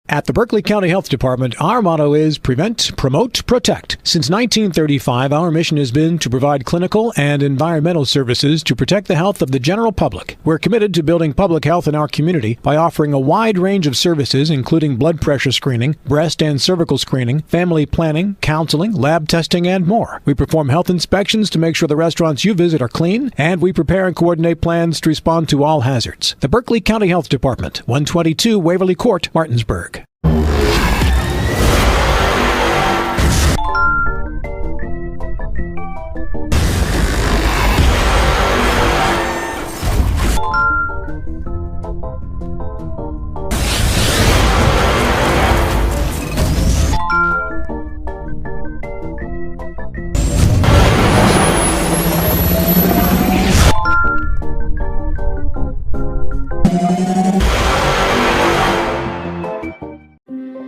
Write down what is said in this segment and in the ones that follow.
At the Berkeley County Health Department, our motto is Prevent, Promote, Protect. Since 1935, our mission has been to provide clinical and environmental services to protect the health of the general public. We're committed to building public health in our community by offering a wide range of services, including blood pressure screening, breast and cervical screening, family planning, counseling, lab testing, and more. We perform health inspections to make sure the restaurants you visit are clean, and we prepare and coordinate plans to respond to all hazards. The Berkeley County Health Department, 122 Waverly Court, Martinsburg.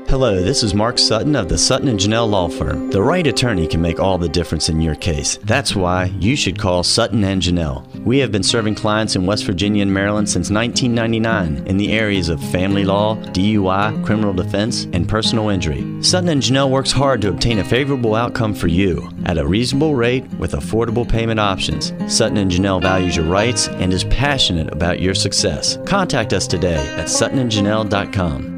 Hello, this is Mark Sutton of the Sutton & Janelle Law Firm. The right attorney can make all the difference in your case. That's why you should call Sutton & Janelle. We have been serving clients in West Virginia and Maryland since 1999 in the areas of family law, DUI, criminal defense, and personal injury. Sutton & Janelle works hard to obtain a favorable outcome for you at a reasonable rate with affordable payment options. Sutton & Janelle values your rights and is passionate about your success. Contact us today at suttonandjanelle.com.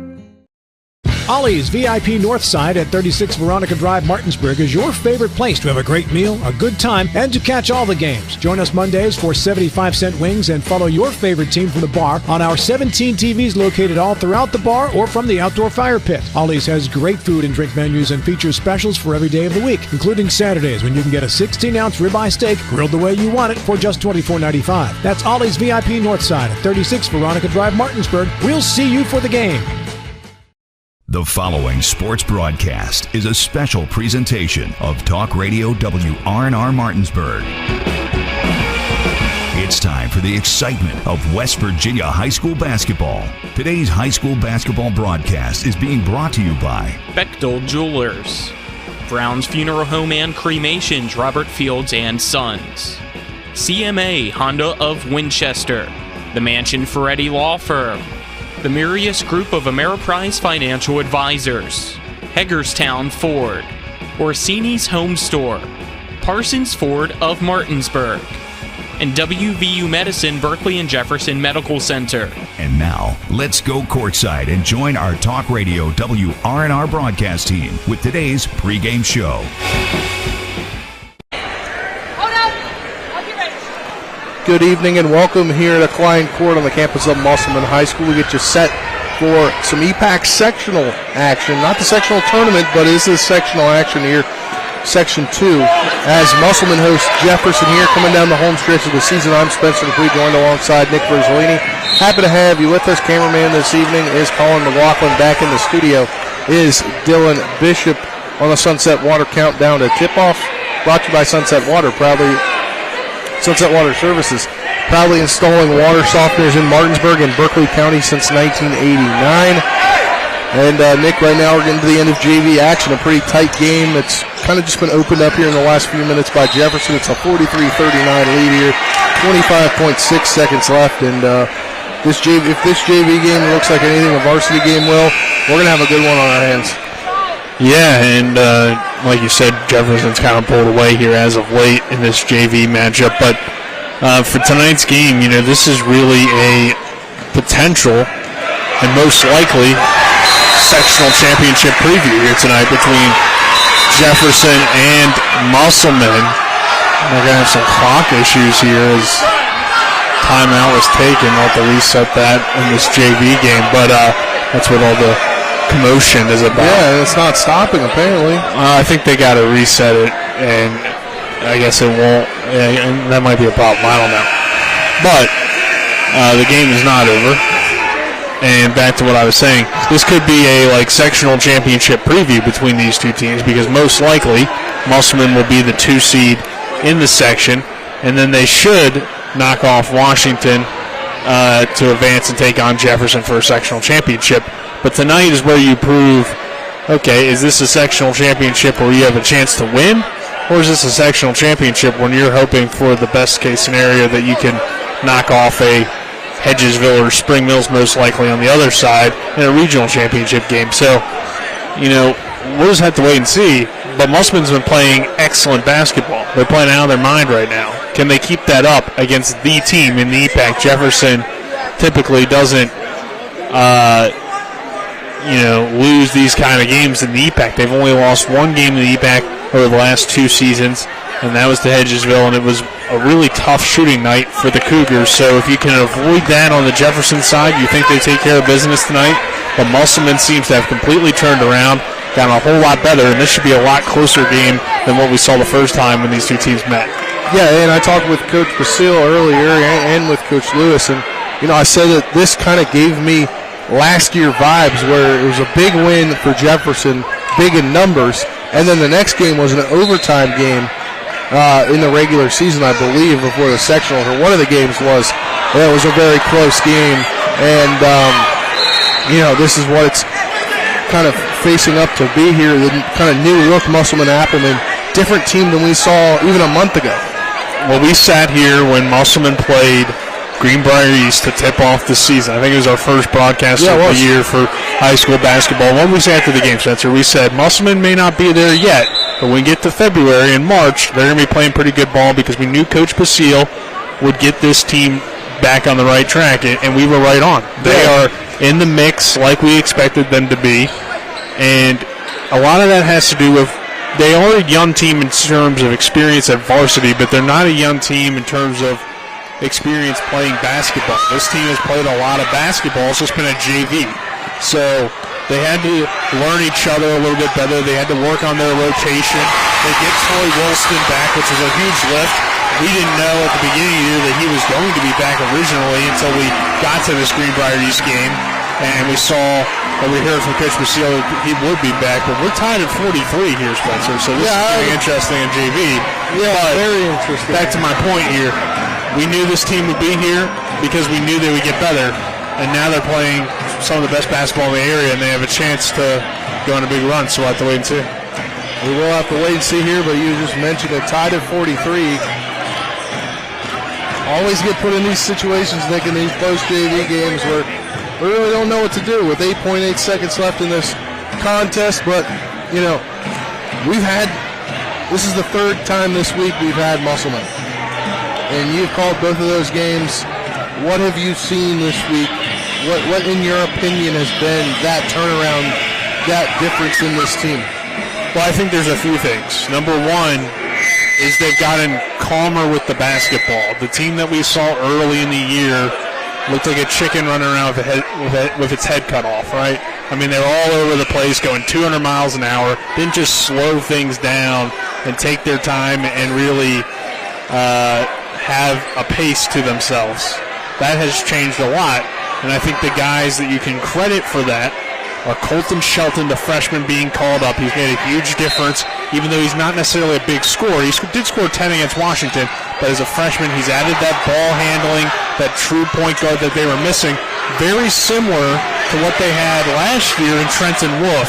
Ollie's VIP Northside at 36 Veronica Drive, Martinsburg is your favorite place to have a great meal, a good time, and to catch all the games. Join us Mondays for 75-cent wings and follow your favorite team from the bar on our 17 TVs located all throughout the bar or from the outdoor fire pit. Ollie's has great food and drink menus and features specials for every day of the week, including Saturdays when you can get a 16-ounce ribeye steak grilled the way you want it for just $24.95. That's Ollie's VIP Northside at 36 Veronica Drive, Martinsburg. We'll see you for the game. The following sports broadcast is a special presentation of Talk Radio WRNR Martinsburg. It's time for the excitement of West Virginia high school basketball. Today's high school basketball broadcast is being brought to you by Bechtel Jewelers, Brown's Funeral Home and Cremations, Robert Fields and Sons, CMA Honda of Winchester, the Mansion Ferretti Law Firm, the Mirius Group of Ameriprise Financial Advisors, Hagerstown Ford, Orsini's Home Store, Parsons Ford of Martinsburg, and WVU Medicine Berkeley and Jefferson Medical Center. And now, let's go courtside and join our Talk Radio WRNR broadcast team with today's pregame show. Good evening and welcome here at Klein Court on the campus of Musselman High School. We get you set for some EPAC sectional action. Not the sectional tournament, but this is sectional action here, Section 2. As Musselman hosts Jefferson here, coming down the home stretch of the season, I'm Spencer Dupuy, joined alongside Nick Verzolini. Happy to have you with us. Cameraman this evening is Colin McLaughlin. Back in the studio is Dylan Bishop on the Sunset Water Countdown to Tip-Off. Brought to you by Sunset Water, Sunset Water Services, proudly installing water softeners in Martinsburg and Berkeley County since 1989. And Nick, right now we're getting to the end of JV action, a pretty tight game that's kind of just been opened up here in the last few minutes by Jefferson. It's a 43-39 lead here, 25.6 seconds left, and if this JV game looks like anything a varsity game will, we're going to have a good one on our hands. Yeah, and like you said, Jefferson's kind of pulled away here as of late in this JV matchup. But for tonight's game, this is really a potential and most likely sectional championship preview here tonight between Jefferson and Musselman. We're going to have some clock issues here as timeout was taken. I'll have to reset that in this JV game, but that's what all the commotion is about. Yeah, it's not stopping apparently. I think they got to reset it, and I guess it won't. And that might be a problem. I don't know. But the game is not over. And back to what I was saying, this could be a sectional championship preview between these two teams because most likely Musselman will be the 2 seed in the section, and then they should knock off Washington to advance and take on Jefferson for a sectional championship. But tonight is where you prove, okay, is this a sectional championship where you have a chance to win? Or is this a sectional championship when you're hoping for the best case scenario that you can knock off a Hedgesville or Spring Mills most likely on the other side in a regional championship game. So, we'll just have to wait and see. But Musselman's been playing excellent basketball. They're playing out of their mind right now. Can they keep that up against the team in the EPAC? Jefferson typically doesn't, lose these kind of games in the EPAC. They've only lost one game in the EPAC over the last 2 seasons, and that was to Hedgesville, and it was a really tough shooting night for the Cougars. So if you can avoid that on the Jefferson side, you think they take care of business tonight. But Musselman seems to have completely turned around, gotten a whole lot better, and this should be a lot closer game than what we saw the first time when these two teams met. Yeah, and I talked with Coach Basile earlier and with Coach Lewis, and I said that this kind of gave me last year vibes where it was a big win for Jefferson, big in numbers, and then the next game was an overtime game in the regular season, I believe, before the sectionals, or one of the games was. It was a very close game, and this is what it's kind of facing up to be here. The kind of new look Musselman Applemen, different team than we saw even a month ago. Well, we sat here when Musselman played Greenbrier East to tip off the season. I think it was our first broadcast of the year for high school basketball. What did we say after the game, Spencer? We said Musselman may not be there yet, but when we get to February and March, they're going to be playing pretty good ball because we knew Coach Basile would get this team back on the right track, and we were right on. They are in the mix like we expected them to be, and a lot of that has to do with they are a young team in terms of experience at varsity, but they're not a young team in terms of experience playing basketball. This team has played a lot of basketball. It's just been a JV. So they had to learn each other a little bit better. They had to work on their rotation. They get Troy Wilston back, which was a huge lift. We didn't know at the beginning of the year that he was going to be back originally until we got to this Greenbrier East game. And we saw, and we heard from Coach Basile that he would be back. But we're tied at 43 here, Spencer. So this is very interesting in JV. Yeah, but very interesting. Back to my point here. We knew this team would be here because we knew they would get better, and now they're playing some of the best basketball in the area, and they have a chance to go on a big run, so we'll have to wait and see. We will have to wait and see here, but you just mentioned it, tied at 43. Always get put in these situations, Nick, in these post-JV games where we really don't know what to do with 8.8 seconds left in this contest, but, this is the third time this week we've had Musselman. And you've called both of those games. What have you seen this week? What in your opinion, has been that turnaround, that difference in this team? Well, I think there's a few things. Number one is they've gotten calmer with the basketball. The team that we saw early in the year looked like a chicken running around with its head cut off, right? I mean, they were all over the place going 200 miles an hour, didn't just slow things down and take their time and really have a pace to themselves. That has changed a lot, and I think the guys that you can credit for that are Colton Shelton, the freshman, being called up. He's made a huge difference, even though he's not necessarily a big scorer. He did score 10 against Washington, but as a freshman, he's added that ball handling, that true point guard that they were missing, very similar to what they had last year in Trenton Wolf.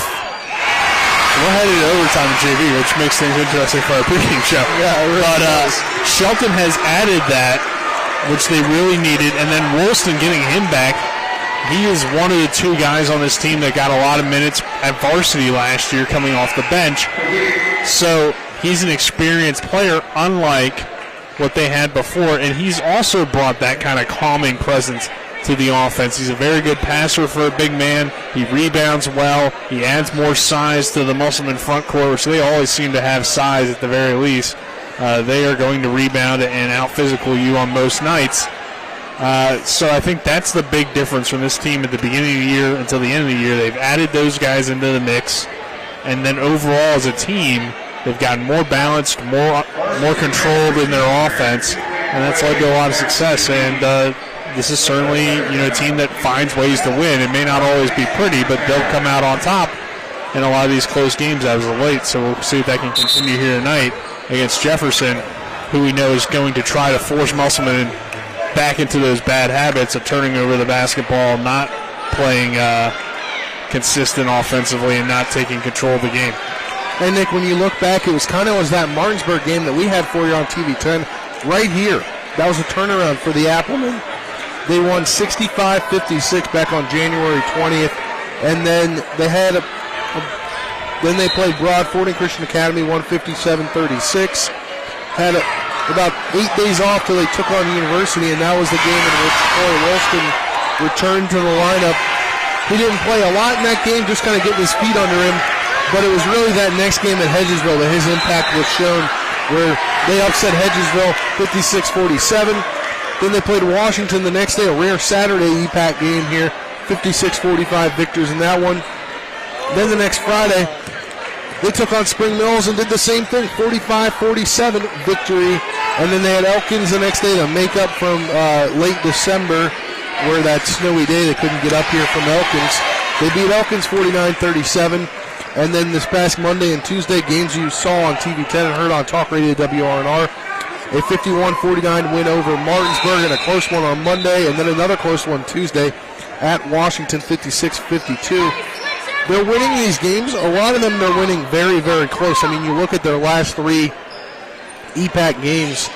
We're headed to overtime in JV, which makes things interesting for our pregame show. Yeah, really but Shelton has added that, which they really needed, and then Woolston getting him back. He is one of the two guys on this team that got a lot of minutes at varsity last year coming off the bench. So he's an experienced player, unlike what they had before, and he's also brought that kind of calming presence to the offense. He's a very good passer for a big man. He rebounds well. He adds more size to the Musselman front court, which they always seem to have size at the very least. They are going to rebound and out-physical you on most nights. So I think that's the big difference from this team at the beginning of the year until the end of the year. They've added those guys into the mix, and then overall as a team, they've gotten more balanced, more controlled in their offense, and that's led to a lot of success. And this is certainly a team that finds ways to win. It may not always be pretty, but they'll come out on top in a lot of these close games as of late. So we'll see if that can continue here tonight against Jefferson, who we know is going to try to force Musselman back into those bad habits of turning over the basketball, not playing consistent offensively, and not taking control of the game. Hey, Nick, when you look back, it was that Martinsburg game that we had for you on TV 10 right here. That was a turnaround for the Applemen. They won 65-56 back on January 20th. And then they had then they played Broad Fording Christian Academy, won 57-36. Had about 8 days off till they took on University, and that was the game in which Corey Wilston returned to the lineup. He didn't play a lot in that game, just kind of getting his feet under him. But it was really that next game at Hedgesville that his impact was shown, where they upset Hedgesville 56-47. Then they played Washington the next day, a rare Saturday EPAC game here, 56-45 victors in that one. Then the next Friday, they took on Spring Mills and did the same thing, 45-47 victory. And then they had Elkins the next day to make up from late December, where that snowy day they couldn't get up here from Elkins. They beat Elkins 49-37. And then this past Monday and Tuesday, games you saw on TV 10 and heard on Talk Radio WRNR, a 51-49 win over Martinsburg and a close one on Monday, and then another close one Tuesday at Washington, 56-52. They're winning these games. A lot of them they're winning very, very close. I mean, you look at their last 3 EPAC games,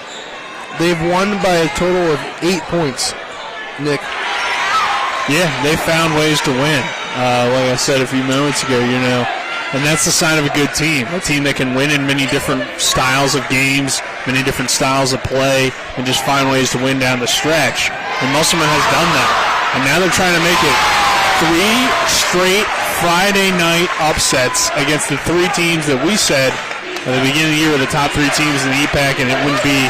they've won by a total of 8 points, Nick. Yeah, they found ways to win. Like I said a few moments ago, and that's the sign of a good team. A team that can win in many different styles of games, many different styles of play, and just find ways to win down the stretch. And Musselman has done that. And now they're trying to make it 3 straight Friday night upsets against the 3 teams that we said at the beginning of the year were the top 3 teams in the EPAC, and it wouldn't be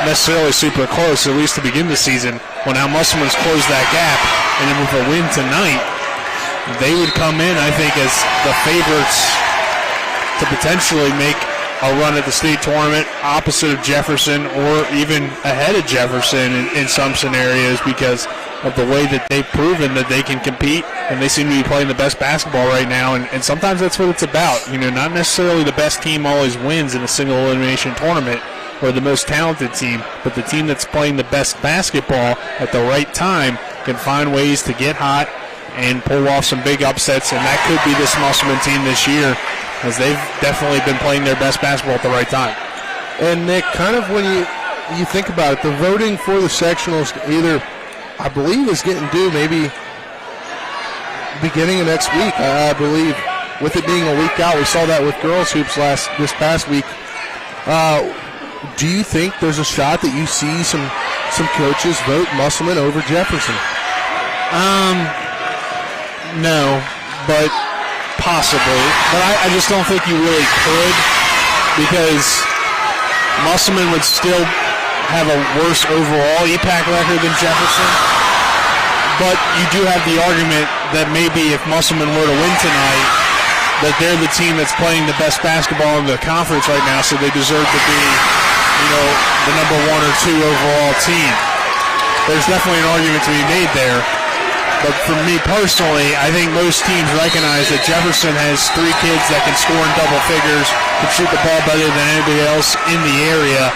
necessarily super close, at least to begin the season. Well, now Musselman's closed that gap, and then with a win tonight, they would come in, I think, as the favorites to potentially make a run at the state tournament opposite of Jefferson or even ahead of Jefferson in some scenarios because of the way that they've proven that they can compete, and they seem to be playing the best basketball right now, and sometimes that's what it's about. Not necessarily the best team always wins in a single elimination tournament or the most talented team, but the team that's playing the best basketball at the right time can find ways to get hot and pull off some big upsets, and that could be this Musselman team this year, as they've definitely been playing their best basketball at the right time. And Nick, kind of when you think about it, the voting for the sectionals either, I believe, is getting due maybe beginning of next week, I believe, with it being a week out. We saw that with girls hoops this past week. Do you think there's a shot that you see some coaches vote Musselman over Jefferson? No, but possibly. But I just don't think you really could, because Musselman would still have a worse overall EPAC record than Jefferson. But you do have the argument that maybe if Musselman were to win tonight, that they're the team that's playing the best basketball in the conference right now, so they deserve to be, the number 1 or 2 overall team. There's definitely an argument to be made there. But for me personally, I think most teams recognize that Jefferson has 3 kids that can score in double figures, can shoot the ball better than anybody else in the area,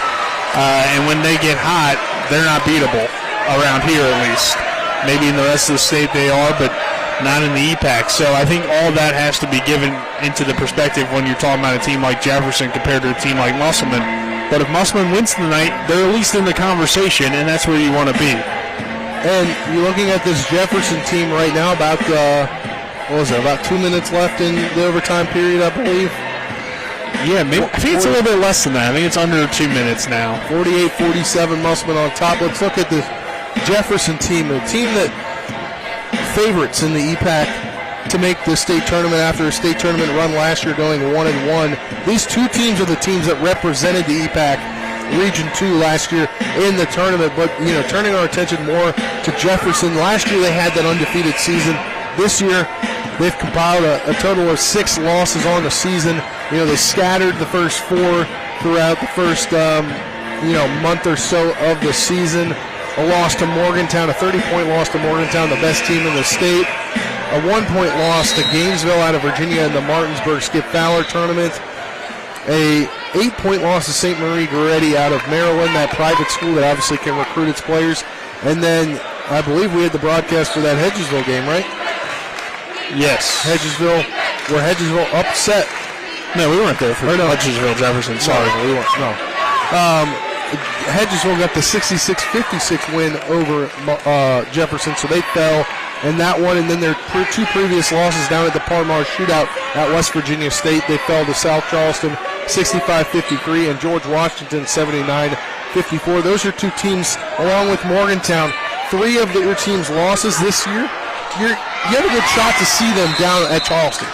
and when they get hot, they're not beatable around here at least. Maybe in the rest of the state they are, but not in the EPAC. So I think all that has to be given into the perspective when you're talking about a team like Jefferson compared to a team like Musselman. But if Musselman wins tonight, they're at least in the conversation, and that's where you want to be. And you're looking at this Jefferson team right now, about 2 minutes left in the overtime period, I believe. Yeah, maybe, I think it's a little bit less than that. I think it's under 2 minutes now. 48-47, Musselman on top. Let's look at the Jefferson team, a team that favorites in the EPAC to make the state tournament after a state tournament run last year going 1-1. These 2 teams are the teams that represented the EPAC Region 2 last year in the tournament, but turning our attention more to Jefferson. Last year they had that undefeated season. This year they've compiled a total of 6 losses on the season. They scattered the first 4 throughout the first month or so of the season. A loss to Morgantown, a 30-point loss to Morgantown, the best team in the state. A 1-point loss to Gainesville out of Virginia in the Martinsburg Skip Fowler tournament. A 8-point loss to St. Marie Goretti out of Maryland, that private school that obviously can recruit its players. And then I believe we had the broadcast for that Hedgesville game, right? Yes. Hedgesville upset. No, we weren't there for Hedgesville Jefferson. Sorry, we weren't. No. Hedgesville got the 66-56 win over Jefferson, so they fell in that one. And then their two previous losses down at the Parmar Shootout at West Virginia State, they fell to South Charleston 65-53 and George Washington 79-54. Those are two teams, along with Morgantown. Three of your team's losses this year, you have a good shot to see them down at Charleston.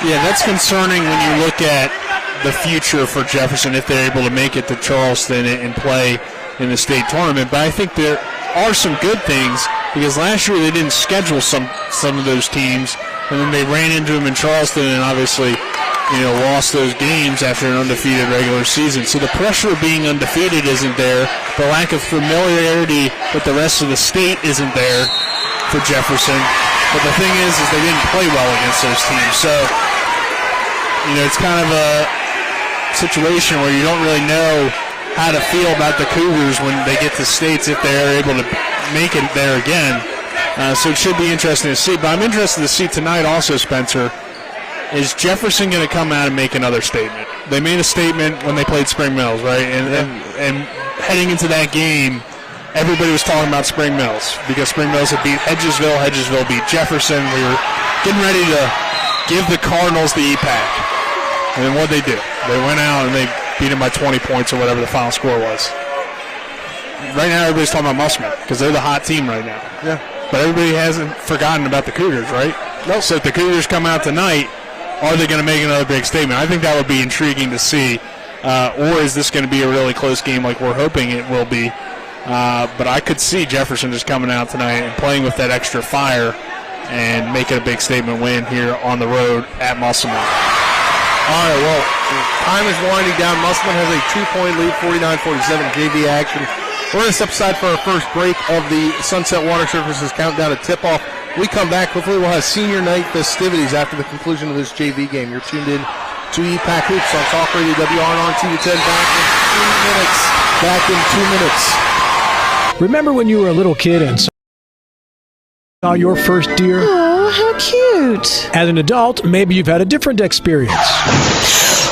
Yeah, that's concerning when you look at the future for Jefferson if they're able to make it to Charleston and play in the state tournament. But I think there are some good things, because last year they didn't schedule some of those teams, and then they ran into them in Charleston and obviously, lost those games after an undefeated regular season. So the pressure of being undefeated isn't there. The lack of familiarity with the rest of the state isn't there for Jefferson. But the thing is they didn't play well against those teams. So, it's kind of a situation where you don't really know how to feel about the Cougars when they get to states, if they're able to make it there again. So it should be interesting to see. But I'm interested to see tonight also, Spencer, is Jefferson going to come out and make another statement? They made a statement when they played Spring Mills, right? And heading into that game, everybody was talking about Spring Mills because Spring Mills had beat Hedgesville. Hedgesville beat Jefferson. We were getting ready to give the Cardinals the EPAC. And then what did they do? They went out and they beat them by 20 points or whatever the final score was. Right now, everybody's talking about Musselman because they're the hot team right now. Yeah. But everybody hasn't forgotten about the Cougars, right? No. So if the Cougars come out tonight, are they going to make another big statement? I think that would be intriguing to see. Or is this going to be a really close game like we're hoping it will be? But I could see Jefferson just coming out tonight and playing with that extra fire and making a big statement win here on the road at Musselman. All right, well, time is winding down. Musselman has a 2-point lead, 49-47 JV action. We're going to step aside for our first break of the Sunset Water Services countdown to tip-off. We come back. Hopefully we'll have senior night festivities after the conclusion of this JV game. You're tuned in to EPAC Hoops on Talk Radio WRNR TV10. Back in 2 minutes. Remember when you were a little kid and saw your first deer? Oh, how cute. As an adult, maybe you've had a different experience.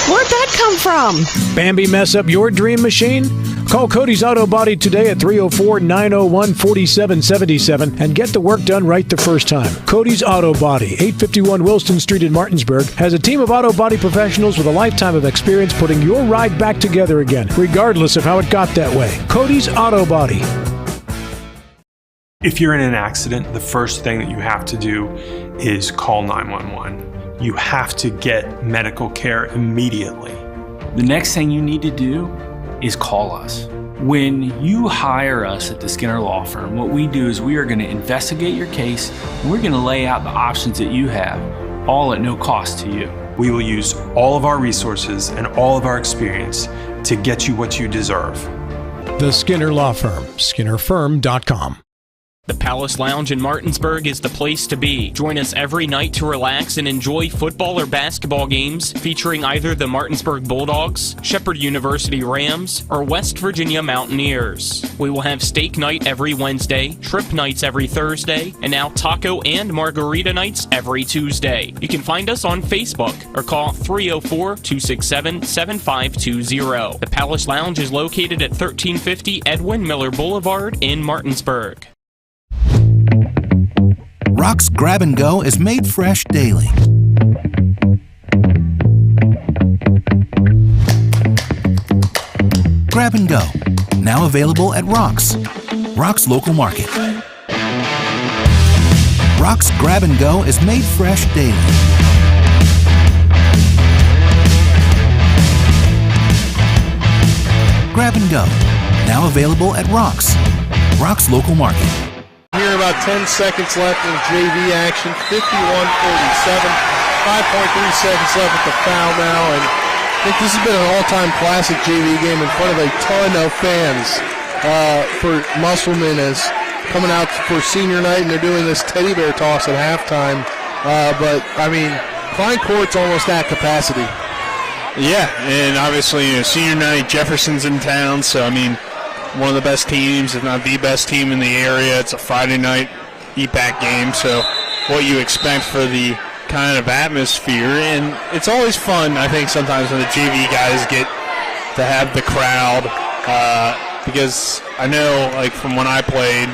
Where'd that come from? Bambi mess up your dream machine? Call Cody's Auto Body today at 304-901-4777 and get the work done right the first time. Cody's Auto Body, 851 Wilston Street in Martinsburg, has a team of auto body professionals with a lifetime of experience putting your ride back together again, regardless of how it got that way. Cody's Auto Body. If you're in an accident, the first thing that you have to do is call 911. You have to get medical care immediately. The next thing you need to do is call us. When you hire us at the Skinner Law Firm, what we do is we are going to investigate your case and we're going to lay out the options that you have, all at no cost to you. We will use all of our resources and all of our experience to get you what you deserve. The Skinner Law Firm, SkinnerFirm.com. The Palace Lounge in Martinsburg is the place to be. Join us every night to relax and enjoy football or basketball games featuring either the Martinsburg Bulldogs, Shepherd University Rams, or West Virginia Mountaineers. We will have steak night every Wednesday, trip nights every Thursday, and now taco and margarita nights every Tuesday. You can find us on Facebook or call 304-267-7520. The Palace Lounge is located at 1350 Edwin Miller Boulevard in Martinsburg. Rock's Grab and Go is made fresh daily. Grab and Go, now available at Rock's local market. Rock's Grab and Go is made fresh daily. Grab and Go, now available at Rock's local market. Here about 10 seconds left in JV action, 51-47, 5.3 seconds left with the foul now, and I think this has been an all-time classic JV game in front of a ton of fans for Musselman as coming out for senior night, and they're doing this teddy bear toss at halftime. But, I mean, Klein Court's almost at capacity. Yeah, and obviously, senior night, Jefferson's in town, so, I mean, one of the best teams, if not the best team in the area. It's a Friday night EPAC game, so what you expect for the kind of atmosphere. And it's always fun, I think, sometimes when the JV guys get to have the crowd because I know, like, from when I played,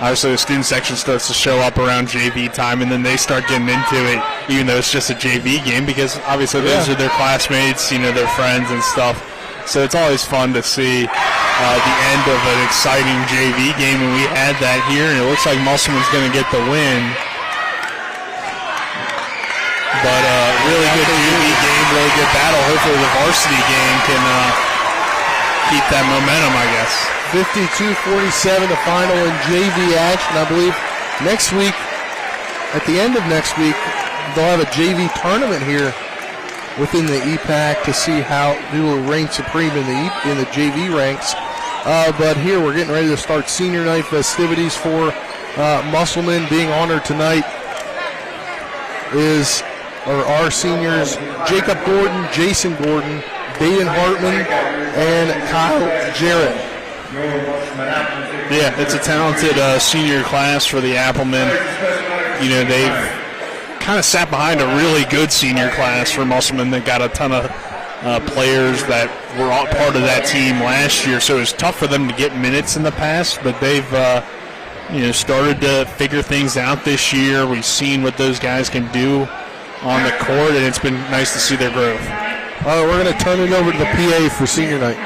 obviously the student section starts to show up around JV time, and then they start getting into it, even though it's just a JV game, because obviously those are their classmates, their friends and stuff. So it's always fun to see the end of an exciting JV game, and we had that here, and it looks like Musselman's going to get the win. But really good JV game, really good battle. Hopefully the varsity game can keep that momentum, I guess. 52-47, the final in JV action. I believe next week, at the end of next week, they'll have a JV tournament here within the EPAC to see who will reign supreme in the JV ranks. But here we're getting ready to start senior night festivities for Musselman. Being honored tonight are our seniors, Jacob Gordon, Jason Gordon, Baden Hartman, and Kyle Jarrett. Yeah, it's a talented senior class for the Applemen. They've kind of sat behind a really good senior class for Musselman that got a ton of players that were all part of that team last year, so it was tough for them to get minutes in the past, but they've started to figure things out this year. We've seen what those guys can do on the court, and it's been nice to see their growth. All right, we're going to turn it over to the PA for senior night.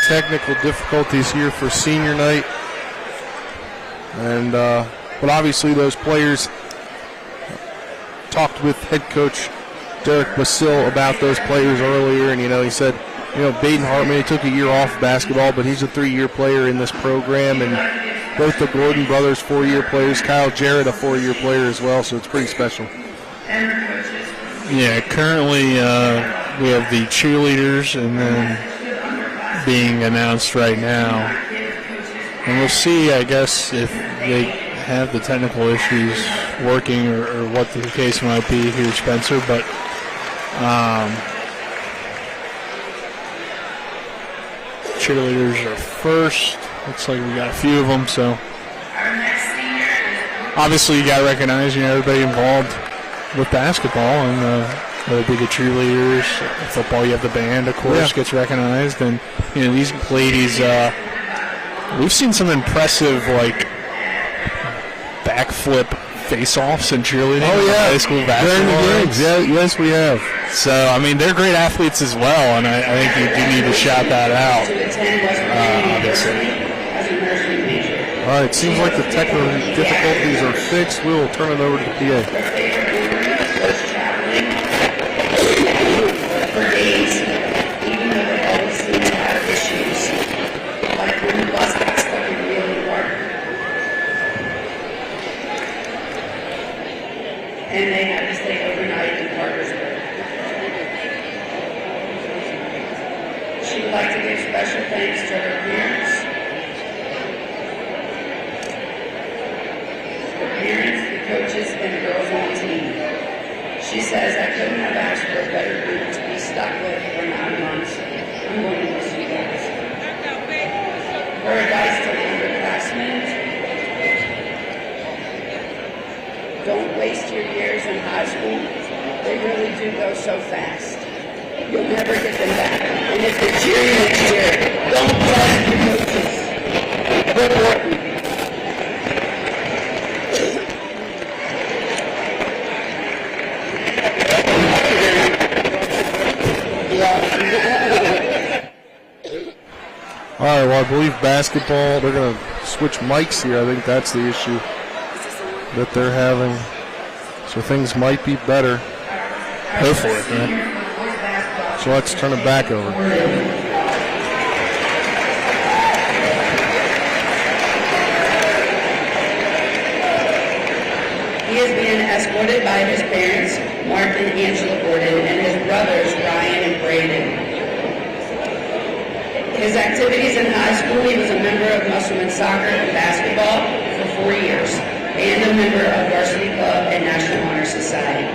Technical difficulties here for senior night, and but obviously those players talked with head coach Derek Basil about those players earlier, and he said, Baden Hartman, he took a year off basketball, but he's a 3-year player in this program, and both the Gordon brothers 4-year players, Kyle Jarrett a 4-year player as well, so it's pretty special. Yeah, currently we have the cheerleaders, and then being announced right now, and we'll see, I guess, if they have the technical issues working or what the case might be here, Spencer. But cheerleaders are first. Looks like we got a few of them, so obviously you got to recognize everybody involved with basketball, and whether it be the cheerleaders, football, you have the band, of course, gets recognized. And, these ladies, we've seen some impressive, backflip face-offs in cheerleading. Oh, yeah. High school basketball. During the games, yes, we have. So, they're great athletes as well, and I think you do need to shout that out, obviously. All right, seems like the technical difficulties are fixed. We will turn it over to the PA. For days, even though they always seem to have issues, like when the bus got stuck in Wheeling Park. And they had to stay overnight in Parkersburg. She would like to give special thanks to her parents, the coaches, and the girls on the team. She says, I couldn't have asked for a better group to be stuck with for 9 months. I'm going to miss you guys. Her advice to the underclassmen: don't waste your years in high school. They really do go so fast. You'll never get them back. And if you're cheering next year, don't trust your coaches. They're important. All right, well, I believe basketball, they're going to switch mics here. I think that's the issue that they're having. So things might be better. Hopefully, man. So let's turn it back over. He is being escorted by his parents, Mark and Angela Gordon, and his brothers, Ryan and Braden. His activities in high school, he was a member of Musselman soccer and basketball for 4 years, and a member of varsity club and National Honor Society.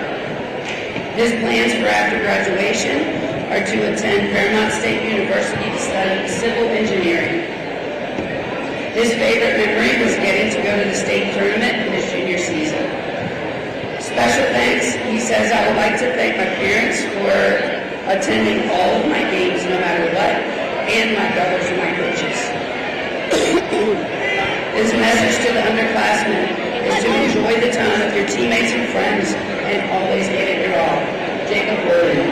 His plans for after graduation are to attend Fairmont State University to study civil engineering. His favorite memory was getting to go to the state tournament in his junior season. Special thanks, he says, I would like to thank my parents for attending all of my games no matter what, and my brothers and my coaches. His message to the underclassmen is to enjoy the time with your teammates and friends and always give it your all. Jacob Gordon.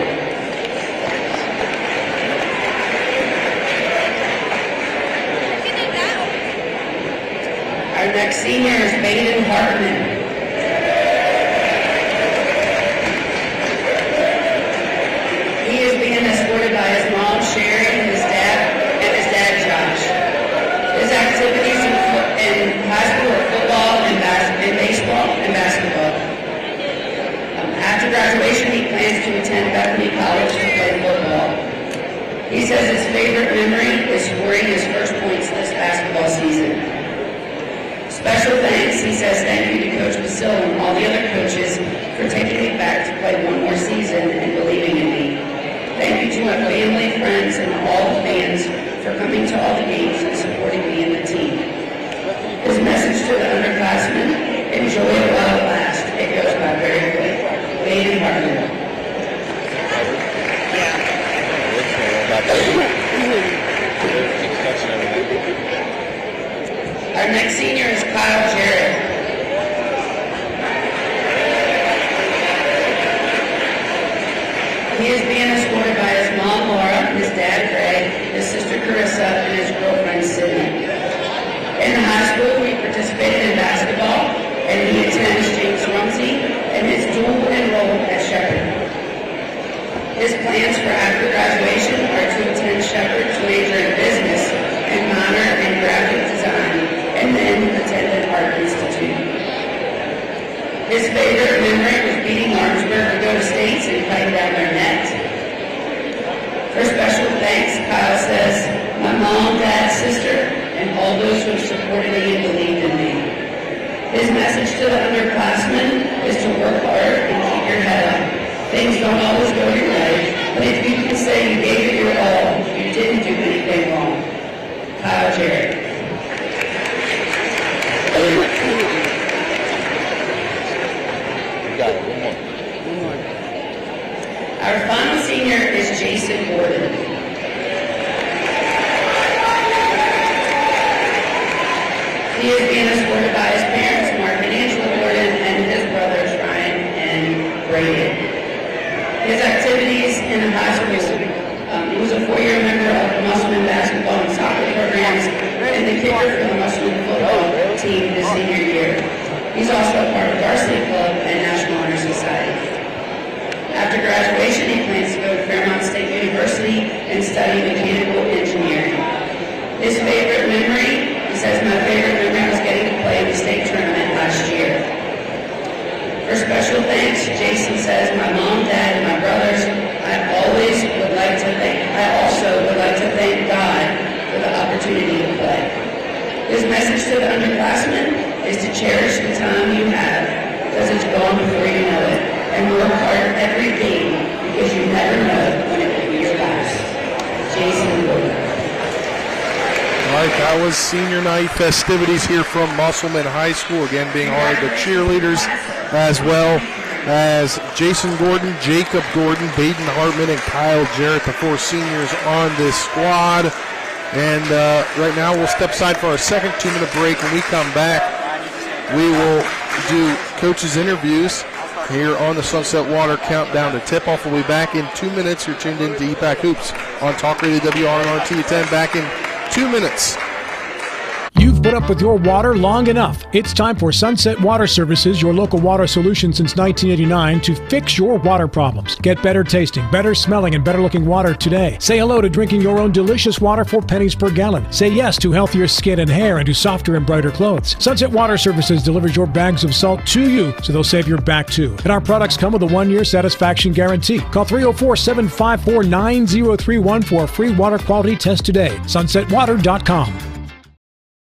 Our next senior is Baden Hartman. He is being escorted by his mom, Sherry, and his dad, Josh. His activities in high school are football and baseball and basketball. After graduation, he plans to attend Bethany College to play football. He says his favorite memory is scoring his first points this basketball season. Special thanks, he says, thank you to Coach Musselman and all the other coaches for taking me back to play one more season and believing in me. Thank you to my family, friends, and all the fans for coming to all the games and supporting me and the team. His message to the underclassmen, enjoy it while it lasts. It goes by very quick. Baden Hartman. Our next senior is Kyle Jarrett. He is being escorted by his mom, Laura, his dad, Greg, his sister, Carissa, and his girlfriend, Sydney. In high school, he participated in basketball, and he attends James Rumsey and is dual enrolled at Shepherd. His plans for after graduation are to attend Shepherd to major in business and minor in graphic design, and then attend an art institute. His favorite memory was beating Orangeburg to go to states and playing down their net. For special thanks, Kyle says, my mom, dad, sister, and all those who have supported me and believed in me. His message to the underclassmen is to work hard and keep your head up. Things don't always go your way, but if you can say you gave it your all, you didn't do anything wrong. Kyle Jarrett. Got it. One more. Our final senior is Jason Gordon. He is being escorted by his parents, Mark and Angela Gordon, and his brothers, Ryan and Braden. His activities in high school, he was a 4-year member of the Musselman basketball and soccer programs, and the kicker for the Musselman football team his senior year. He's also a part of varsity club and National Honor Society. After graduation, he plans to go to Fairmont State University and study mechanical engineering. His favorite memory, he says, my favorite memory was getting to play in the state tournament last year. For special thanks, Jason says, my mom, dad, and my brothers, I also would like to thank God for the opportunity to play. His message to the underclassmen is to cherish the time you have, because it's gone before you know it, and work hard every game, because you never know when it will be your last. Jason Gordon. All right, that was senior night festivities here from Musselman High School. Again, being honored the cheerleaders as well as Jason Gordon, Jacob Gordon, Baden Hartman, and Kyle Jarrett, the 4 seniors on this squad. And right now we'll step aside for our second 2-minute break. When we come back, we will do coaches' interviews here on the Sunset Water Countdown to Tip-Off. We'll be back in 2 minutes. You're tuned in to EPAC Hoops on Talk Radio WRNRT at 10. Back in 2 minutes. You've put up with your water long enough. It's time for Sunset Water Services, your local water solution since 1989, to fix your water problems. Get better tasting, better smelling, and better looking water today. Say hello to drinking your own delicious water for pennies per gallon. Say yes to healthier skin and hair and to softer and brighter clothes. Sunset Water Services delivers your bags of salt to you, so they'll save your back too. And our products come with a 1-year satisfaction guarantee. Call 304-754-9031 for a free water quality test today. SunsetWater.com.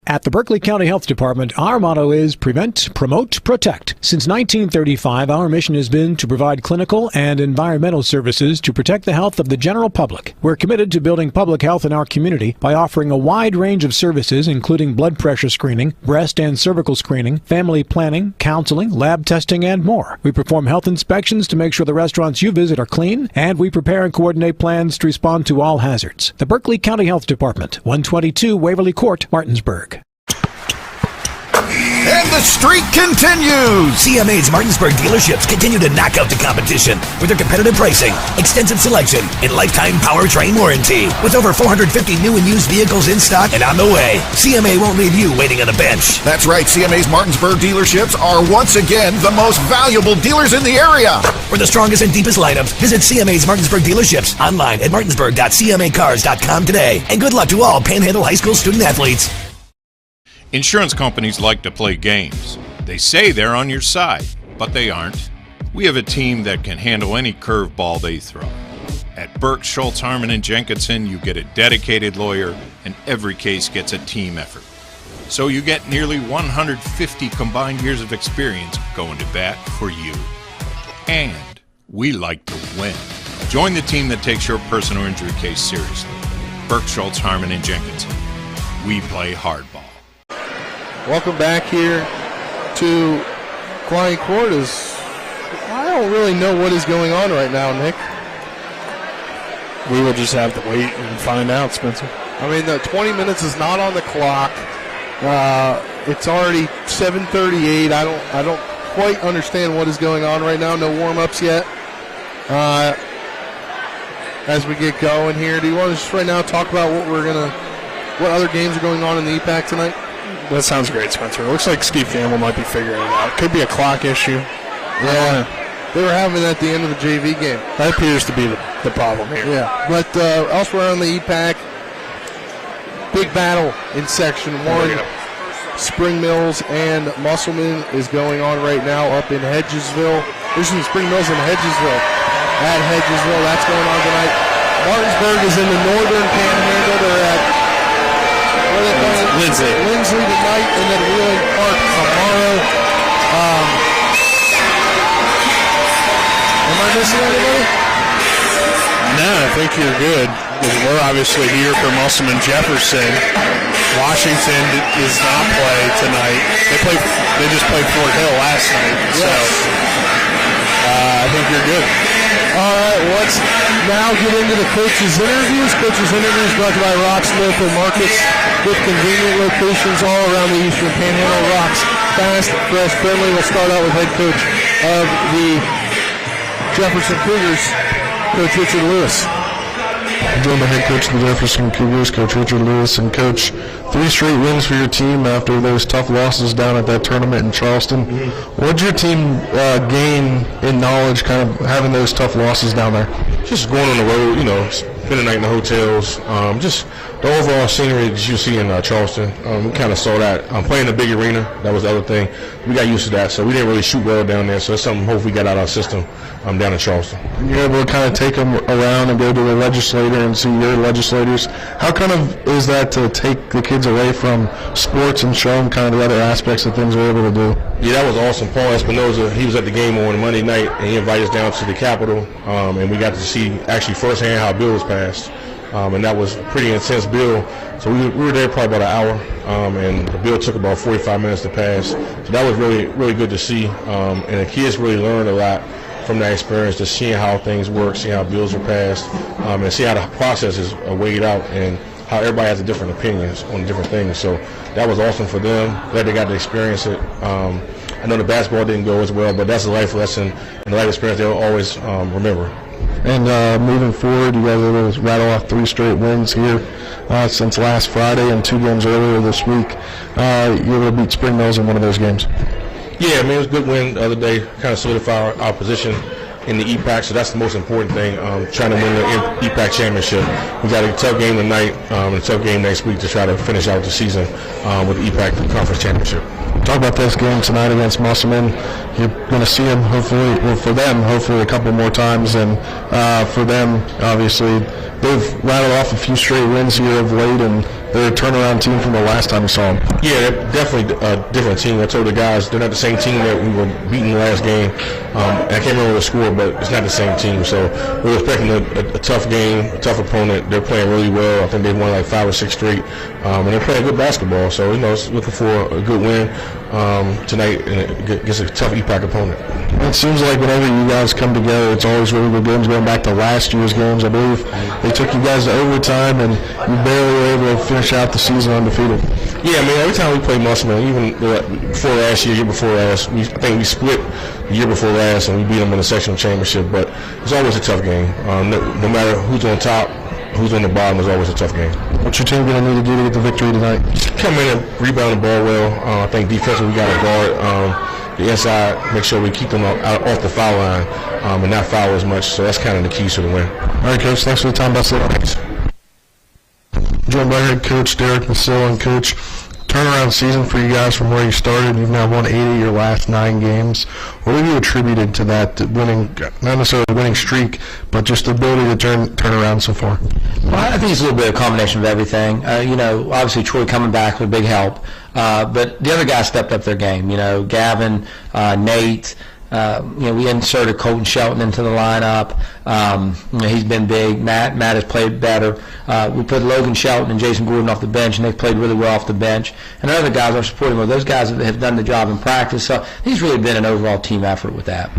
At the Berkeley County Health Department, our motto is Prevent, Promote, Protect. Since 1935, our mission has been to provide clinical and environmental services to protect the health of the general public. We're committed to building public health in our community by offering a wide range of services, including blood pressure screening, breast and cervical screening, family planning, counseling, lab testing, and more. We perform health inspections to make sure the restaurants you visit are clean, and we prepare and coordinate plans to respond to all hazards. The Berkeley County Health Department, 122 Waverly Court, Martinsburg. And the streak continues! CMA's Martinsburg dealerships continue to knock out the competition with their competitive pricing, extensive selection, and lifetime powertrain warranty. With over 450 new and used vehicles in stock and on the way, CMA won't leave you waiting on the bench. That's right, CMA's Martinsburg dealerships are once again the most valuable dealers in the area. For the strongest and deepest lineup, visit CMA's Martinsburg dealerships online at martinsburg.cmacars.com today. And good luck to all Panhandle High School student athletes. Insurance companies like to play games. They say they're on your side, but they aren't. We have a team that can handle any curveball they throw. At Burke, Schultz, Harmon, and Jenkinson, you get a dedicated lawyer, and every case gets a team effort. So you get nearly 150 combined years of experience going to bat for you. And we like to win. Join the team that takes your personal injury case seriously. Burke, Schultz, Harmon, and Jenkinson. We play hardball. Welcome back here to Klein Court. I don't really know what is going on right now, Nick. We will just have to wait and find out, Spencer. I mean, the 20 minutes is not on the clock. It's already 7:38. I don't quite understand what is going on right now. No warm-ups yet. As we get going here, do you want to just right now talk about what other games are going on in the EPAC tonight? That sounds great, Spencer. It looks like Steve Campbell might be figuring it out. Could be a clock issue. Yeah. They were having it at the end of the JV game. That appears to be the problem here. Yeah. But elsewhere on the EPAC, big battle in Section 1. Spring Mills and Musselman is going on right now up in Hedgesville. There's some Spring Mills in Hedgesville. At Hedgesville, that's going on tonight. Martinsburg is in the northern Panhandle. They're at Lindsley tonight, and then Wheeling Park tomorrow. Am I missing anybody? No, I think you're good. We're obviously here for Musselman Jefferson. Washington does not play tonight. They just played Fort Hill last night. Yes. So I think you're good. All right, let's now get into the coaches' interviews. Coaches' interviews brought to you by Rocksmith and Markets with convenient locations all around the Eastern Panhandle. Rocks, fast, fresh, friendly. We'll start out with head coach of the Jefferson Cougars, Coach Richard Lewis. I'm joined by head coach of the Jefferson Cougars, Coach Richard Lewis. And Coach, 3 straight wins for your team after those tough losses down at that tournament in Charleston. What did your team gain in knowledge kind of having those tough losses down there? Just going on the road, spending the night in the hotels, just the overall scenery that you see in Charleston. We kind of saw that. Playing the big arena, that was the other thing. We got used to that, so we didn't really shoot well down there, so that's something hopefully we got out of our system down in Charleston. You're able to kind of take them around and go to the legislator and see your legislators. How kind of is that to take the kids away from sports and show them kind of the other aspects of things we're able to do? Yeah, that was awesome. Paul Espinoza, he was at the game on Monday night, and he invited us down to the Capitol, and we got to see actually firsthand how a bill was passed. And that was a pretty intense bill. So we were there probably about an hour, and the bill took about 45 minutes to pass. So that was really, really good to see. And the kids really learned a lot from that experience, just seeing how things work, seeing how bills are passed, and see how the process is weighed out and how everybody has different opinions on different things. So that was awesome for them. Glad they got to experience it. I know the basketball didn't go as well, but that's a life lesson and a life experience they'll always remember. And moving forward, you guys are able to rattle off 3 straight wins here since last Friday and 2 games earlier this week. You're able to beat Spring Mills in one of those games. Yeah, I mean, it was a good win the other day, kind of solidify our position in the EPAC, so that's the most important thing, trying to win the EPAC championship. We got a tough game tonight and a tough game next week to try to finish out the season with the EPAC Conference Championship. Talk about this game tonight against Musselman. You're going to see them, hopefully, well, for them, hopefully a couple more times, and for them, obviously, they've rattled off a few straight wins here of late, and they're a turnaround team from the last time we saw them. Yeah, they're definitely a different team. I told the guys they're not the same team that we were beating the last game. I can't remember the score, but it's not the same team. So we're expecting a tough game, a tough opponent. They're playing really well. I think they've won like 5 or 6 straight, and they're playing good basketball. So it's looking for a good win tonight against a tough EPAC opponent. It seems like whenever you guys come together, it's always really good games. Going back to last year's games, I believe they took you guys to overtime, and you barely were able to finish out the season undefeated. Yeah, I mean, every time we play Musselman, even before last year before last, I think we split the year before last, and we beat them in the sectional championship. But it's always a tough game. No matter who's on top, who's on the bottom, it's always a tough game. What's your team going to need to do to get the victory tonight? Come in and rebound the ball well. I think defensively we got to guard the inside, make sure we keep them off the foul line and not foul as much. So that's kind of the keys to the win. All right, Coach. Thanks for the time. Best of luck. Joined by head coach Derek Musselman. Coach, turnaround season for you guys from where you started. You've now won 8 of your last 9 games. What have you attributed to that winning, not necessarily winning streak, but just the ability to turn around so far? Well, I think it's a little bit of a combination of everything. Obviously Troy coming back was a big help, but the other guys stepped up their game. Gavin, Nate. We inserted Colton Shelton into the lineup. He's been big. Matt has played better. We put Logan Shelton and Jason Gordon off the bench, and they've played really well off the bench. And the other guys are supporting well. Those guys have done the job in practice. So he's really been an overall team effort with that.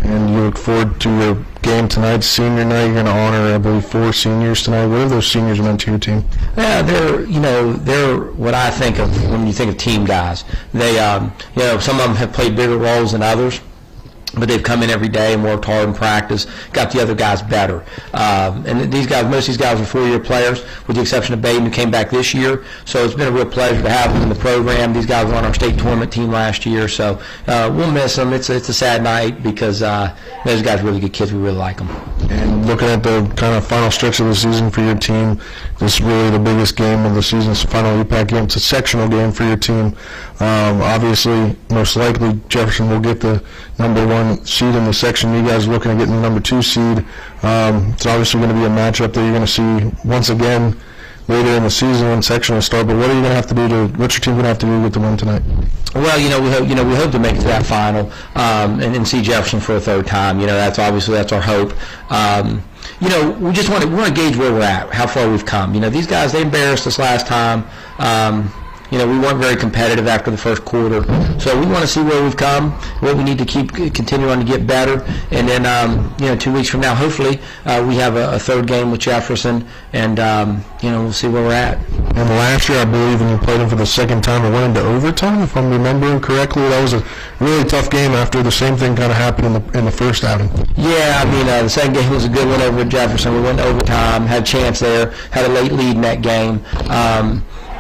And you look forward to your game tonight, senior night. You're going to honor, I believe, 4 seniors tonight. What have those seniors meant to your team? Yeah, they're what I think of when you think of team guys. They, some of them have played bigger roles than others, but they've come in every day and worked hard in practice, got the other guys better. And these guys, most of these guys are 4-year players, with the exception of Baden, who came back this year. So it's been a real pleasure to have them in the program. These guys were on our state tournament team last year, so we'll miss them. It's a sad night because those guys are really good kids. We really like them. And looking at the kind of final stretch of the season for your team, this is really the biggest game of the season's final EPAC game. It's a sectional game for your team. Obviously, most likely, Jefferson will get the number 1 seed in the section. You guys are looking at getting the number 2 seed. It's obviously going to be a matchup that you're going to see once again later in the season when sectional start. But what are you going to have to do what's your team going to have to do to get the win tonight? Well, we hope to make it to that final and see Jefferson for a 3rd time. That's our hope. We just want to gauge where we're at, how far we've come. These guys, they embarrassed us last time. We weren't very competitive after the first quarter, so we want to see where we've come, what we need to continue on to get better, and then 2 weeks from now, hopefully, we have a 3rd game with Jefferson, and we'll see where we're at. And last year, I believe, when you played them for the 2nd time, it went into overtime, if I'm remembering correctly. That was a really tough game after the same thing kind of happened in the first outing. Yeah, the 2nd game was a good one over at Jefferson. We went to overtime, had a chance there, had a late lead in that game.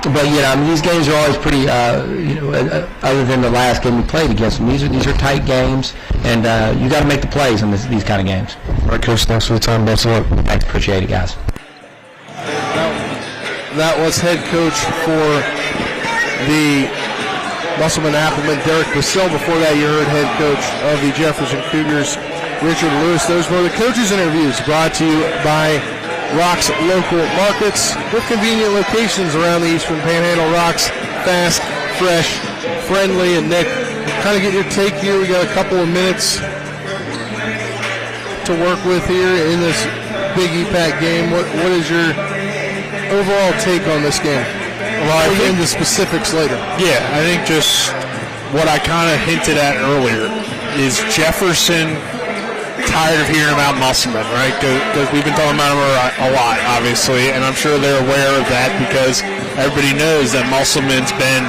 But these games are always pretty. Other than the last game we played against them, these are tight games, and you got to make the plays in these kind of games. All right, Coach. Thanks for the time. Best of luck. Thanks. Appreciate it, guys. That was head coach for the Musselman Applemen, Derek Musselman. Before that, you heard head coach of the Jefferson Cougars, Richard Lewis. Those were the coaches' interviews brought to you by Rock's Local Markets, with convenient locations around the Eastern Panhandle. Rock's, fast, fresh, friendly. And Nick, kind of get your take here. We got a couple of minutes to work with here in this big EPAC game. What is your overall take on this game? Well, I get into specifics later. Yeah, I think just what I kind of hinted at earlier is Jefferson tired of hearing about Musselman, right? Because we've been talking about him a lot, obviously, and I'm sure they're aware of that because everybody knows that Musselman's been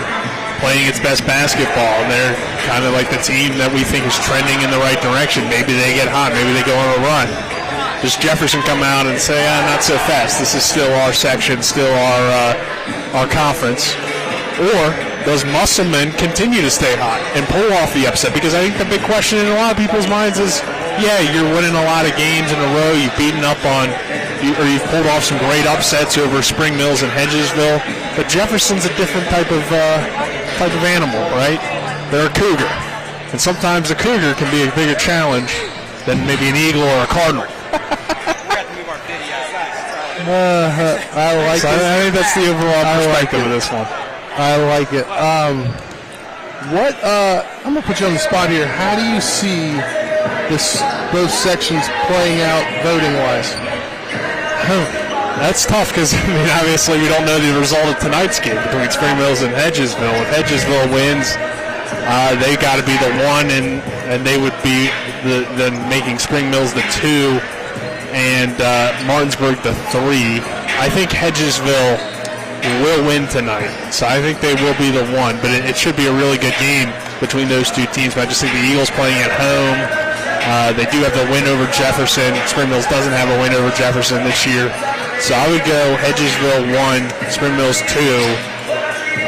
playing its best basketball, and they're kind of like the team that we think is trending in the right direction. Maybe they get hot, maybe they go on a run. does Jefferson come out and say, not so fast, this is still our section, still our conference? Or does Musselman continue to stay hot and pull off the upset? Because I think the big question in a lot of people's minds is, you're winning a lot of games in a row. You've beaten up on, or you've pulled off some great upsets over Spring Mills and Hedgesville. But Jefferson's a different type of animal, right? They're a Cougar. And sometimes a Cougar can be a bigger challenge than maybe an Eagle or a Cardinal. I like it. I think that's the overall perspective of this one. I like it. I'm going to put you on the spot here. How do you see those sections playing out voting-wise? That's tough because, obviously we don't know the result of tonight's game between Spring Mills and Hedgesville. If Hedgesville wins, they got to be the 1, and they would be then making Spring Mills the 2 and Martinsburg the 3. I think Hedgesville will win tonight, so I think they will be the 1, but it should be a really good game between those two teams. But I just think the Eagles playing at home, they do have the win over Jefferson. Spring Mills doesn't have a win over Jefferson this year, so I would go Hedgesville 1, Spring Mills 2,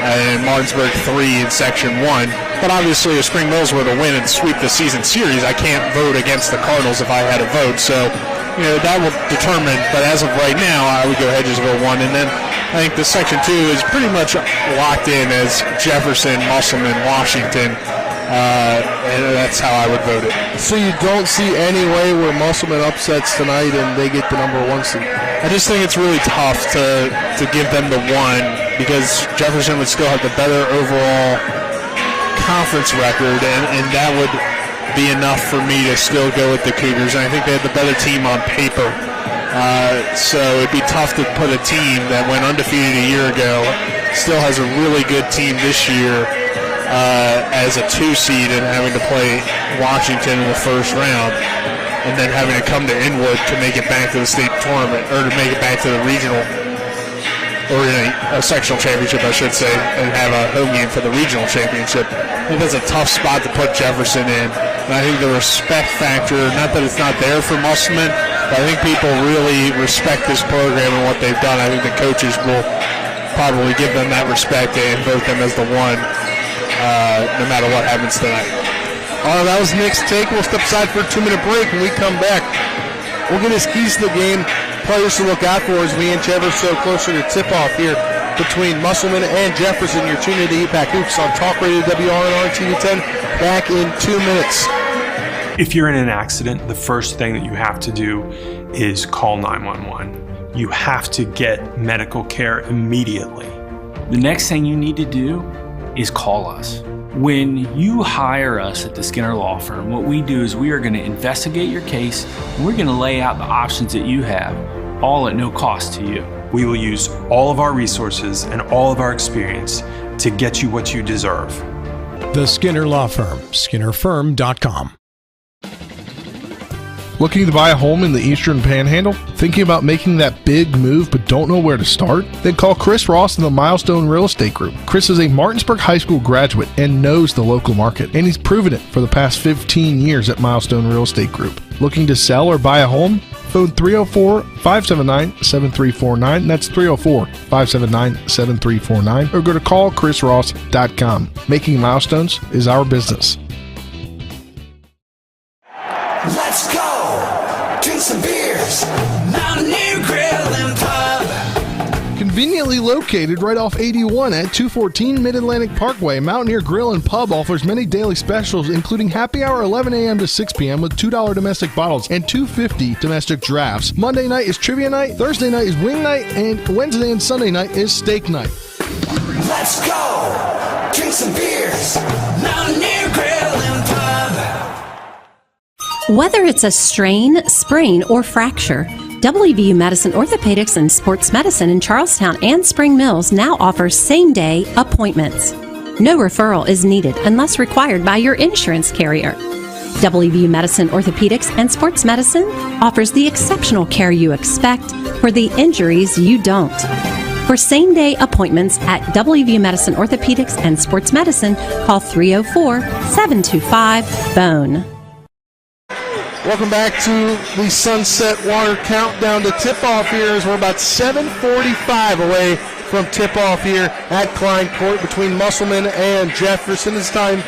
and Martinsburg 3 in Section 1. But obviously if Spring Mills were to win and sweep the season series, I can't vote against the Cardinals if I had a vote, so that will determine. But as of right now, I would go Hedgesville 1, and then I think the Section 2 is pretty much locked in as Jefferson, Musselman, Washington, and that's how I would vote it. So you don't see any way where Musselman upsets tonight and they get the number 1 seed? I just think it's really tough to give them the 1 because Jefferson would still have the better overall conference record, and that would be enough for me to still go with the Cougars. And I think they have the better team on paper. So it'd be tough to put a team that went undefeated a year ago, still has a really good team this year as a 2 seed and having to play Washington in the first round, and then having to come to Inwood to make it back to the state tournament, or to make it back to the regional, or a sectional championship, I should say, and have a home game for the regional championship. I think that's a tough spot to put Jefferson in. And I think the respect factor, not that it's not there for Musselman, but I think people really respect this program and what they've done. I think the coaches will probably give them that respect and vote them as the 1, no matter what happens tonight. All right, that was Nick's take. We'll step aside for a 2-minute break. When we come back, we'll get his keys to the game, players to look out for as we inch ever so closer to tip-off here between Musselman and Jefferson. You're tuned into EPAC Hoops on Talk Radio WRNR TV 10. Back in 2 minutes. If you're in an accident, the first thing that you have to do is call 911. You have to get medical care immediately. The next thing you need to do is call us. When you hire us at the Skinner Law Firm, what we do is we are going to investigate your case, and we're going to lay out the options that you have, all at no cost to you. We will use all of our resources and all of our experience to get you what you deserve. The Skinner Law Firm, SkinnerFirm.com. Looking to buy a home in the Eastern Panhandle? Thinking about making that big move but don't know where to start? Then call Chris Ross in the Milestone Real Estate Group. Chris is a Martinsburg High School graduate and knows the local market, and he's proven it for the past 15 years at Milestone Real Estate Group. Looking to sell or buy a home? Phone 304-579-7349. That's 304-579-7349. Or go to callchrisross.com. Making milestones is our business. Let's go! Drink some beers! Mountaineer Grill and Pub! Conveniently located right off 81 at 214 Mid-Atlantic Parkway, Mountaineer Grill and Pub offers many daily specials, including happy hour 11 a.m. to 6 p.m. with $2 domestic bottles and $2.50 domestic drafts. Monday night is trivia night, Thursday night is wing night, and Wednesday and Sunday night is steak night. Let's go! Drink some beers! Mountaineer Grill and Pub! Whether it's a strain, sprain, or fracture, WVU Medicine Orthopedics and Sports Medicine in Charlestown and Spring Mills now offers same-day appointments. No referral is needed unless required by your insurance carrier. WVU Medicine Orthopedics and Sports Medicine offers the exceptional care you expect for the injuries you don't. For same-day appointments at WVU Medicine Orthopedics and Sports Medicine, call 304-725-BONE. Welcome back to the Sunset Water Countdown to tip-off here as we're about 7:45 away from tip-off here at Klein Court between Musselman and Jefferson. It's time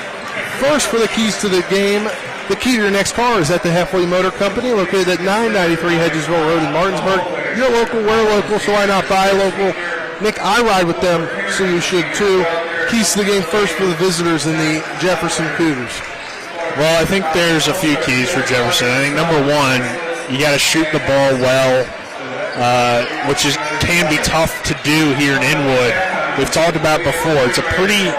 first for the keys to the game. The key to your next car is at the Heffley Motor Company, located at 993 Hedgesville Road in Martinsburg. You're local, we're local, so why not buy local? Nick, I ride with them, so you should too. Keys to the game first for the visitors in the Jefferson Cougars. Well, I think there's a few keys for Jefferson. I think number one, you got to shoot the ball well, which can be tough to do here in Inwood. We've talked about before. It's a pretty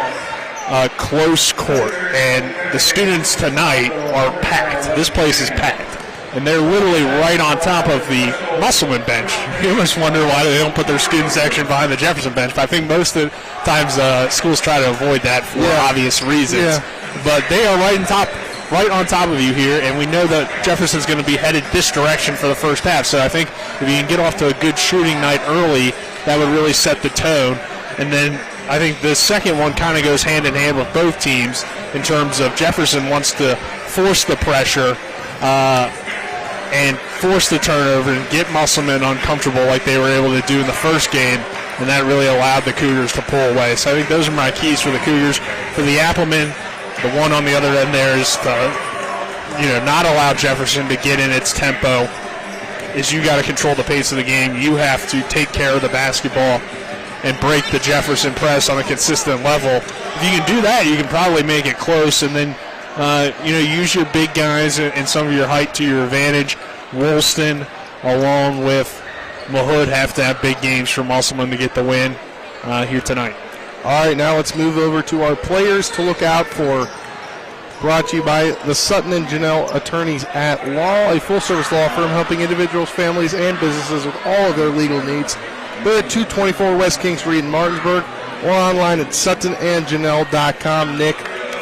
close court, and the students tonight are packed. This place is packed, and they're literally right on top of the Musselman bench. You almost wonder why they don't put their student section behind the Jefferson bench, but I think most of the times schools try to avoid that for obvious reasons. Yeah. But they are right on top of you here, and we know that Jefferson's going to be headed this direction for the first half. So I think if you can get off to a good shooting night early, that would really set the tone. And then I think the second one kind of goes hand in hand with both teams in terms of Jefferson wants to force the pressure and force the turnover and get Musselman uncomfortable like they were able to do in the first game, and that really allowed the Cougars to pull away. So I think those are my keys for the Cougars. For the Applemen, the one on the other end there is to, not allow Jefferson to get in its tempo. Is you got to control the pace of the game. You have to take care of the basketball and break the Jefferson press on a consistent level. If you can do that, you can probably make it close, and then use your big guys and some of your height to your advantage. Woolston, along with Mahood, have to have big games for Musselman to get the win here tonight. All right, now let's move over to our players to look out for. Brought to you by the Sutton and Janelle Attorneys at Law, a full-service law firm helping individuals, families, and businesses with all of their legal needs. They're at 224 West King Street in Martinsburg, or online at suttonandjanelle.com. Nick,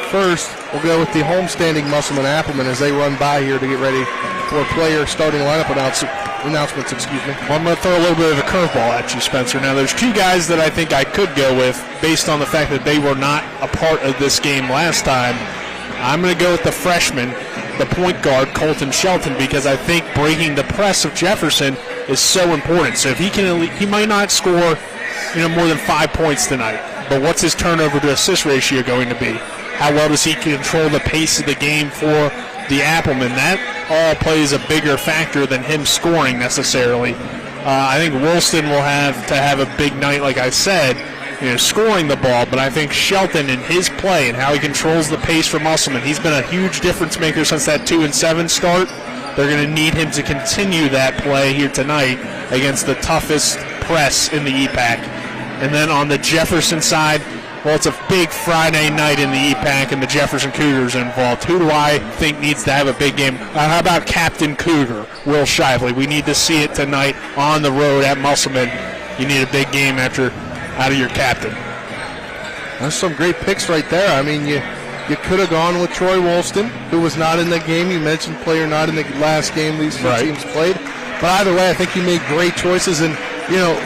first we'll go with the homestanding Musselman Applemen as they run by here to get ready for player starting lineup announcements. Well, I'm going to throw a little bit of a curveball at you, Spencer. Now, there's two guys that I think I could go with based on the fact that they were not a part of this game last time. I'm going to go with the freshman, the point guard, Colton Shelton, because I think breaking the press of Jefferson is so important. So if he might not score, more than 5 points tonight, but what's his turnover to assist ratio going to be? How well does he control the pace of the game for the Applemen? That all plays a bigger factor than him scoring necessarily. I think Woolston will have to have a big night, like I said, scoring the ball, but I think Shelton and his play and how he controls the pace for Musselman, he's been a huge difference maker since that 2-7 start. They're going to need him to continue that play here tonight against the toughest press in the EPAC. And then on the Jefferson side, well, it's a big Friday night in the EPAC, and the Jefferson Cougars are involved. Who do I think needs to have a big game? How about Captain Cougar, Will Shively? We need to see it tonight on the road at Musselman. You need a big game out of your captain. That's some great picks right there. I mean, you could have gone with Troy Woolston, who was not in the game. You mentioned player not in the last game these two teams played. But either way, I think you made great choices. And,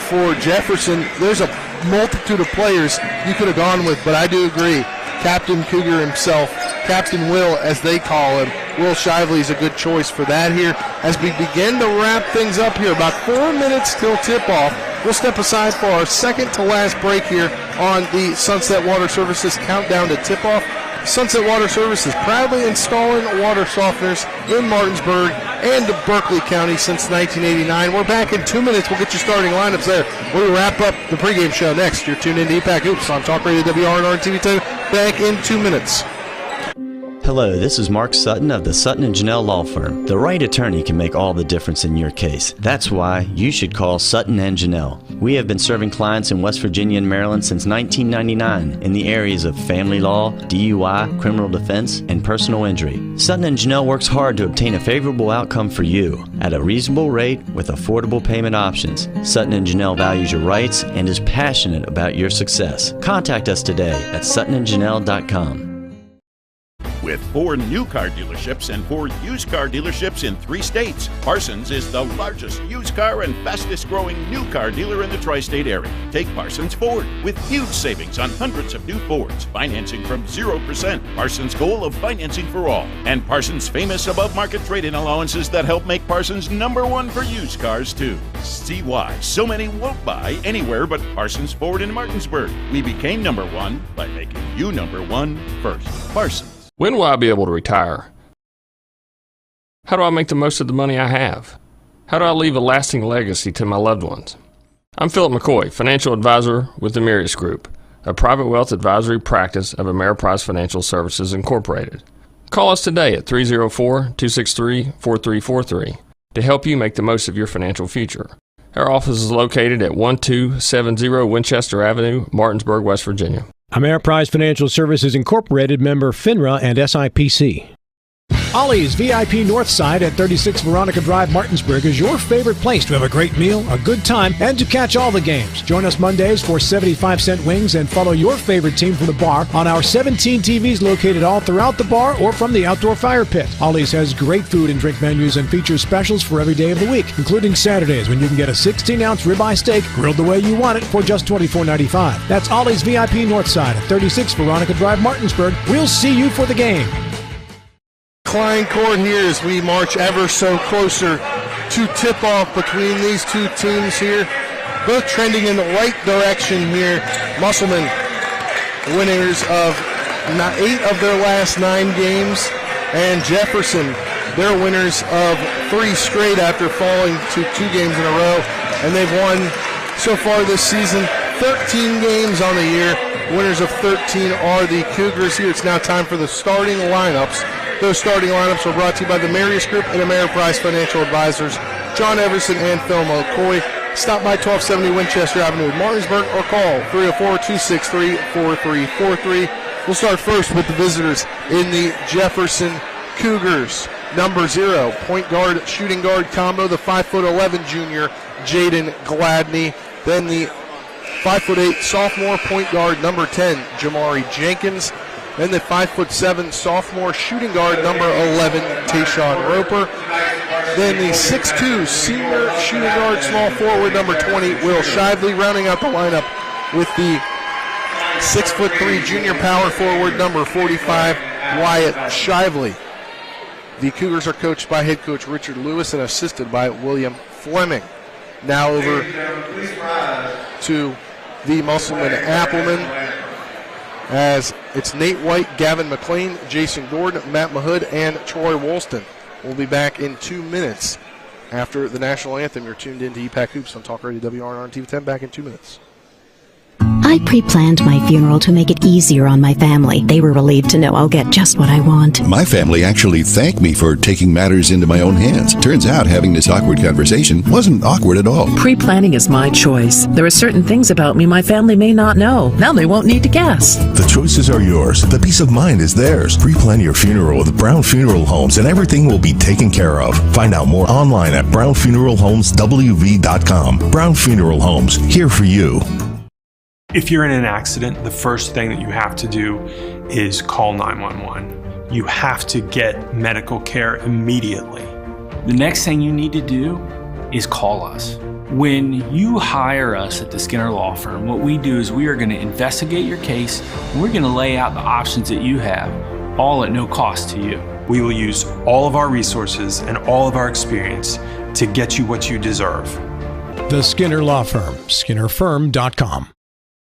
for Jefferson, there's a multitude of players you could have gone with, but I do agree. Captain Cougar himself, Captain Will, as they call him, Will Shively is a good choice for that here. As we begin to wrap things up here, about 4 minutes till tip-off, we'll step aside for our second to last break here on the Sunset Water Services Countdown to Tip-Off. Sunset Water Services proudly installing water softeners in Martinsburg and Berkeley County since 1989. We're back in 2 minutes. We'll get your starting lineups there. We'll wrap up the pregame show next. You're tuned in to EPAC Hoops on Talk Radio WRNR and TV2. Back in 2 minutes. Hello, this is Mark Sutton of the Sutton and Janelle Law Firm. The right attorney can make all the difference in your case. That's why you should call Sutton and Janelle. We have been serving clients in West Virginia and Maryland since 1999 in the areas of family law, DUI, criminal defense, and personal injury. Sutton and Janelle works hard to obtain a favorable outcome for you at a reasonable rate with affordable payment options. Sutton and Janelle values your rights and is passionate about your success. Contact us today at suttonandjanelle.com. With 4 new car dealerships and 4 used car dealerships in 3 states, Parsons is the largest used car and fastest growing new car dealer in the tri-state area. Take Parsons Ford with huge savings on hundreds of new Fords, financing from 0%. Parsons' goal of financing for all. And Parsons' famous above-market trade-in allowances that help make Parsons #1 for used cars, too. See why so many won't buy anywhere but Parsons Ford in Martinsburg. We became #1 by making you #1 first. Parsons. When will I be able to retire? How do I make the most of the money I have? How do I leave a lasting legacy to my loved ones? I'm Philip McCoy, financial advisor with the Marius Group, a private wealth advisory practice of Ameriprise Financial Services Incorporated. Call us today at 304-263-4343 to help you make the most of your financial future. Our office is located at 1270 Winchester Avenue, Martinsburg, West Virginia. Ameriprise Financial Services Incorporated, member FINRA and SIPC. Ollie's VIP Northside at 36 Veronica Drive, Martinsburg is your favorite place to have a great meal, a good time, and to catch all the games. Join us Mondays for 75-cent wings and follow your favorite team from the bar on our 17 TVs located all throughout the bar or from the outdoor fire pit. Ollie's has great food and drink menus and features specials for every day of the week, including Saturdays when you can get a 16-ounce ribeye steak grilled the way you want it for just $24.95. That's Ollie's VIP Northside at 36 Veronica Drive, Martinsburg. We'll see you for the game. Klein Court here as we march ever so closer to tip-off between these two teams here. Both trending in the right direction here. Musselman, winners of 8 of their last 9 games, and Jefferson, they're winners of 3 straight after falling to 2 games in a row, and they've won so far this season 13 games on the year. Winners of 13 are the Cougars here. It's now time for the starting lineups. Those starting lineups are brought to you by the Marius Group and Ameriprise Financial Advisors, John Everson and Phil McCoy. Stop by 1270 Winchester Avenue in Martinsburg or call 304-263-4343. We'll start first with the visitors in the Jefferson Cougars. Number 0, point guard, shooting guard combo, the 5'11" junior, Jaden Gladney. Then the 5'8" sophomore point guard, number 10, Jamari Jenkins. Then the 5'7" sophomore shooting guard, number 11, Tayshawn Roper. Then the 6'2" senior shooting guard, small forward, number 20, Will Shively. Rounding out the lineup with the 6'3" junior power forward, number 45, Wyatt Shively. The Cougars are coached by head coach Richard Lewis and assisted by William Fleming. Now over to the Musselman Applemen, as it's Nate White, Gavin McLean, Jason Gordon, Matt Mahood, and Troy Woolston. We'll be back in 2 minutes after the national anthem. You're tuned in to EPAC Hoops on Talk Radio WRNR and TV10. Back in 2 minutes. I pre-planned my funeral to make it easier on my family. They were relieved to know I'll get just what I want. My family actually thanked me for taking matters into my own hands. Turns out having this awkward conversation wasn't awkward at all. Pre-planning is my choice. There are certain things about me my family may not know. Now they won't need to guess. The choices are yours. The peace of mind is theirs. Pre-plan your funeral with Brown Funeral Homes and everything will be taken care of. Find out more online at brownfuneralhomeswv.com. Brown Funeral Homes, here for you. If you're in an accident, the first thing that you have to do is call 911. You have to get medical care immediately. The next thing you need to do is call us. When you hire us at the Skinner Law Firm, what we do is we are going to investigate your case, and we're going to lay out the options that you have, all at no cost to you. We will use all of our resources and all of our experience to get you what you deserve. The Skinner Law Firm, SkinnerFirm.com.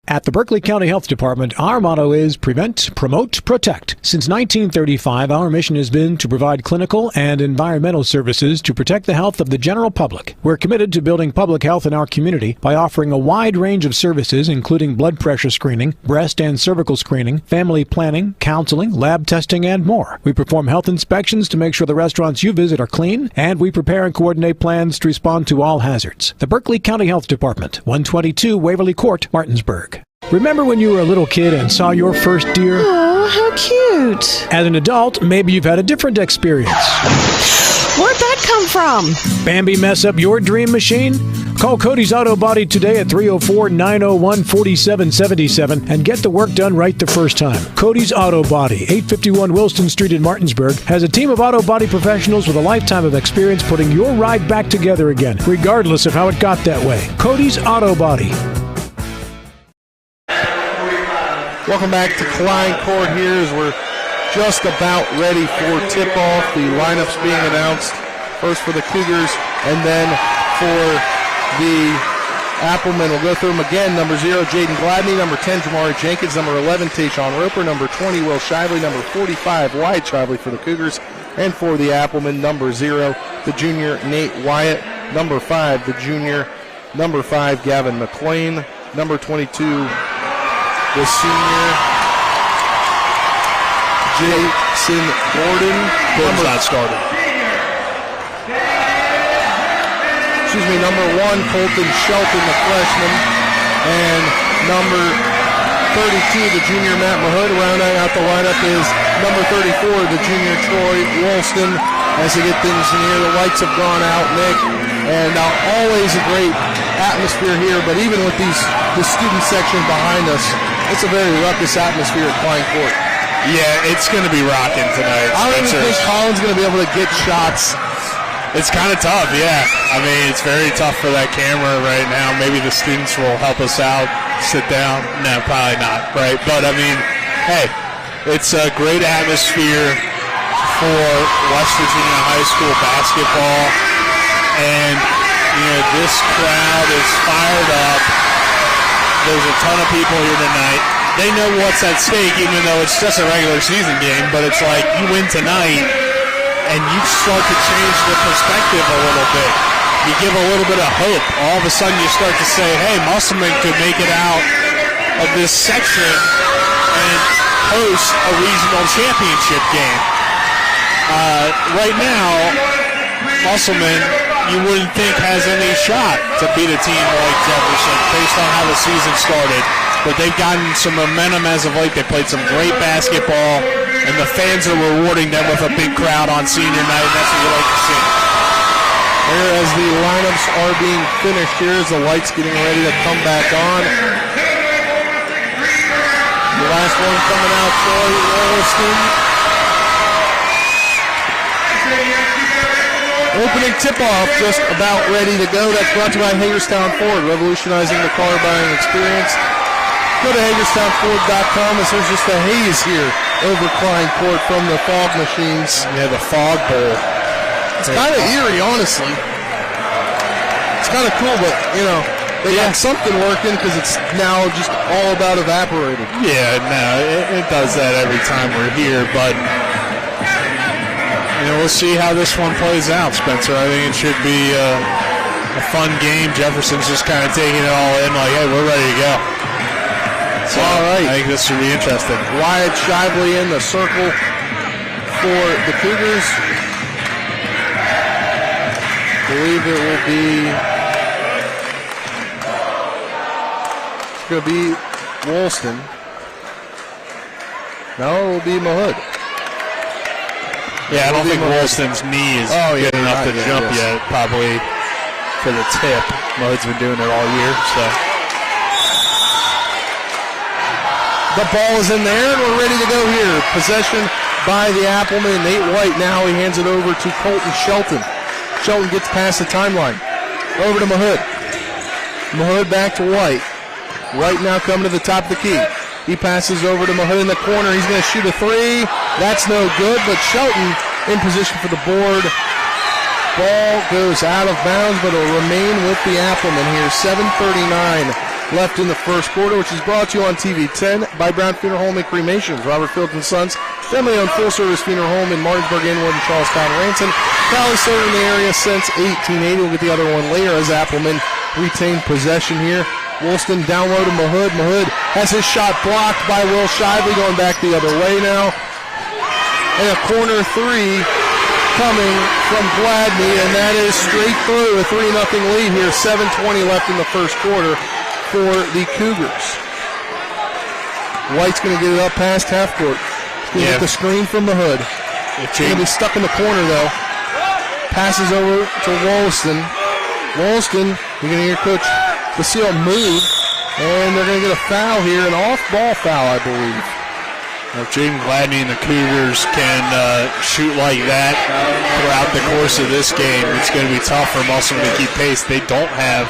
At the Berkeley County Health Department, our motto is prevent, promote, protect. Since 1935, our mission has been to provide clinical and environmental services to protect the health of the general public. We're committed to building public health in our community by offering a wide range of services, including blood pressure screening, breast and cervical screening, family planning, counseling, lab testing, and more. We perform health inspections to make sure the restaurants you visit are clean, and we prepare and coordinate plans to respond to all hazards. The Berkeley County Health Department, 122 Waverly Court, Martinsburg. Remember when you were a little kid and saw your first deer? Oh, how cute. As an adult, maybe you've had a different experience. Where'd that come from? Bambi mess up your dream machine? Call Cody's Auto Body today at 304-901-4777 and get the work done right the first time. Cody's Auto Body, 851 Wilston Street in Martinsburg, has a team of auto body professionals with a lifetime of experience putting your ride back together again, regardless of how it got that way. Cody's Auto Body. Welcome back to Klein Court here as we're just about ready for tip-off. The lineups being announced, first for the Cougars and then for the Applemen. We'll go through them again. Number 0, Jaden Gladney. Number 10, Jamari Jenkins. Number 11, Tayshawn Roper. Number 20, Will Shively. Number 45, Wyatt Shively for the Cougars. And for the Applemen, number 0, the junior Nate Wyatt. Number 5, the junior, number 5, Gavin McLean. Number 22, the senior Jason Gordon. Gordon's not started. Number 1, Colton Shelton, the freshman. And number 32, the junior Matt Mahood. Rounding out the lineup is number 34, the junior Troy Woolston. As they get things in here, the lights have gone out, Nick. And always a great atmosphere here, but even with the student section behind us, it's a very ruckus atmosphere at Klein Court. Yeah, it's going to be rocking tonight. I don't even think Colin's going to be able to get shots. It's kind of tough, yeah. I mean, it's very tough for that camera right now. Maybe the students will help us out, sit down. No, probably not, right? But, I mean, hey, it's a great atmosphere for West Virginia high school basketball. And, this crowd is fired up. There's a ton of people here tonight. They know what's at stake, even though it's just a regular season game. But it's like you win tonight, and you start to change the perspective a little bit. You give a little bit of hope. All of a sudden you start to say, hey, Musselman could make it out of this section and host a regional championship game. Right now, Musselman, you wouldn't think has any shot to beat a team like Jefferson based on how the season started. But they've gotten some momentum as of late. They played some great basketball, and the fans are rewarding them with a big crowd on senior night, and that's what you like to see. Here as the lineups are being finished, here's the lights getting ready to come back on. The last one coming out, Troy Woolston. Opening tip-off just about ready to go. That's brought to you by Hagerstown Ford, revolutionizing the car buying experience. Go to HagerstownFord.com as there's just a haze here over Klein Court from the fog machines. Yeah, the fog bowl. It's kind of eerie, honestly. It's kind of cool, but, they got something working because it's now just all about evaporating. Yeah, no, it does that every time we're here, but we'll see how this one plays out, Spencer. I think it should be a fun game. Jefferson's just kind of taking it all in like, hey, we're ready to go. So, all right. I think this should be interesting. Wyatt Shively in the circle for the Cougars. I believe it will be... It's going to be Woolston. No, it will be Mahood. Yeah, I don't think Woolston's knee is good enough to jump yet, probably for the tip. Mahood's been doing it all year, so... The ball is in there, and we're ready to go here. Possession by the Applemen. Nate White now he hands it over to Colton Shelton. Shelton gets past the timeline. Over to Mahood. Mahood back to White. White now coming to the top of the key. He passes over to Mahood in the corner. He's going to shoot a three. That's no good, but Shelton in position for the board. Ball goes out of bounds, but it'll remain with the Applemen here. 7:39 left in the first quarter, which is brought to you on TV 10 by Brown Funeral Home and Cremations. Robert Fields & Sons, family-owned full-service funeral home in Martinsburg, Inwood, and Charlestown, Ranson. Proudly serving the area since 1880. We'll get the other one later as Applemen retain possession here. Woolston down low to Mahood. Mahood has his shot blocked by Will Shively, going back the other way now. And a corner three coming from Gladney, and that is straight through a 3-0 lead here. 7:20 left in the first quarter for the Cougars. White's going to get it up past half court. He's going to get the screen from Mahood. It's going to be stuck in the corner, though. Passes over to Woolston. Woolston You're going to hear Coach Basile move, and they're going to get a foul here, an off-ball foul, I believe. If Jaden Gladney and the Cougars can shoot like that throughout the course of this game, it's going to be tough for Musselman to keep pace. They don't have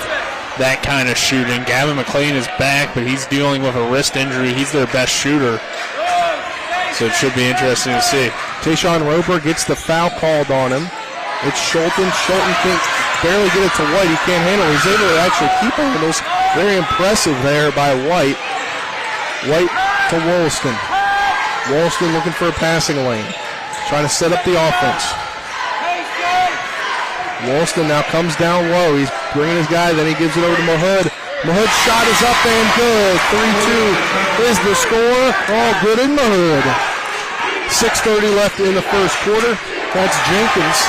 that kind of shooting. Gavin McLean is back, but he's dealing with a wrist injury. He's their best shooter. So it should be interesting to see. Tayshawn Roper gets the foul called on him. It's Schulten. Schulten can't barely get it to White. He can't handle it. He's able to actually keep handles. Very impressive there by White. White to Wollaston. Wollaston looking for a passing lane. Trying to set up the offense. Wollaston now comes down low. He's bringing his guy, then he gives it over to Mahood. Mahood's shot is up and good. 3-2 is the score. All good in Mahood. 6:30 left in the first quarter. That's Jenkins.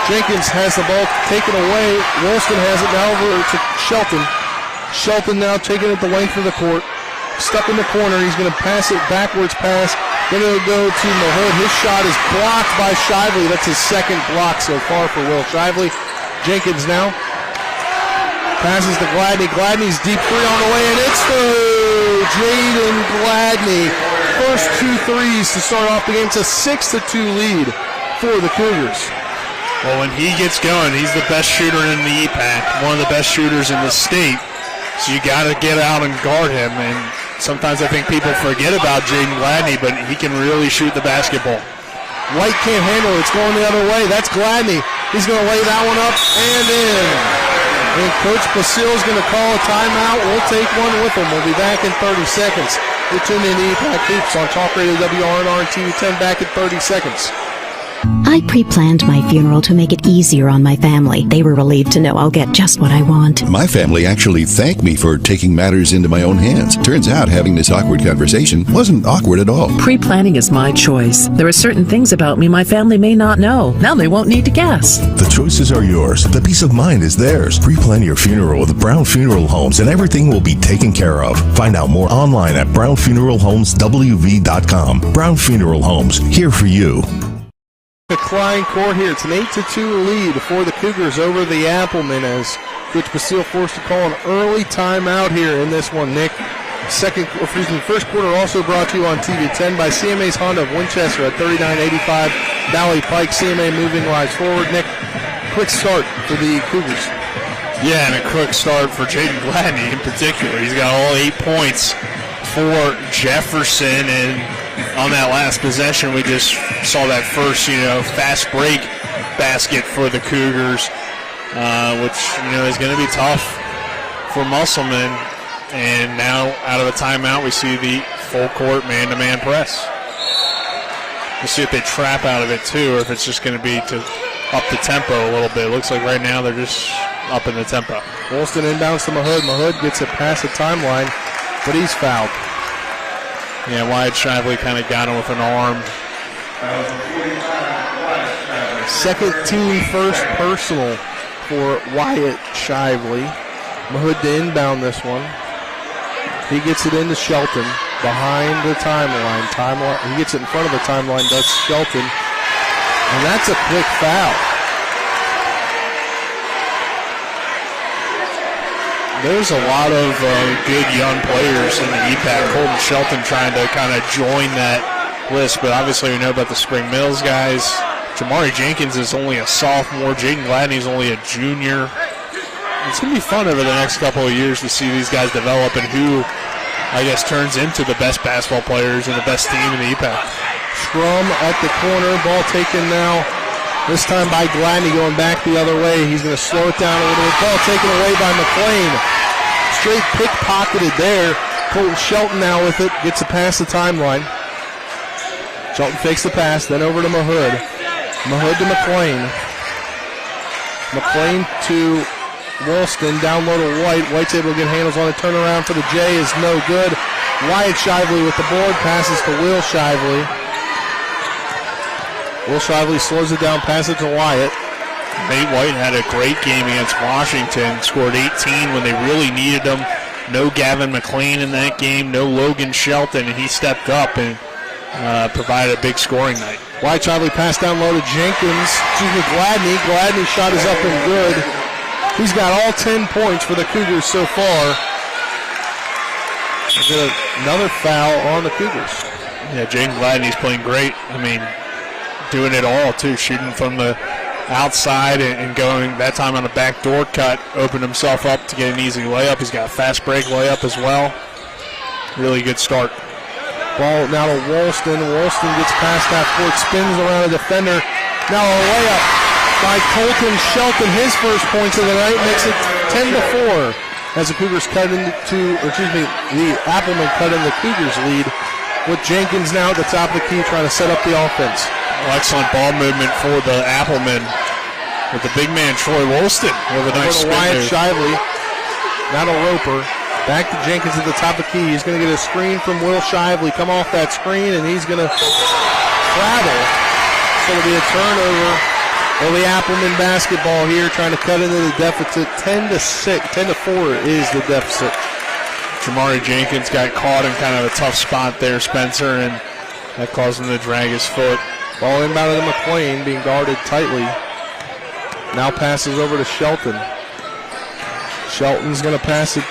Jenkins has the ball taken away. Wollaston has it now over to Shelton. Shelton now taking it the length of the court. Stuck in the corner. He's going to pass it backwards pass. Then it'll go to Mahood. His shot is blocked by Shively. That's his second block so far for Will Shively. Jenkins now passes to Gladney. Gladney's deep three on the way, and it's through. Jaden Gladney. First 2 threes to start off the game. It's a 6-2 lead for the Cougars. Well, when he gets going, he's the best shooter in the EPAC, one of the best shooters in the state. So you got to get out and guard him. And sometimes I think people forget about Jaden Gladney, but he can really shoot the basketball. White can't handle it. It's going the other way. That's Gladney. He's going to lay that one up and in. And Coach Basile is going to call a timeout. We'll take one with him. We'll be back in 30 seconds. You're tuned in to EPAC Hoops on Talk Radio WRNR and TV 10. Back in 30 seconds. I pre-planned my funeral to make it easier on my family. They were relieved to know I'll get just what I want. My family actually thanked me for taking matters into my own hands. Turns out having this awkward conversation wasn't awkward at all. Pre-planning is my choice. There are certain things about me my family may not know. Now they won't need to guess. The choices are yours. The peace of mind is theirs. Pre-plan your funeral with Brown Funeral Homes and everything will be taken care of. Find out more online at brownfuneralhomeswv.com. Brown Funeral Homes, here for you. The Klein court here. It's an 8-2 lead for the Cougars over the Applemen as Coach Basile forced to call an early timeout here in this one, Nick. First quarter also brought to you on TV 10 by CMA's Honda of Winchester at 3985 Valley Pike. CMA moving lives forward. Nick, quick start for the Cougars. Yeah, and a quick start for Jaden Gladney in particular. He's got all 8 points for Jefferson, and on that last possession, we just saw that first, fast break basket for the Cougars, which, is going to be tough for Musselman. And now, out of a timeout, we see the full court man-to-man press. We'll see if they trap out of it, too, or if it's just going to be to up the tempo a little bit. It looks like right now they're just up in the tempo. Wollaston inbounds to Mahood. Mahood gets it past the timeline, but he's fouled. Yeah, Wyatt Shively kind of got him with an arm. Second team first personal for Wyatt Shively. Mahood to inbound this one. He gets it into Shelton behind the timeline. He gets it in front of the timeline, does Shelton. And that's a quick foul. There's a lot of good young players in the EPAC. Colton Shelton trying to kind of join that list, but obviously we know about the Spring Mills guys. Jamari Jenkins is only a sophomore. Jaden Gladney is only a junior. It's going to be fun over the next couple of years to see these guys develop and who, I guess, turns into the best basketball players and the best team in the EPAC. Scrum at the corner. Ball taken now. This time by Gladney going back the other way. He's going to slow it down a little bit. Ball taken away by McLean. Straight pickpocketed there. Colton Shelton now with it. Gets it past the timeline. Shelton fakes the pass. Then over to Mahood. Mahood to McLean. McLean to Wollaston. Down low to White. White's able to get handles on it. Turnaround for the J is no good. Wyatt Shively with the board. Passes to Will Shively. Will Shively slows it down, passes it to Wyatt. Nate White had a great game against Washington, scored 18 when they really needed him. No Gavin McLean in that game, no Logan Shelton, and he stepped up and provided a big scoring night. Wyatt Shively passed down low to Jenkins. Gladney. Gladney's shot is up and good. He's got all 10 points for the Cougars so far. We'll get another foul on the Cougars. Yeah, Jaden Gladney's playing great. I mean, doing it all, too. Shooting from the outside and going that time on a backdoor cut. Opened himself up to get an easy layup. He's got a fast break layup as well. Really good start. Ball now to Woolston. Woolston gets past half court, spins around a defender. Now a layup by Colton Shelton. His first points of the night makes it 10-4 as the Cougars cut the Applemen cut in the Cougars lead with Jenkins now at the top of the key trying to set up the offense. Excellent ball movement for the Applemen with the big man Troy Woolston. Over nice Wyatt Shively. Now to Roper. Back to Jenkins at the top of the key. He's going to get a screen from Will Shively. Come off that screen, and he's going to travel. So it'll be a turnover. The Applemen basketball here, trying to cut into the deficit. 10-4 is the deficit. Jamari Jenkins got caught in kind of a tough spot there, Spencer, and that caused him to drag his foot. Ball inbounded to McLean, being guarded tightly. Now passes over to Shelton. Shelton's going to pass it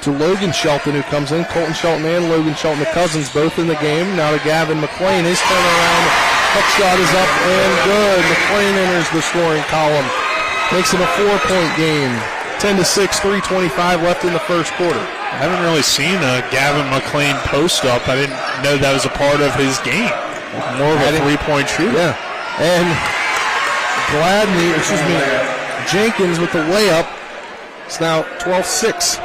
to Logan Shelton, who comes in. Colton Shelton and Logan Shelton, the cousins, both in the game. Now to Gavin McLean. His turnaround hook shot is up and good. McLean enters the scoring column. Makes it a 4-point game. 10-6, 3:25 left in the first quarter. I haven't really seen a Gavin McLean post up. I didn't know that was a part of his game. More of a 3-point shooter. Yeah. And Jenkins with the layup. It's now 12-6.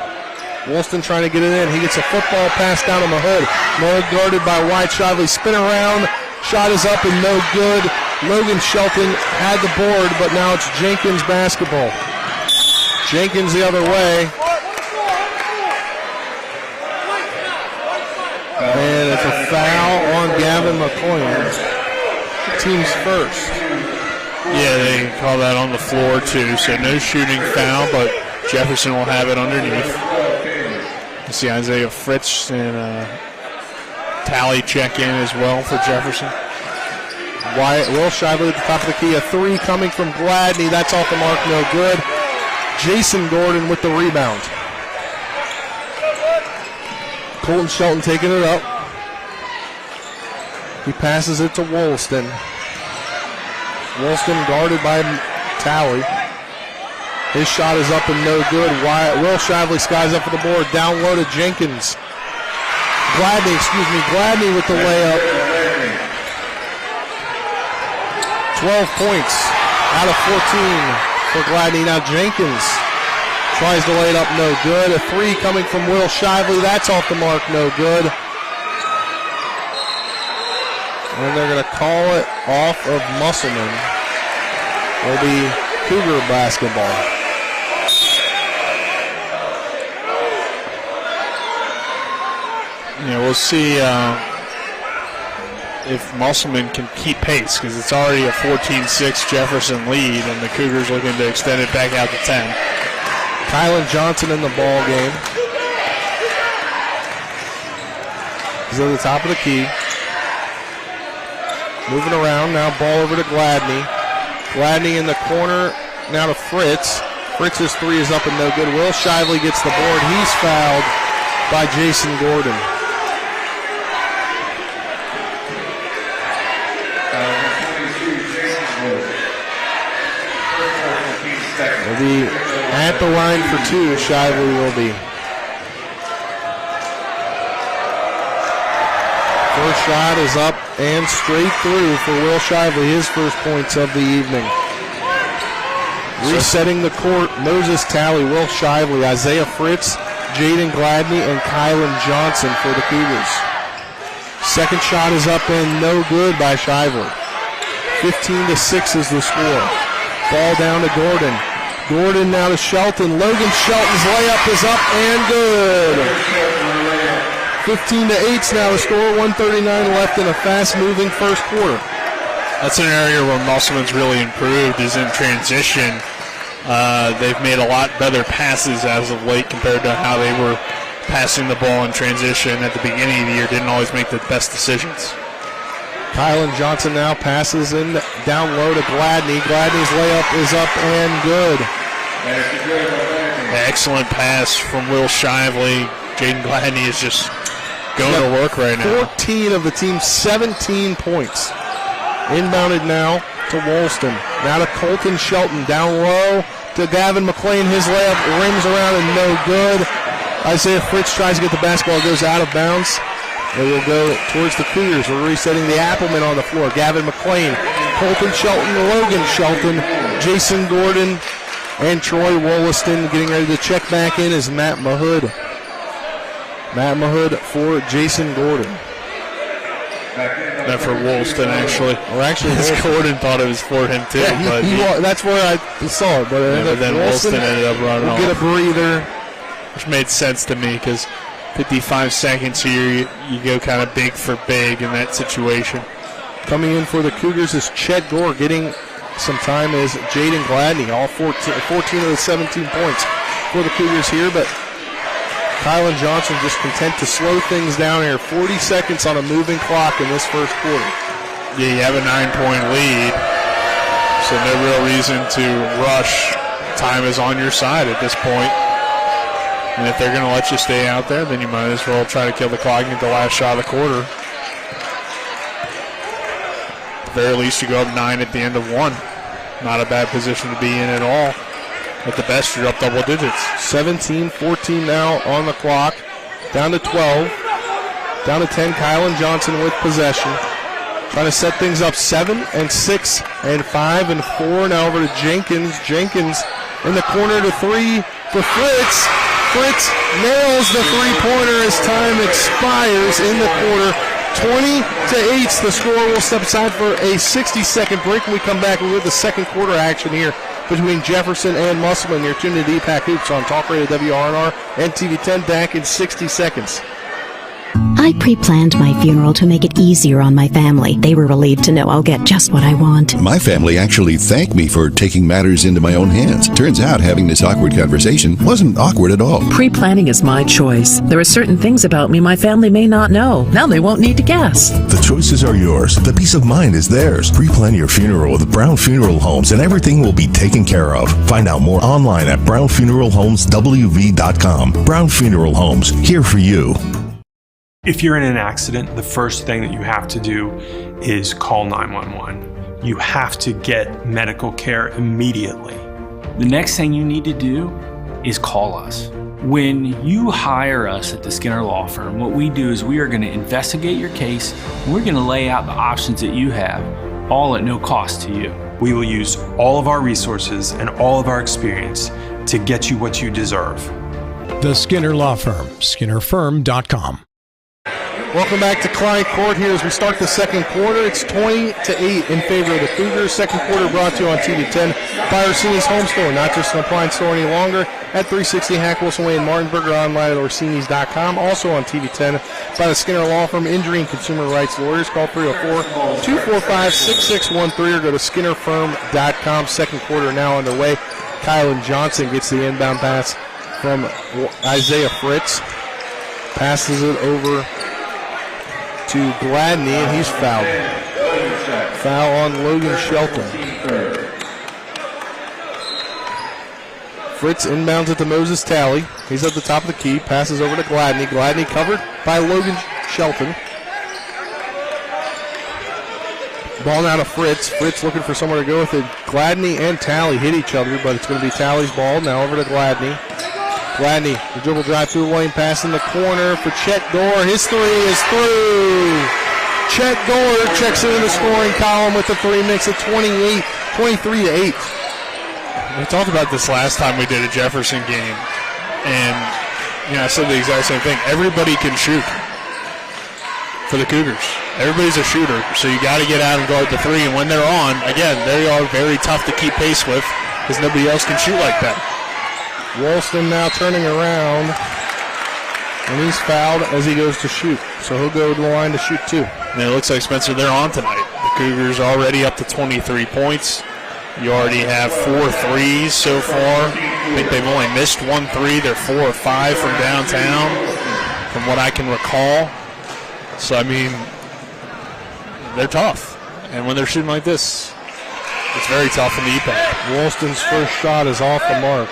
Woolston trying to get it in. He gets a football pass down on the hood. More guarded by Wyatt Shively. Spin around. Shot is up and no good. Logan Shelton had the board, but now it's Jenkins basketball. Jenkins the other way. And it's a foul on Gavin McLean. Team's first. Yeah, they call that on the floor too. So no shooting foul, but Jefferson will have it underneath. You see Isaiah Fritz and Tally check in as well for Jefferson. Will Shively at the top of the key. A three coming from Gladney. That's off the mark, no good. Jason Gordon with the rebound. Colton Shelton taking it up. He passes it to Woolston. Woolston guarded by Tally. His shot is up and no good. Will Shively skies up for the board. Down low to Jenkins. Gladney with the layup. 12 points out of 14 for Gladney. Now Jenkins tries to lay it up, no good. A three coming from Will Shively. That's off the mark, no good. And they're going to call it off of Musselman. It'll be Cougar basketball. Yeah, we'll see if Musselman can keep pace, because it's already a 14-6 Jefferson lead, and the Cougars looking to extend it back out to 10. Kylan Johnson in the ball game. He's at the top of the key. Moving around, now ball over to Gladney. Gladney in the corner, now to Fritz. Fritz's three is up and no good. Will Shively gets the board. He's fouled by Jason Gordon. Will be at the line for two. Shively will be. First shot is up and straight through for Will Shively, his first points of the evening. Resetting the court, Moses Tally, Will Shively, Isaiah Fritz, Jaden Gladney, and Kylan Johnson for the Cougars. Second shot is up and no good by Shively. 15-6 is the score. Ball down to Gordon. Gordon now to Shelton. Logan Shelton's layup is up and good. 15-8 now the score. 1:39 left in a fast-moving first quarter. That's an area where Musselman's really improved, is in transition. They've made a lot better passes as of late compared to how they were passing the ball in transition at the beginning of the year. Didn't always make the best decisions. Kylan Johnson now passes in down low to Gladney. Gladney's layup is up and good. Excellent pass from Will Shively. Jaden Gladney is just going to work right now. 14 of the team's 17 points. Inbounded now to Woolston. Now to Colton Shelton. Down low to Gavin McLean. His layup rims around and no good. Isaiah Fritz tries to get the basketball. It goes out of bounds. It will go towards the Cougars. We're resetting the Applemen on the floor. Gavin McLean, Colton Shelton, Logan Shelton, Jason Gordon, and Troy Wollaston. Getting ready to check back in is Matt Mahood. Matt Mahood for Jason Gordon. Not for Woolston, actually. Or actually, Gordon thought it was for him, too. Yeah, but that's where I saw it. But then Woolston ended up running off. Get a breather. Which made sense to me because 55 seconds here, you go kind of big for big in that situation. Coming in for the Cougars is Chet Gore. Getting some time is Jaden Gladney. All 14 of the 17 points for the Cougars here, but Kylan Johnson just content to slow things down here. 40 seconds on a moving clock in this first quarter. Yeah, you have a 9-point lead, so no real reason to rush. Time is on your side at this point. And if they're going to let you stay out there, then you might as well try to kill the clock and get the last shot of the quarter. At the very least, you go up 9 at the end of 1. Not a bad position to be in at all. At the best, you're up double digits. 17-14 now on the clock. Down to 12. Down to 10, Kylan Johnson with possession. Trying to set things up 7 and 6 and 5 and 4. Now over to Jenkins. Jenkins in the corner to 3 for Fritz. Fritz nails the three-pointer as time expires in the quarter. 20-8. The score. Will step aside for a 60-second break. When we come back, we'll get the second quarter action here between Jefferson and Musselman. You're tuned into EPAC Hoops on Talk Radio WRNR and TV 10. Back in 60 seconds. I pre-planned my funeral to make it easier on my family. They were relieved to know I'll get just what I want. My family actually thanked me for taking matters into my own hands. Turns out having this awkward conversation wasn't awkward at all. Pre-planning is my choice. There are certain things about me my family may not know. Now they won't need to guess. The choices are yours. The peace of mind is theirs. Pre-plan your funeral with Brown Funeral Homes and everything will be taken care of. Find out more online at brownfuneralhomeswv.com. Brown Funeral Homes, here for you. If you're in an accident, the first thing that you have to do is call 911. You have to get medical care immediately. The next thing you need to do is call us. When you hire us at the Skinner Law Firm, what we do is we are going to investigate your case and we're going to lay out the options that you have, all at no cost to you. We will use all of our resources and all of our experience to get you what you deserve. The Skinner Law Firm, skinnerfirm.com. Welcome back to Klein Court here as we start the second quarter. It's 20-8 in favor of the Cougars. Second quarter brought to you on TV 10 by Orsini's Home Store. Not just an appliance store any longer. At 360 Hack Wilson Way in Martinburg or online at Orsini's.com. Also on TV 10 by the Skinner Law Firm. Injury and Consumer Rights Lawyers. Call 304-245-6613 or go to skinnerfirm.com. Second quarter now underway. Kylan Johnson gets the inbound pass from Isaiah Fritz. Passes it over to Gladney, and he's fouled. Foul on Logan Shelton. Fritz inbounds it to Moses Talley. He's at the top of the key. Passes over to Gladney. Gladney covered by Logan Shelton. Ball now to Fritz. Fritz looking for somewhere to go with it. Gladney and Talley hit each other, but it's going to be Talley's ball. Now over to Gladney. Gladney, the dribble drive through the lane, pass in the corner for Chet Gore. His three is through. Chet Gore checks in the scoring column with the three, makes it 23-8. We talked about this last time we did a Jefferson game, and I said the exact same thing. Everybody can shoot for the Cougars. Everybody's a shooter, so you got to get out and guard the three. And when they're on, again, they are very tough to keep pace with because nobody else can shoot like that. Woolston now turning around, and he's fouled as he goes to shoot. So he'll go to the line to shoot two. And it looks like, Spencer, they're on tonight. The Cougars already up to 23 points. You already have 4 threes so far. I think they've only missed 1 3. They're 4 or 5 from downtown, from what I can recall. So, they're tough. And when they're shooting like this, it's very tough in the EPAC. Woolston's first shot is off the mark.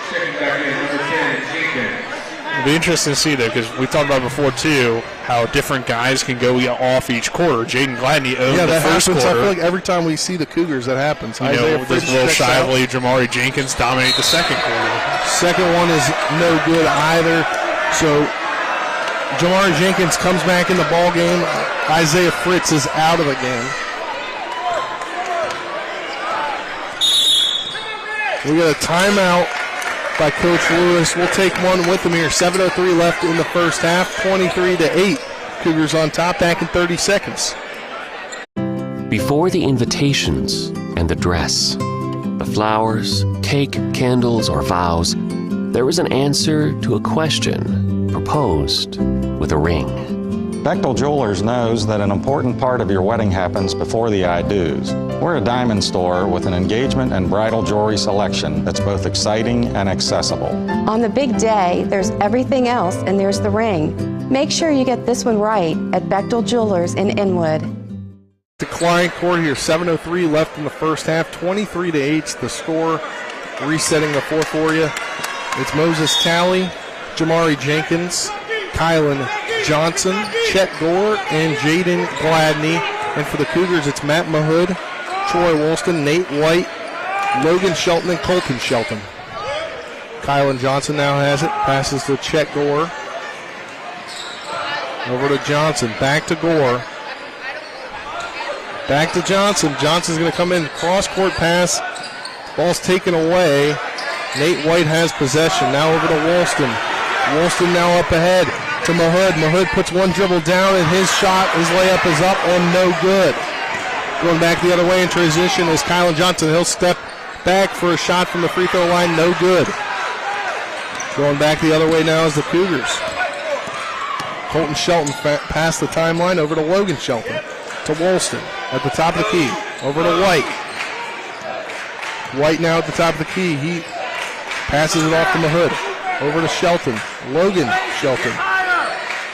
It'll be interesting to see, though, because we talked about before, too, how different guys can go off each quarter. Jaden Gladney owned the first quarter. I feel like every time we see the Cougars, that happens. You know, this Will Shively, Jamari Jenkins dominate the second quarter. Second one is no good either. So Jamari Jenkins comes back in the ball game. Isaiah Fritz is out of the game. We got a timeout by Coach Lewis. We'll take one with him here. 7:03 left in the first half. 23-8. Cougars on top. Back in 30 seconds. Before the invitations and the dress, the flowers, cake, candles, or vows, there was an answer to a question proposed with a ring. Bechtel Jewelers knows that an important part of your wedding happens before the I-dos. We're a diamond store with an engagement and bridal jewelry selection that's both exciting and accessible. On the big day, there's everything else, and there's the ring. Make sure you get this one right at Bechtel Jewelers in Inwood. Decline court here. 7:03 left in the first half. 23-8's the score. Resetting the floor for you. It's Moses Talley, Jamari Jenkins, Kylan Johnson, Chet Gore, and Jaden Gladney. And for the Cougars, it's Matt Mahood, Troy Woolston, Nate White, Logan Shelton, and Colton Shelton. Kylan Johnson now has it. Passes to Chet Gore. Over to Johnson. Back to Gore. Back to Johnson. Johnson's going to come in. Cross-court pass. Ball's taken away. Nate White has possession. Now over to Woolston. Woolston now up ahead to Mahood. Mahood puts one dribble down, and his shot, his layup is up and no good. Going back the other way in transition is Kylan Johnson. He'll step back for a shot from the free throw line. No good. Going back the other way now is the Cougars. Colton Shelton past the timeline over to Logan Shelton. To Woolston at the top of the key. Over to White. White now at the top of the key. He passes it off to Mahood. Over to Shelton. Logan Shelton.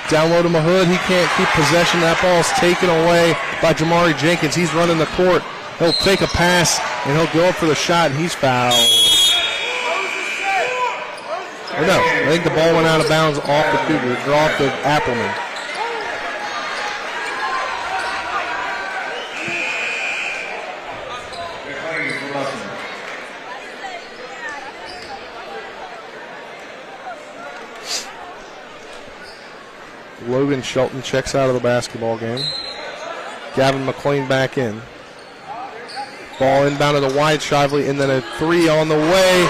Down low to Mahood. He can't keep possession. That ball's taken away by Jamari Jenkins. He's running the court. He'll take a pass, and he'll go up for the shot, and he's fouled. Or no, I think the ball went out of bounds off the Cougars, or off the Applemen. Logan Shelton checks out of the basketball game. Gavin McLean back in. Ball inbound to the wide Shively, and then a three on the way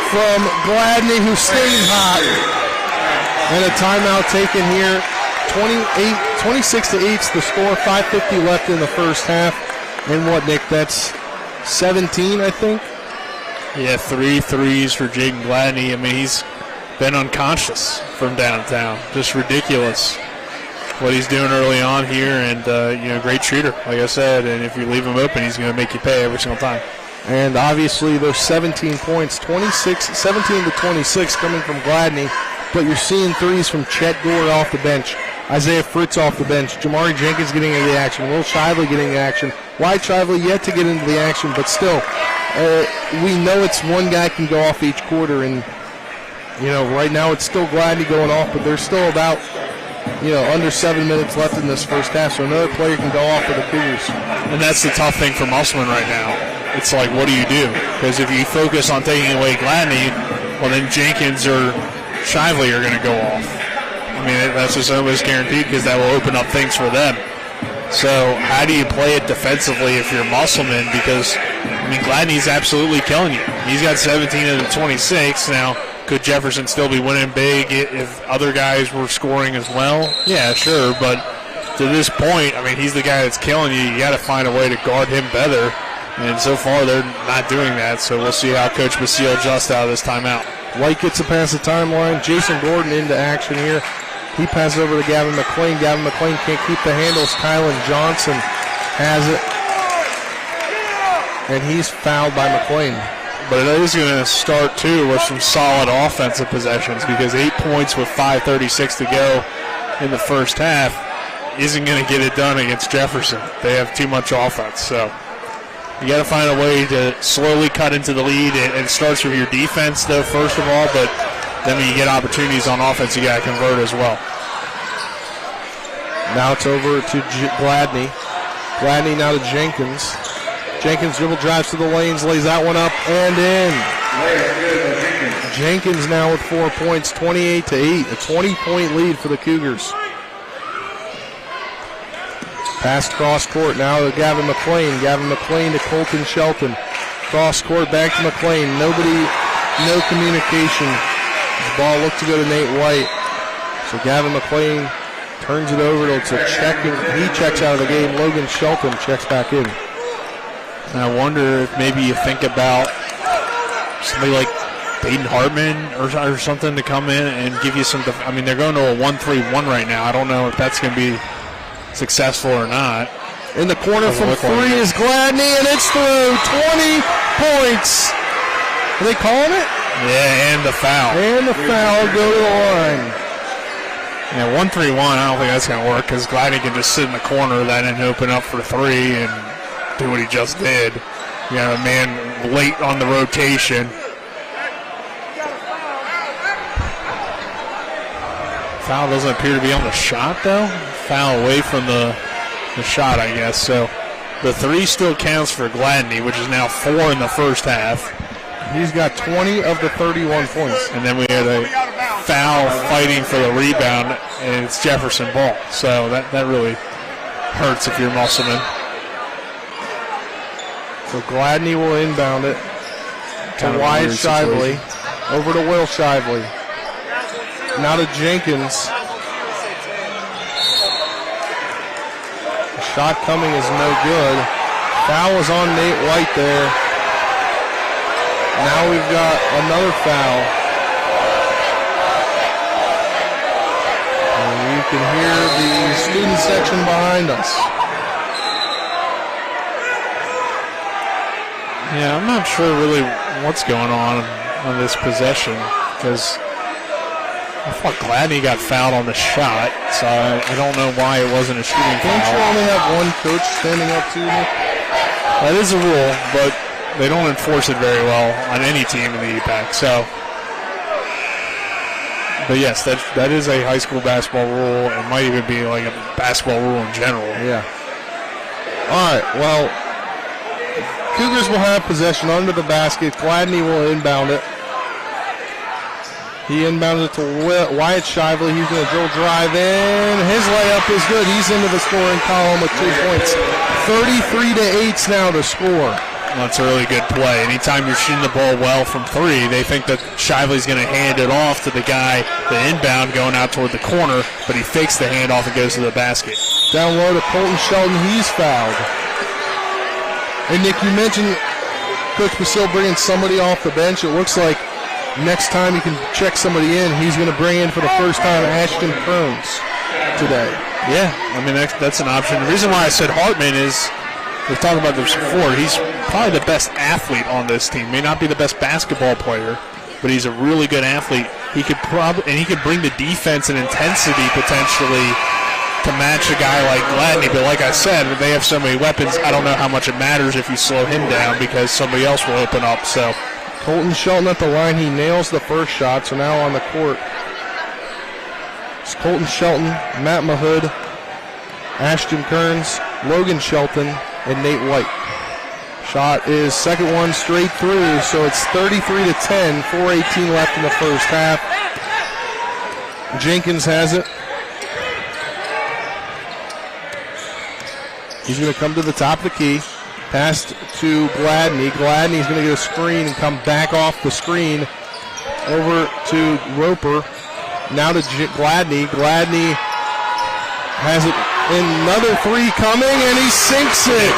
from Gladney, who stayed hot. And a timeout taken here. 26-8's the score. 5:50 left in the first half. And what, Nick? That's 17, I think? Yeah, 3 threes for Jaden Gladney. I mean, he's been unconscious from downtown. Just ridiculous what he's doing early on here, and great shooter, like I said, and if you leave him open, he's going to make you pay every single time. And obviously there's 17 points, 17 to 26 coming from Gladney, but you're seeing threes from Chet Gore off the bench, Isaiah Fritz off the bench, Jamari Jenkins getting into the action, Will Shively getting the action, Wyatt Shively yet to get into the action, but still, we know it's one guy can go off each quarter, and right now it's still Gladney going off, but there's still about under 7 minutes left in this first half, so another player can go off for the Cougars. And that's the tough thing for Musselman right now. It's like, what do you do? Because if you focus on taking away Gladney, well, then Jenkins or Shively are going to go off. I mean, that's just almost guaranteed because that will open up things for them. So how do you play it defensively if you're Musselman? Because, Gladney's absolutely killing you. He's got 17 of the 26 now. Could Jefferson still be winning big if other guys were scoring as well? Yeah, sure, but to this point, he's the guy that's killing you. You got to find a way to guard him better, and so far they're not doing that, so we'll see how Coach Basile adjusts out of this timeout. White gets it past the timeline. Jason Gordon into action here. He passes over to Gavin McLean. Gavin McLean can't keep the handles. Kylan Johnson has it, and he's fouled by McLean. But it is going to start, too, with some solid offensive possessions because 8 points with 5:36 to go in the first half. isn't going to get it done against Jefferson. They have too much offense. So you got to find a way to slowly cut into the lead. And it starts with your defense, though, first of all. But then when you get opportunities on offense, you got to convert as well. Now it's over to Gladney. Gladney now to Jenkins. Jenkins dribble drives to the lanes, lays that one up and in. Jenkins now with 4 points, 28-8. A 20-point lead for the Cougars. Pass cross court now to Gavin McLean. Gavin McLean to Colton Shelton. Cross court back to McLean. No communication. The ball looked to go to Nate White. So Gavin McLean turns it over to checking. He checks out of the game. Logan Shelton checks back in. And I wonder if maybe you think about somebody like Baden Hartman or something to come in and give you some. I mean, they're going to a 1-3-1 right now. I don't know if that's going to be successful or not. In the corner from three is Gladney, and it's through. 20 points. Are they calling it? Yeah, and the foul. And the foul go to the line. Yeah, 1-3-1, I don't think that's going to work because Gladney can just sit in the corner then and open up for three and do what he just did. You got a man late on the rotation. Foul doesn't appear to be on the shot, though. Foul away from the shot, I guess. So the three still counts for Gladney, which is now 4 in the first half. He's got 20 of the 31 points. And then we had a foul fighting for the rebound, and it's Jefferson ball. So that really hurts if you're Musselman. So Gladney will inbound it to Wyatt Shively. Over to Will Shively. Now to Jenkins. The shot coming is no good. Foul is on Nate White there. Now we've got another foul. And you can hear the student section behind us. Yeah, I'm not sure really what's going on this possession because I thought Gladney got fouled on the shot, so I don't know why it wasn't a shooting foul. Don't you only have one coach standing up to you? That is a rule, but they don't enforce it very well on any team in the EPAC. So, but yes, that is a high school basketball rule. It might even be like a basketball rule in general. Yeah. All right, well, Cougars will have possession under the basket. Gladney will inbound it. He inbounded it to Wyatt Shively. He's going to drive in. His layup is good. He's into the scoring column with 2 points. 33-8 now to score. That's a really good play. Anytime you're shooting the ball well from three, they think that Shively's going to hand it off to the guy, the inbound going out toward the corner, but he fakes the handoff and goes to the basket. Down low to Colton Shelton. He's fouled. And Nick, you mentioned Coach Basile bringing somebody off the bench. It looks like next time he can check somebody in, he's going to bring in for the first time Ashton Kearns today. Yeah, I mean, that's an option. The reason why I said Hartman is, we've talked about this before, he's probably the best athlete on this team. May not be the best basketball player, but he's a really good athlete. He could bring the defense and intensity potentially to match a guy like Gladney. But like I said, they have so many weapons, I don't know how much it matters if you slow him down because somebody else will open up. So Colton Shelton at the line. He nails the first shot, so now on the court. It's Colton Shelton, Matt Mahood, Ashton Kearns, Logan Shelton, and Nate White. Shot is second one straight through, so it's 33-10, 4:18 left in the first half. Jenkins has it. He's going to come to the top of the key. Pass to Gladney. Gladney's going to get a screen and come back off the screen over to Roper. Now to Gladney. Gladney has it. Another three coming, and he sinks it.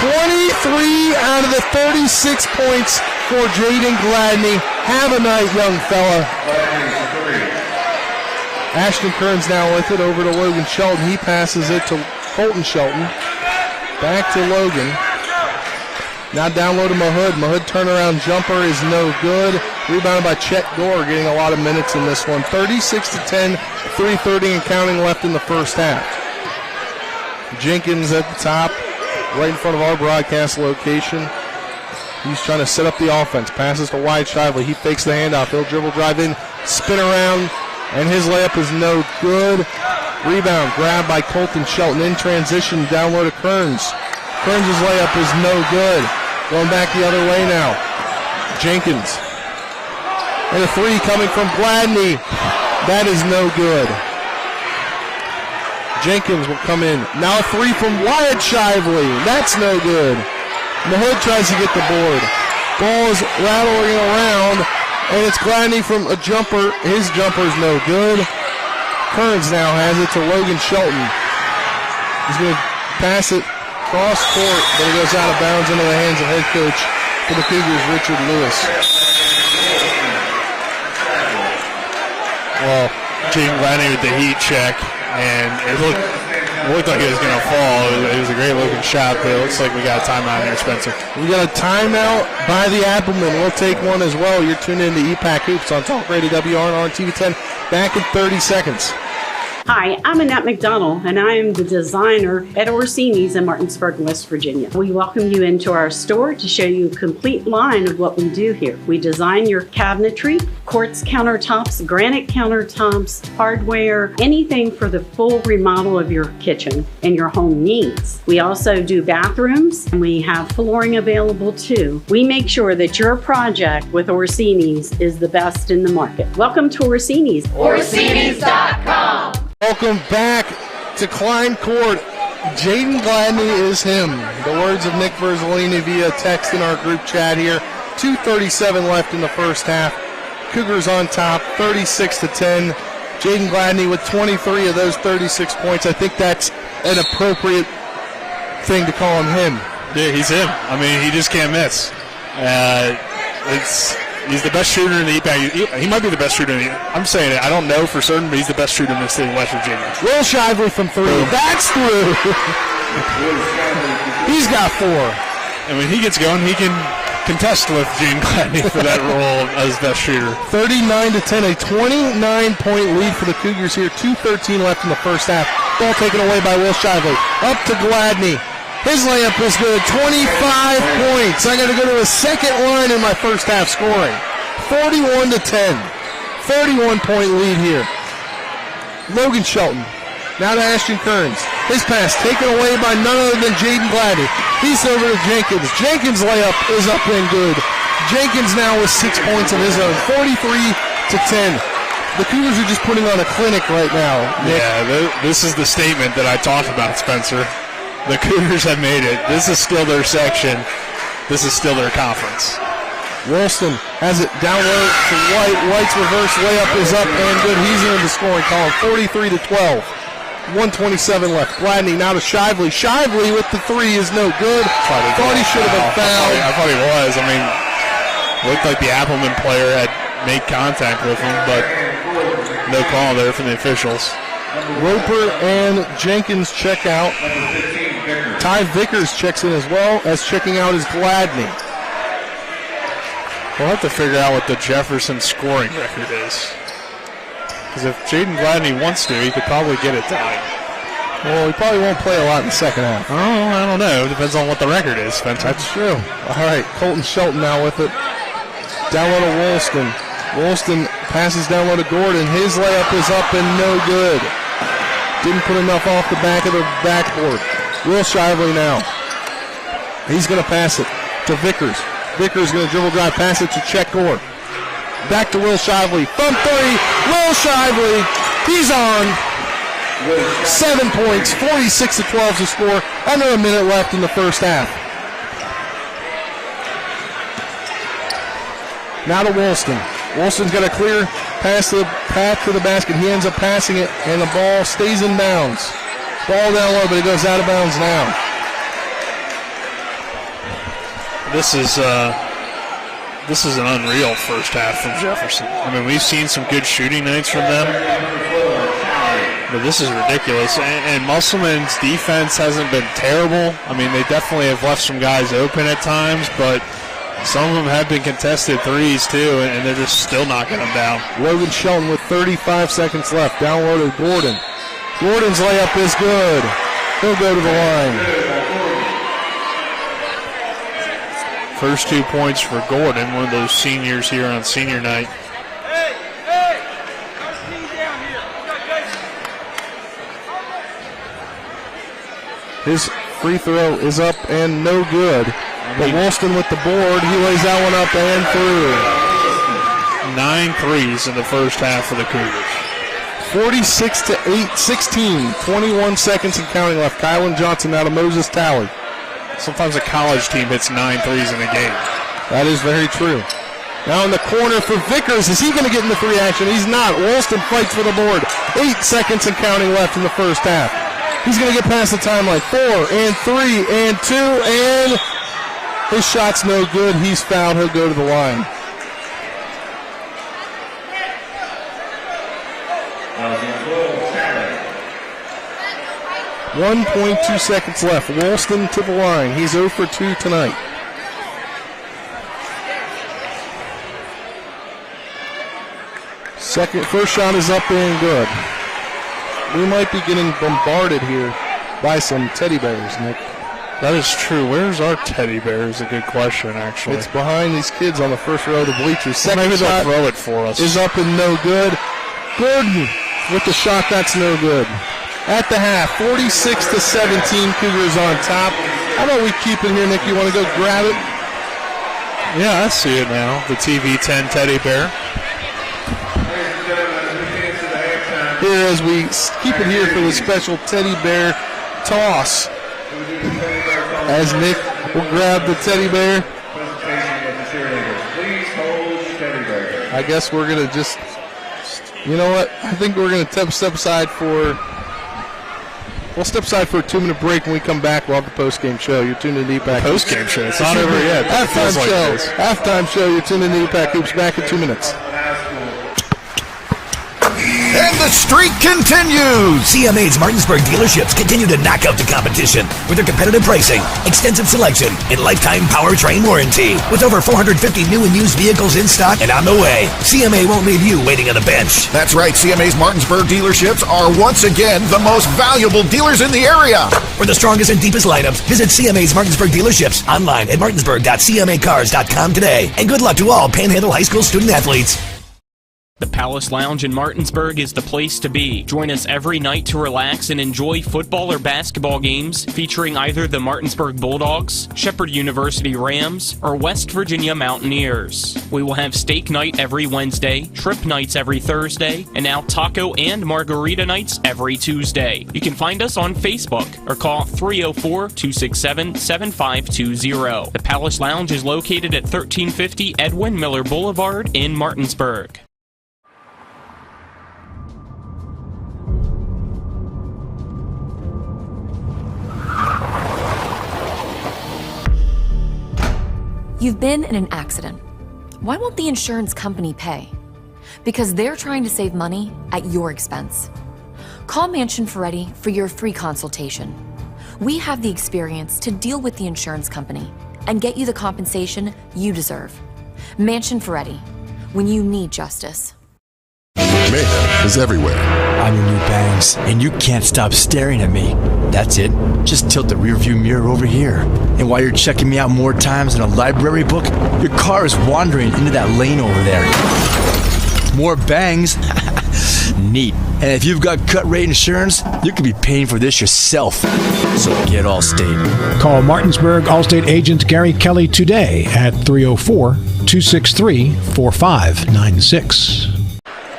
23 out of the 36 points for Jaden Gladney. Have a night, young fella. Ashton Kearns now with it over to Logan Shelton. He passes it to Colton Shelton. Back to Logan. Now down low to Mahood. Mahood turnaround jumper is no good. Rebounded by Chet Gore, getting a lot of minutes in this one. 36-10, 3:30 and counting left in the first half. Jenkins at the top, right in front of our broadcast location. He's trying to set up the offense. Passes to Wyatt Shively. He fakes the handoff. He'll dribble, drive in, spin around, and his layup is no good. Rebound grabbed by Colton Shelton in transition. Down low to Kearns. Kearns' layup is no good. Going back the other way now. Jenkins. And a three coming from Gladney. That is no good. Jenkins will come in. Now a three from Wyatt Shively. That's no good. Mahood tries to get the board. Ball is rattling around, and it's Gladney from a jumper. His jumper is no good. Kearns now has it to Logan Shelton. He's going to pass it cross court, but it goes out of bounds into the hands of head coach for the Cougars, Richard Lewis. Well, Jaden Gladney with the heat check, and it looked like it was going to fall. It was a great-looking shot, but it looks like we got a timeout here, Spencer. We got a timeout by the Applemen. We'll take one as well. You're tuned in to EPAC Hoops on Talk Radio WRNR and TV10. Back in 30 seconds. Hi, I'm Annette McDonald, and I am the designer at Orsini's in Martinsburg, West Virginia. We welcome you into our store to show you a complete line of what we do here. We design your cabinetry, quartz countertops, granite countertops, hardware, anything for the full remodel of your kitchen and your home needs. We also do bathrooms, and we have flooring available too. We make sure that your project with Orsini's is the best in the market. Welcome to Orsini's. Orsini's.com. Welcome back to Klein Court. Jaden Gladney is him. The words of Nick Verzolini via text in our group chat here. 2:37 left in the first half. Cougars on top, 36-10. Jaden Gladney with 23 of those 36 points. I think that's an appropriate thing to call him. Yeah, he's him. I mean, he just can't miss. He's the best shooter in the EPAC. He might be the best shooter in the I'm saying it. I don't know for certain, but he's the best shooter in the state of West Virginia. Will Shively from three. Boom. That's through. He's got four. And when he gets going, he can contest with Jaden Gladney for that role as best shooter. 39-10, a 29-point lead for the Cougars here. 2:13 left in the first half. Ball taken away by Will Shively. Up to Gladney. His layup is good. 25 points. I got to go to a second line in my first half scoring. 41-10. 31-point lead here. Logan Shelton. Now to Ashton Kearns. His pass taken away by none other than Jaden Gladney. He's over to Jenkins. Jenkins' layup is up and good. Jenkins now with 6 points of his own. 43-10. The Cougars are just putting on a clinic right now, Nick. Yeah, this is the statement that I talked about, Spencer. The Cougars have made it. This is still their section. This is still their conference. Wilson has it down low to White. White's reverse layup is up and good. He's in the scoring column. 43-12. 1:27 left. Gladney now to Shively. Shively with the three is no good. Thought he should have been fouled. I thought he was. I mean, looked like the Applemen player had made contact with him, but no call there from the officials. Roper and Jenkins check out. Ty Vickers checks in as well, as checking out is Gladney. We'll have to figure out what the Jefferson scoring record is. Because if Jaden Gladney wants to, he could probably get it tied. Well, he probably won't play a lot in the second half. Oh, I don't know. It depends on what the record is, Spencer. That's true. All right, Colton Shelton now with it. Down low to Woolston. Woolston passes down low to Gordon. His layup is up and no good. Didn't put enough off the back of the backboard. Will Shively now. He's going to pass it to Vickers. Vickers going to dribble drive, pass it to Chet Gore. Back to Will Shively. From three. Will Shively. He's on. 7 points. 46-12 to score. Under a minute left in the first half. Now to Woolston. Woolston's got a clear pass to the path to the basket. He ends up passing it, and the ball stays in bounds. Ball down low, but it goes out of bounds now. This is an unreal first half from Jefferson. I mean, we've seen some good shooting nights from them, but this is ridiculous. And Musselman's defense hasn't been terrible. I mean, they definitely have left some guys open at times, but some of them have been contested threes, too, and they're just still knocking them down. Logan Shelton with 35 seconds left. Down low to Gordon. Gordon's layup is good. He'll go to the line. First 2 points for Gordon, one of those seniors here on senior night. His free throw is up and no good. But Woolston with the board, he lays that one up and through. 9 threes in the first half for the Cougars. 46-16, 21 seconds and counting left. Kylan Johnson out of Moses Talley. Sometimes a college team hits 9 threes in a game. That is very true. Now in the corner for Vickers. Is he going to get in the free action? He's not. Woolston fights for the board. 8 seconds and counting left in the first half. He's going to get past the timeline. 4 and 3 and 2, and his shot's no good. He's fouled. He'll go to the line. .2 seconds left. Woolston to the line. He's 0 for 2 tonight. First shot is up and good. We might be getting bombarded here by some teddy bears, Nick. That is true. Where's our teddy bear is a good question, actually. It's behind these kids on the first row of the bleachers. Well, maybe they'll shot throw it for us. Is up and no good. Gordon with the shot, that's no good. At the half, 46-17, Cougars on top. How about we keep it here, Nick? You want to go grab it? Yeah, I see it now. The TV10 teddy bear. Here as we keep it here for the special teddy bear toss. As Nick will grab the teddy bear. I guess we're going to just, you know what? I think we're going to step aside for, we'll step aside for a 2-minute break. When we come back, we'll have the post-game show. You're tuned in to EPAC. Post-game show? It's not over yet. Halftime show. Halftime show. You're tuned in to EPAC Hoops. Back in 2 minutes. And the streak continues! CMA's Martinsburg dealerships continue to knock out the competition with their competitive pricing, extensive selection, and lifetime powertrain warranty. With over 450 new and used vehicles in stock and on the way, CMA won't leave you waiting on the bench. That's right, CMA's Martinsburg dealerships are once again the most valuable dealers in the area. For the strongest and deepest lineups, visit CMA's Martinsburg dealerships online at martinsburg.cmacars.com today. And good luck to all Panhandle High School student athletes. The Palace Lounge in Martinsburg is the place to be. Join us every night to relax and enjoy football or basketball games featuring either the Martinsburg Bulldogs, Shepherd University Rams, or West Virginia Mountaineers. We will have steak night every Wednesday, shrimp nights every Thursday, and now taco and margarita nights every Tuesday. You can find us on Facebook or call 304-267-7520. The Palace Lounge is located at 1350 Edwin Miller Boulevard in Martinsburg. You've been in an accident. Why won't the insurance company pay? Because they're trying to save money at your expense. Call Mansion Ferretti for your free consultation. We have the experience to deal with the insurance company and get you the compensation you deserve. Mansion Ferretti, when you need justice. Mayhem is everywhere. I'm your new bangs, and you can't stop staring at me. That's it. Just tilt the rearview mirror over here. And while you're checking me out more times than a library book, your car is wandering into that lane over there. More bangs? Neat. And if you've got cut rate insurance, you could be paying for this yourself. So get Allstate. Call Martinsburg Allstate agent Gary Kelly today at 304-263-4596.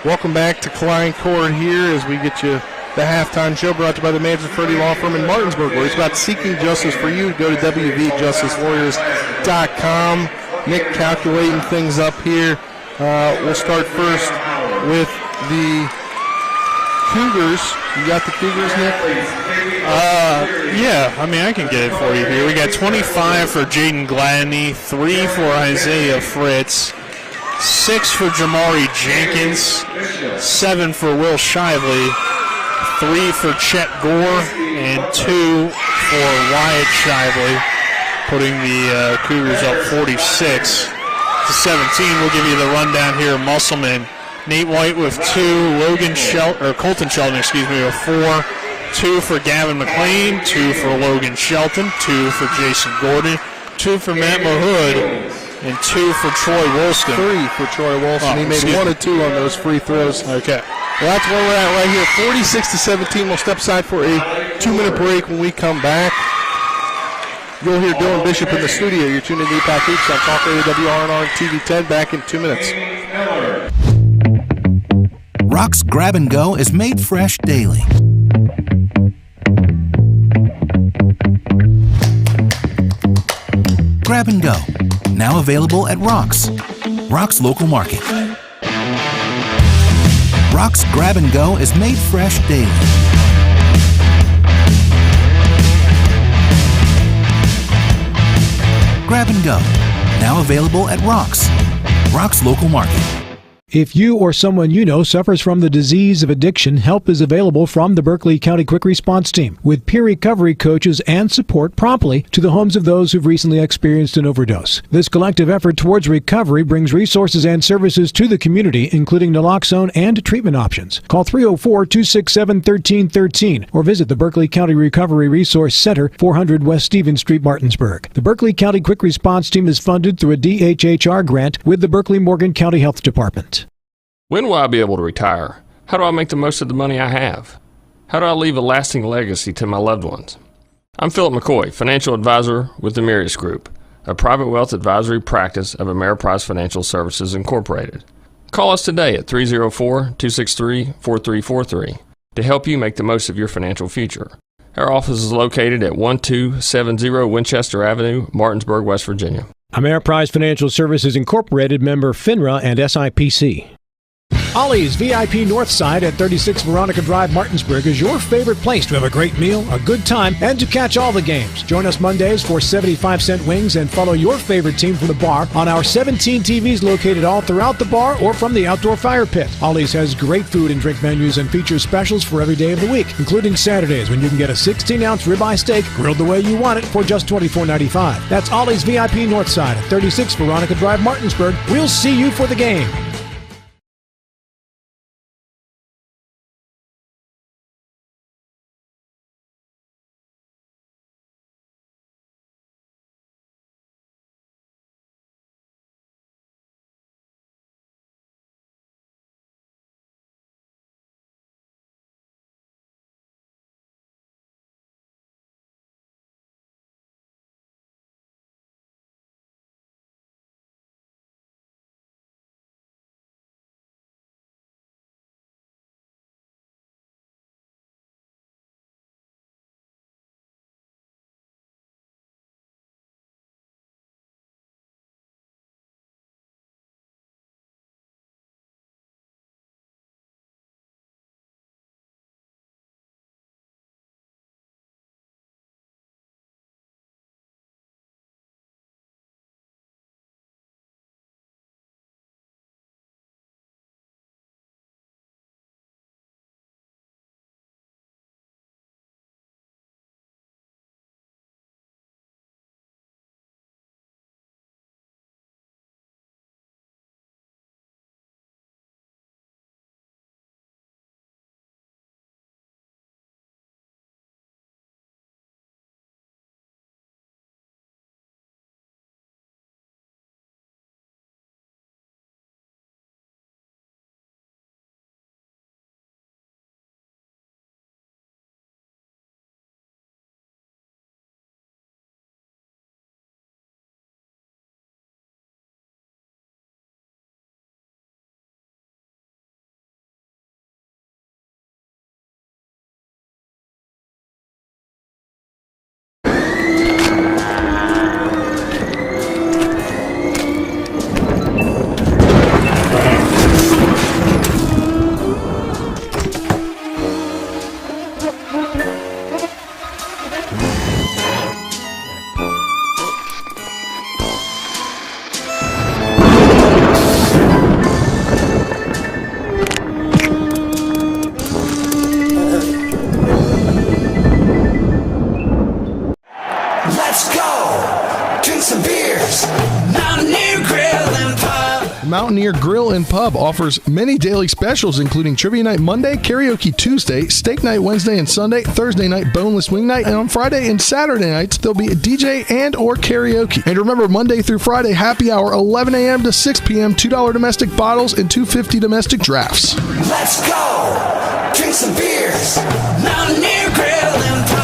Welcome back to Klein Court here as we get you the halftime show brought to you by the Mansion Ferretti Law Firm in Martinsburg, where it's about seeking justice for you. Go to wvjusticewarriors.com. Nick calculating things up here. We'll start first with the Cougars. You got the Cougars, Nick? Yeah, I mean, I can get it for you here. We got 25 for Jaden Gladney, 3 for Isaiah Fritz, 6 for Jamari Jenkins, 7 for Will Shively, 3 for Chet Gore, and 2 for Wyatt Shively, putting the Cougars up 46-17. We'll give you the rundown here. Musselman, Nate White with 2, Colton Shelton, with 4, 2 for Gavin McLean, 2 for Logan Shelton, 2 for Jason Gordon, 2 for Matt Mahood, and 2 for Troy Wolston. 3 for Troy Wolston. He made 1 of 2 on those free throws. Okay. Well, that's where we're at right here. 46-17. We'll step aside for a 2-minute break. When we come back, you'll hear Dylan Bishop in the studio. You're tuned in to EPAC Hoops on Talk Radio WRNR and TV 10. Back in 2 minutes. Rock's Grab and Go is made fresh daily. Grab and Go, now available at Rock's local market. Rock's Grab and Go is made fresh daily. Grab and Go, now available at Rock's local market. If you or someone you know suffers from the disease of addiction, help is available from the Berkeley County Quick Response Team with peer recovery coaches and support promptly to the homes of those who've recently experienced an overdose. This collective effort towards recovery brings resources and services to the community, including naloxone and treatment options. Call 304-267-1313 or visit the Berkeley County Recovery Resource Center, 400 West Stevens Street, Martinsburg. The Berkeley County Quick Response Team is funded through a DHHR grant with the Berkeley-Morgan County Health Department. When will I be able to retire? How do I make the most of the money I have? How do I leave a lasting legacy to my loved ones? I'm Philip McCoy, financial advisor with the Mirius Group, a private wealth advisory practice of Ameriprise Financial Services Incorporated. Call us today at 304-263-4343 to help you make the most of your financial future. Our office is located at 1270 Winchester Avenue, Martinsburg, West Virginia. Ameriprise Financial Services Incorporated, member FINRA and SIPC. Ollie's VIP Northside at 36 Veronica Drive, Martinsburg is your favorite place to have a great meal, a good time, and to catch all the games. Join us Mondays for 75-cent wings and follow your favorite team from the bar on our 17 TVs located all throughout the bar or from the outdoor fire pit. Ollie's has great food and drink menus and features specials for every day of the week, including Saturdays when you can get a 16-ounce ribeye steak grilled the way you want it for just $24.95. That's Ollie's VIP Northside at 36 Veronica Drive, Martinsburg. We'll see you for the game. Mountaineer Grill and Pub offers many daily specials, including Trivia Night Monday, Karaoke Tuesday, Steak Night Wednesday and Sunday, Thursday night Boneless Wing Night, and on Friday and Saturday nights, there'll be a DJ and or karaoke. And remember, Monday through Friday, happy hour, 11 a.m. to 6 p.m., $2 domestic bottles and $2.50 domestic drafts. Let's go! Drink some beers! Mountaineer Grill and Pub!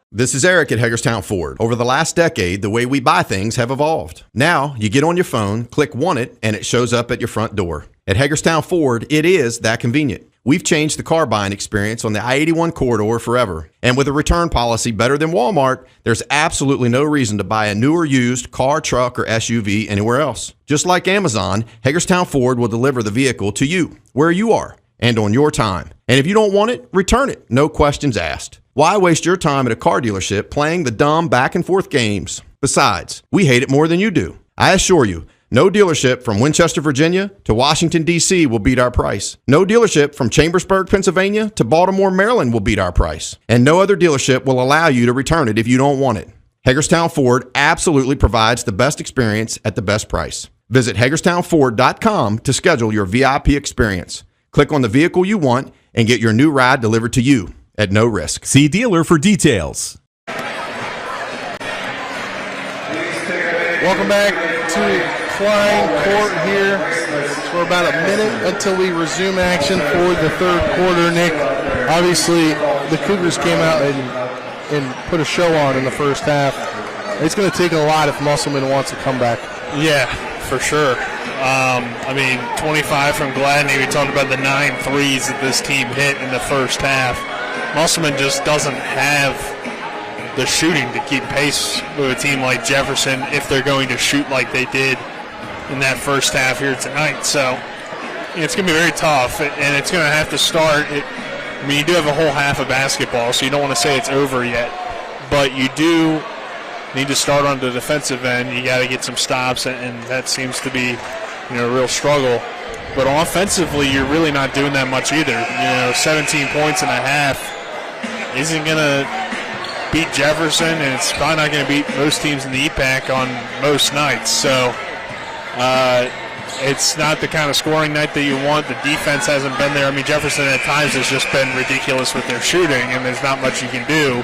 This is Eric at Hagerstown Ford. Over the last decade, the way we buy things have evolved. Now, you get on your phone, click Want It, and it shows up at your front door. At Hagerstown Ford, it is that convenient. We've changed the car buying experience on the I-81 corridor forever. And with a return policy better than Walmart, there's absolutely no reason to buy a new or used car, truck, or SUV anywhere else. Just like Amazon, Hagerstown Ford will deliver the vehicle to you, where you are, and on your time. And if you don't want it, return it. No questions asked. Why waste your time at a car dealership playing the dumb back and forth games? Besides, we hate it more than you do. I assure you, no dealership from Winchester, Virginia to Washington, D.C. will beat our price. No dealership from Chambersburg, Pennsylvania to Baltimore, Maryland will beat our price. And no other dealership will allow you to return it if you don't want it. Hagerstown Ford absolutely provides the best experience at the best price. Visit HagerstownFord.com to schedule your VIP experience. Click on the vehicle you want and get your new ride delivered to you at no risk. See dealer for details. Welcome back to Klein Court here. For about a minute until we resume action for the third quarter, Nick. Obviously, the Cougars came out and put a show on in the first half. It's going to take a lot if Musselman wants to come back. Yeah, for sure. 25 from Gladney. We talked about the 9 threes that this team hit in the first half. Musselman just doesn't have the shooting to keep pace with a team like Jefferson if they're going to shoot like they did in that first half here tonight. So it's going to be very tough, and it's going to have to start. You do have a whole half of basketball, so you don't want to say it's over yet, but you do need to start on the defensive end. You got to get some stops, and that seems to be a real struggle. But offensively, you're really not doing that much either. 17 points and a half isn't going to beat Jefferson, and it's probably not going to beat most teams in the EPAC on most nights. So it's not the kind of scoring night that you want. The defense hasn't been there. Jefferson at times has just been ridiculous with their shooting, and there's not much you can do.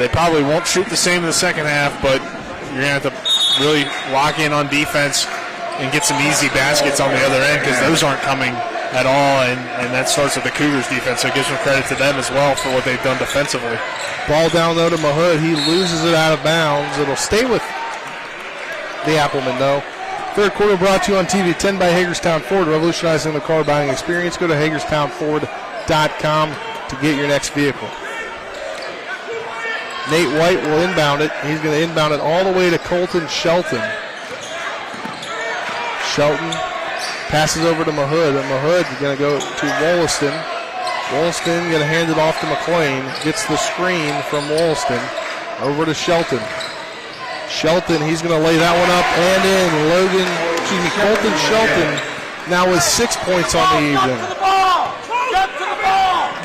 They probably won't shoot the same in the second half, but you're going to have to really lock in on defense and get some easy baskets on the other end, because those aren't coming at all, and that starts with the Cougars defense, so it gives some credit to them as well for what they've done defensively. Ball down low to Mahood. He loses it out of bounds. It'll stay with the Applemen, though. Third quarter brought to you on TV 10 by Hagerstown Ford, revolutionizing the car buying experience. Go to HagerstownFord.com to get your next vehicle. Nate White will inbound it. He's going to inbound it all the way to Colton Shelton. Shelton passes over to Mahood, and Mahood is going to go to Wollaston. Wollaston going to hand it off to McLean. Gets the screen from Wollaston over to Shelton. Shelton, he's going to lay that one up and in. Colton Shelton now with 6 points on the evening.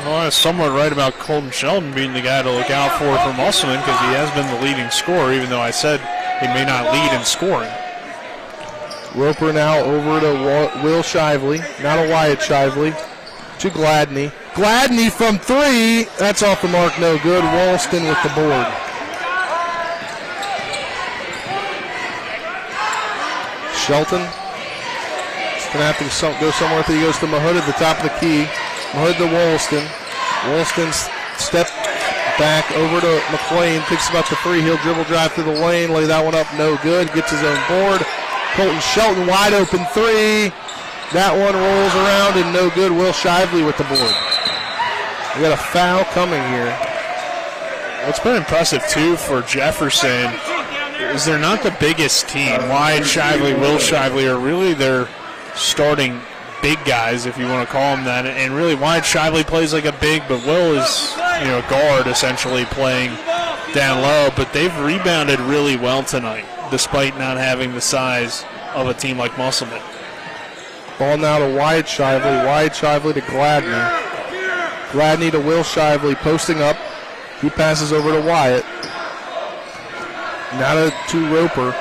Well, I was somewhat right about Colton Shelton being the guy to look out for Musselman, because he has been the leading scorer, even though I said he may not lead in scoring. Roper now over to Will Shively. Not a Wyatt Shively. To Gladney. Gladney from 3. That's off the mark, no good. Wollaston with the board. Shelton. He's going to have to go somewhere until he goes to Mahood at the top of the key. Mahood to Wollaston. Wollaston step back over to McLean. Picks about the 3. He'll dribble drive through the lane. Lay that one up, no good. Gets his own board. Colton Shelton wide open 3. That one rolls around and no good. Will Shively with the board. We got a foul coming here. What's been impressive too for Jefferson is they're not the biggest team. Wyatt Shively, Will Shively are really their starting big guys, if you want to call them that. And really, Wyatt Shively plays like a big, but Will is a guard essentially playing down low. But they've rebounded really well tonight, despite not having the size of a team like Musselman. Ball now to Wyatt Shively. Wyatt Shively to Gladney. Gladney to Will Shively, posting up. He passes over to Wyatt. Now to Roper.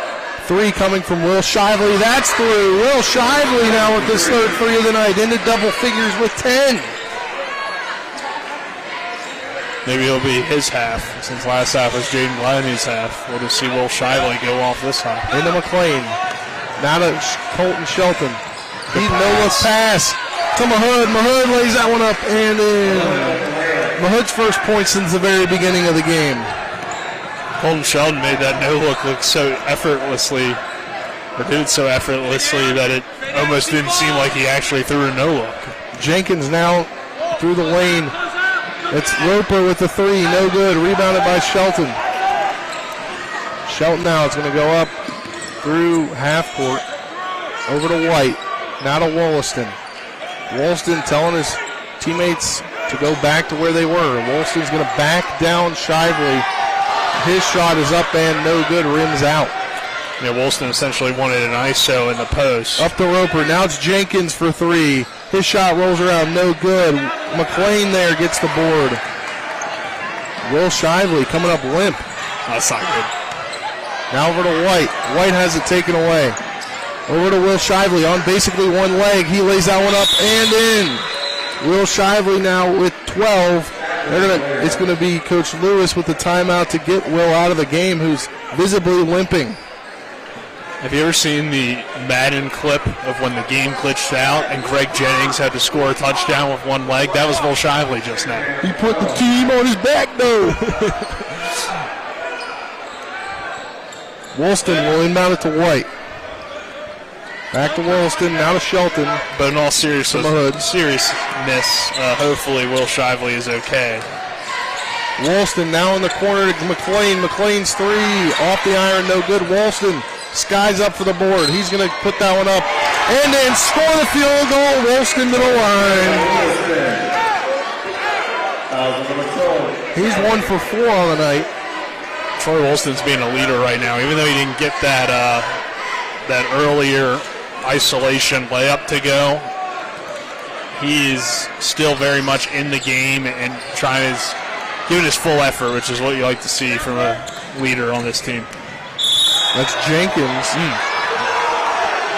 Three coming from Will Shively. That's through. Will Shively now with his third three of the night. Into double figures with 10. Maybe it'll be his half, since last half was Jaden Gladney's half. We'll just see Will Shively go off this half. Into McLean. Now to Colton Shelton. He no-look pass to Mahood. Mahood lays that one up and in. Mahood's first point since the very beginning of the game. Colton Shelton made that no-look look so effortlessly, or did it so effortlessly that it almost didn't seem like he actually threw a no-look. Jenkins now through the lane. It's Roper with the three, no good. Rebounded by Shelton. Shelton now is going to go up through half court, over to White, now to Wollaston. Wollaston telling his teammates to go back to where they were. Wollaston's going to back down Shively. His shot is up and no good, rims out. Yeah, Wollaston essentially wanted an ISO in the post. Up to Roper, now it's Jenkins for three. His shot rolls around, no good. McLean there gets the board. Will Shively coming up limp. That's not good. Now over to White. White has it taken away. Over to Will Shively on basically one leg. He lays that one up and in. Will Shively now with 12. It's going to be Coach Lewis with the timeout to get Will out of the game, who's visibly limping. Have you ever seen the Madden clip of when the game glitched out and Greg Jennings had to score a touchdown with one leg? That was Will Shively just now. He put the team on his back, though. Woolston will inbound it to White. Back to Woolston, now to Shelton. But in all seriousness, hopefully Will Shively is okay. Woolston now in the corner to McLean. McLean's three off the iron, no good. Woolston skies up for the board. He's going to put that one up and then score the field goal. Woolston to the line. He's 1 for 4 on the night. Troy Woolston's being a leader right now, even though he didn't get that earlier isolation layup to go. He is still very much in the game and giving his full effort, which is what you like to see from a leader on this team. That's Jenkins.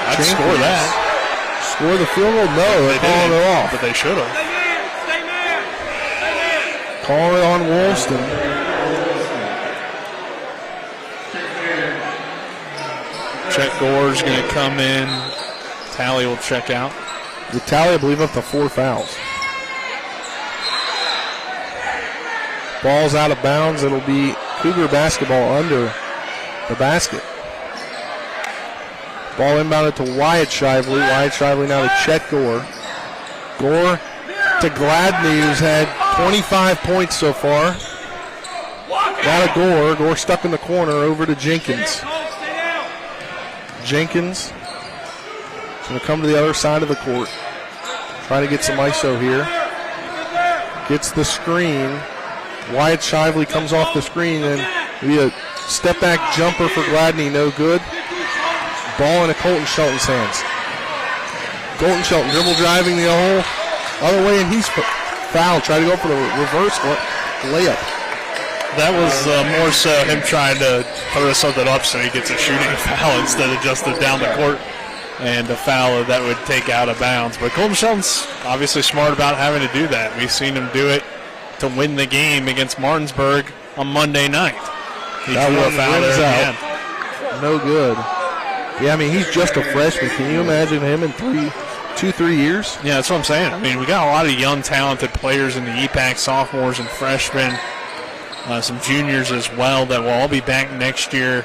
I'd score that. Score the field goal? No, they're calling it off. But they should have. Calling it on Woolston. Chet Gore's going to come in. Tally will check out. The tally, I believe, up to 4 fouls. Ball's out of bounds. It'll be Cougar basketball under the basket. Ball inbounded to Wyatt Shively. Wyatt Shively now to Chet Gore. Gore to Gladney, who's had 25 points so far. Now to Gore. Gore stuck in the corner, over to Jenkins. Jenkins is going to come to the other side of the court. Trying to get some ISO here. Gets the screen. Wyatt Shively comes off the screen and be a step back jumper for Gladney, no good. Ball into Colton Shelton's hands. Colton Shelton dribble driving the whole other way, and he's fouled. Trying to go for the reverse layup. That was more so him trying to throw something up so he gets a shooting foul instead of just down the court and a foul that would take out of bounds. But Colton Shelton's obviously smart about having to do that. We've seen him do it to win the game against Martinsburg on Monday night. He that drew a foul there at the end. No good. Yeah, I mean, he's just a freshman. Can you imagine him in 2-3 years? Yeah, that's what I'm saying. I mean, we got a lot of young, talented players in the EPAC, sophomores and freshmen, some juniors as well that will all be back next year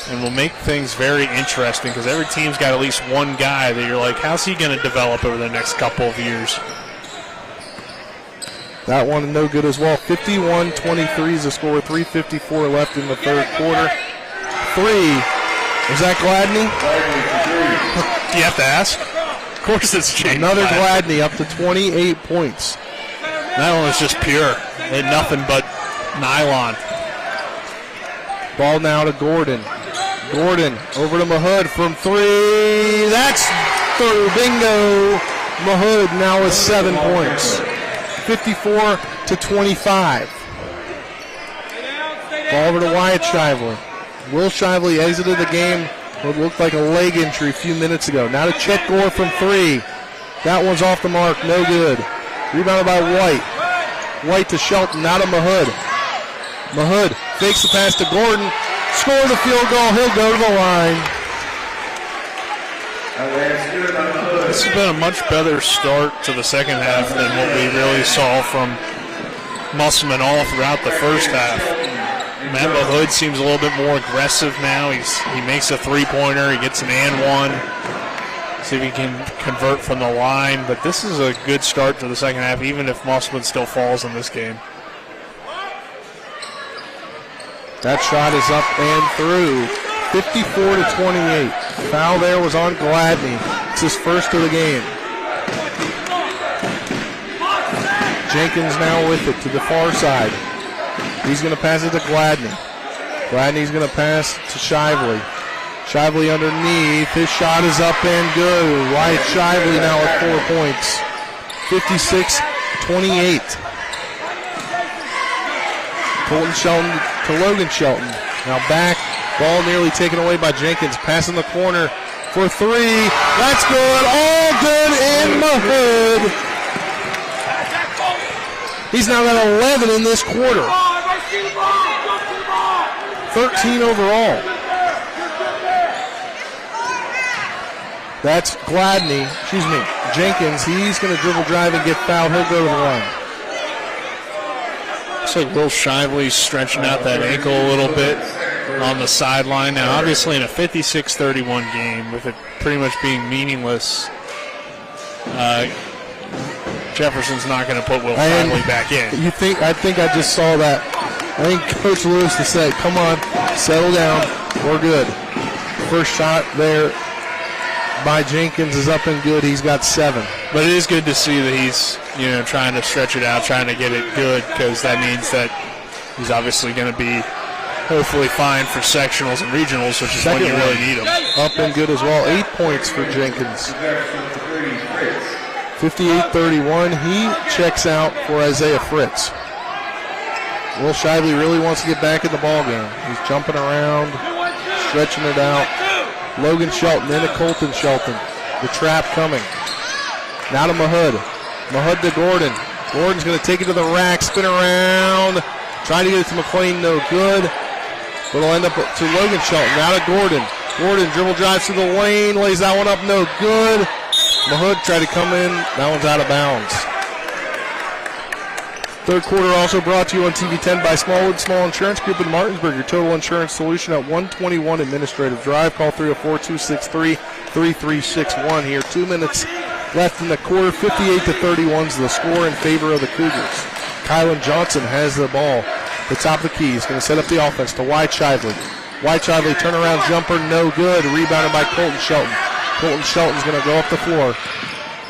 and will make things very interesting because every team's got at least one guy that you're like, how's he going to develop over the next couple of years? That one no good as well. 51-23 is the score. 3:54 left in the third quarter. Three. Is that Gladney? Do you have to ask? Of course it's Jaden. Another Gladney up to 28 points. That one was just pure. It had nothing but nylon. Ball now to Gordon. Gordon over to Mahood from three. That's through. Bingo. Mahood now with 7 points. 54-25. Ball over to Wyatt Shively. Will Shively exited the game what looked like a leg injury a few minutes ago. Now to Chet Gore from 3. That one's off the mark, no good. Rebounded by White. White to Shelton, now to Mahood. Mahood fakes the pass to Gordon. Score the field goal, he'll go to the line. This has been a much better start to the second half than what we really saw from Musselman all throughout the first half. Matt Mahood seems a little bit more aggressive now. He makes a three-pointer, he gets an and one. See if he can convert from the line, but this is a good start to the second half, even if Musselman still falls in this game. That shot is up and through. 54-28. Foul there was on Gladney. It's his first of the game. Jenkins now with it to the far side. He's going to pass it to Gladney. Gladney's going to pass to Shively. Shively underneath. His shot is up and good. Wyatt Shively now with 4 points. 56-28. Colton Shelton to Logan Shelton. Now back. Ball nearly taken away by Jenkins. Pass in the corner for 3. That's good. All good in Mahood. He's now got 11 in this quarter. 13 overall. That's Gladney. Jenkins. He's going to dribble drive and get fouled. He'll go to the line. Looks like Will Shively stretching out that ankle a little bit on the sideline. Now, obviously, in a 56-31 game, with it pretty much being meaningless, Jefferson's not going to put Will Shively back in. I think I just saw that. I think Coach Lewis has said, come on, settle down, we're good. First shot there by Jenkins is up and good. He's got 7. But it is good to see that he's, trying to stretch it out, trying to get it good, because that means that he's obviously going to be hopefully fine for sectionals and regionals, which is when you really need him. Up and good as well. 8 points for Jenkins. 58-31. He checks out for Isaiah Fritz. Will Shively really wants to get back in the ball game. He's jumping around, stretching it out. Logan Shelton into Colton Shelton. The trap coming. Now to Mahood. Mahood to Gordon. Gordon's going to take it to the rack, spin around. Trying to get it to McLean, no good. But it'll end up to Logan Shelton. Now to Gordon. Gordon dribble drives through the lane, lays that one up, no good. Mahood tried to come in. That one's out of bounds. Third quarter also brought to you on TV 10 by Smallwood Small Insurance Group in Martinsburg. Your total insurance solution at 121 Administrative Drive. Call 304-263-3361 here. 2 minutes left in the quarter. 58-31 is the score in favor of the Cougars. Kylan Johnson has the ball. The top of the key. He's going to set up the offense to Wyatt Shively. Wyatt Shively, turnaround jumper, no good. Rebounded by Colton Shelton. Colton Shelton's going to go up the floor.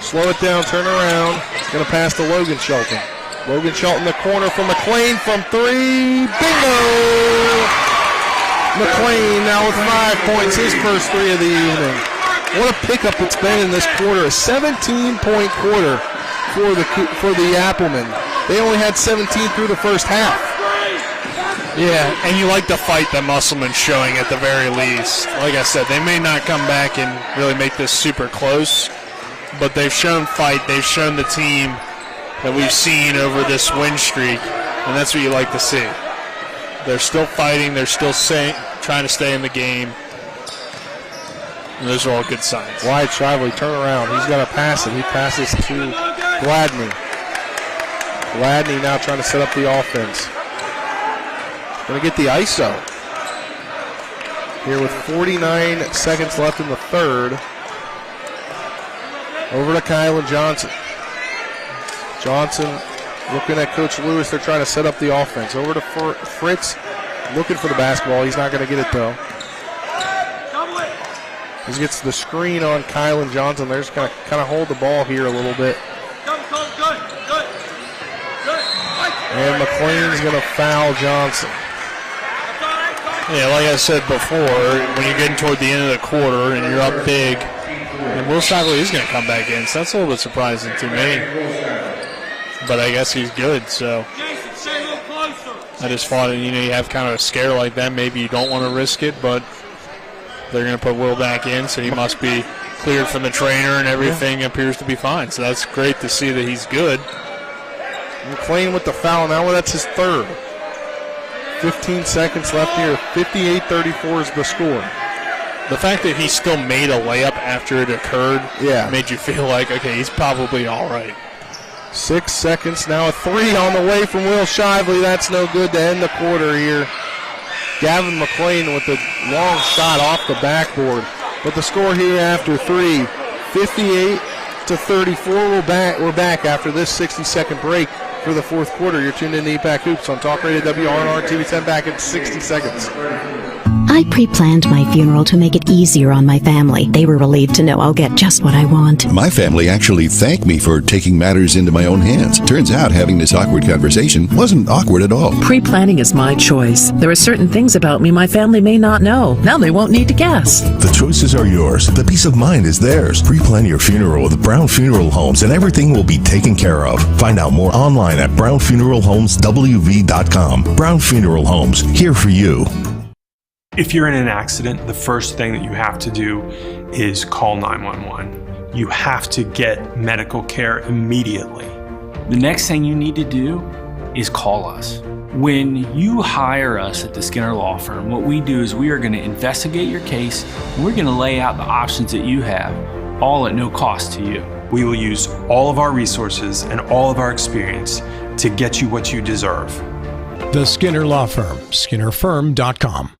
Slow it down, turn around. Going to pass to Logan Shelton. Logan Shelton, the corner for McLean from 3. Bingo! McLean now with 5 points, his first 3 of the evening. What a pickup it's been in this quarter. A 17-point quarter for the Applemen. They only had 17 through the first half. Yeah, and you like the fight that Musselman's showing at the very least. Like I said, they may not come back and really make this super close, but they've shown fight. They've shown the team that we've seen over this win streak, and that's what you like to see. They're still fighting. They're still trying to stay in the game. And those are all good signs. Wyatt Shively, turn around. He's got to pass it. He passes to Gladney. Gladney now trying to set up the offense. Going to get the ISO. Here with 49 seconds left in the third. Over to Kylan Johnson. Johnson looking at Coach Lewis. They're trying to set up the offense. Over to Fritz, looking for the basketball. He's not going to get it, though. He gets the screen on Kylan Johnson. They're just going to kind of hold the ball here a little bit. And McLean's going to foul Johnson. Yeah, like I said before, when you're getting toward the end of the quarter and you're up big, and Will Shively is going to come back in, so that's a little bit surprising to me. But I guess he's good, so I just thought, you have kind of a scare like that. Maybe you don't want to risk it, but they're going to put Will back in, so he must be cleared from the trainer, and everything appears to be fine. So that's great to see that he's good. McLean with the foul now. That's his third. 15 seconds left here. 58-34 is the score. The fact that he still made a layup after it occurred made you feel like, okay, he's probably all right. 6 seconds now. A three on the way from Will Shively. That's no good to end the quarter here. Gavin McLean with the long shot off the backboard. But the score here after three, 58-34. We're back after this 60-second break for the fourth quarter. You're tuned in to EPAC Hoops on Talk Radio WRNR TV 10. Back in 60 seconds. I pre-planned my funeral to make it easier on my family. They were relieved to know I'll get just what I want. My family actually thanked me for taking matters into my own hands. Turns out having this awkward conversation wasn't awkward at all. Pre-planning is my choice. There are certain things about me my family may not know. Now they won't need to guess. The choices are yours. The peace of mind is theirs. Pre-plan your funeral with Brown Funeral Homes and everything will be taken care of. Find out more online at brownfuneralhomeswv.com. Brown Funeral Homes, here for you. If you're in an accident, the first thing that you have to do is call 911. You have to get medical care immediately. The next thing you need to do is call us. When you hire us at the Skinner Law Firm, what we do is we are going to investigate your case, and we're going to lay out the options that you have, all at no cost to you. We will use all of our resources and all of our experience to get you what you deserve. The Skinner Law Firm, SkinnerFirm.com.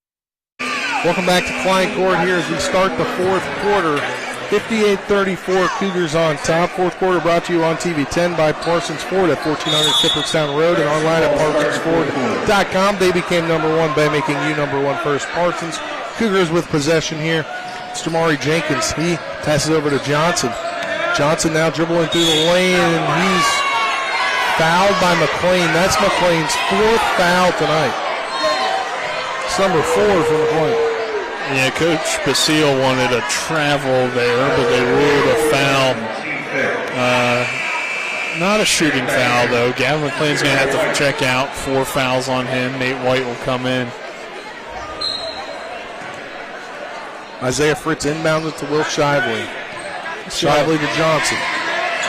Welcome back to Klein Court here as we start the fourth quarter. 58-34, Cougars on top. Fourth quarter brought to you on TV 10 by Parsons Ford at 1400 Shepherdstown Road and online at ParsonsFord.com. They became number one by making you number one first. Parsons, Cougars with possession here. It's Jamari Jenkins. He passes over to Johnson. Johnson now dribbling through the lane, and he's fouled by McLean. That's McLean's fourth foul tonight. It's number 4 for McLean. Yeah, Coach Basile wanted a travel there, but they ruled a foul. Not a shooting foul, though. Gavin McLean's going to have to check out. 4 fouls on him. Nate White will come in. Isaiah Fritz inbounds it to Will Shively. Shively to Johnson.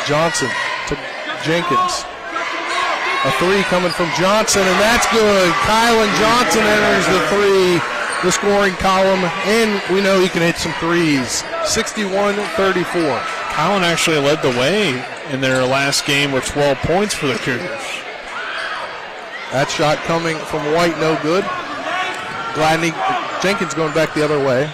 Johnson to Jenkins. A three coming from Johnson, and that's good. Kylan Johnson enters the three, the scoring column, and we know he can hit some threes. 61-34. Kylan actually led the way in their last game with 12 points for the Cougars. That shot coming from White, no good. Gladney, Jenkins going back the other way.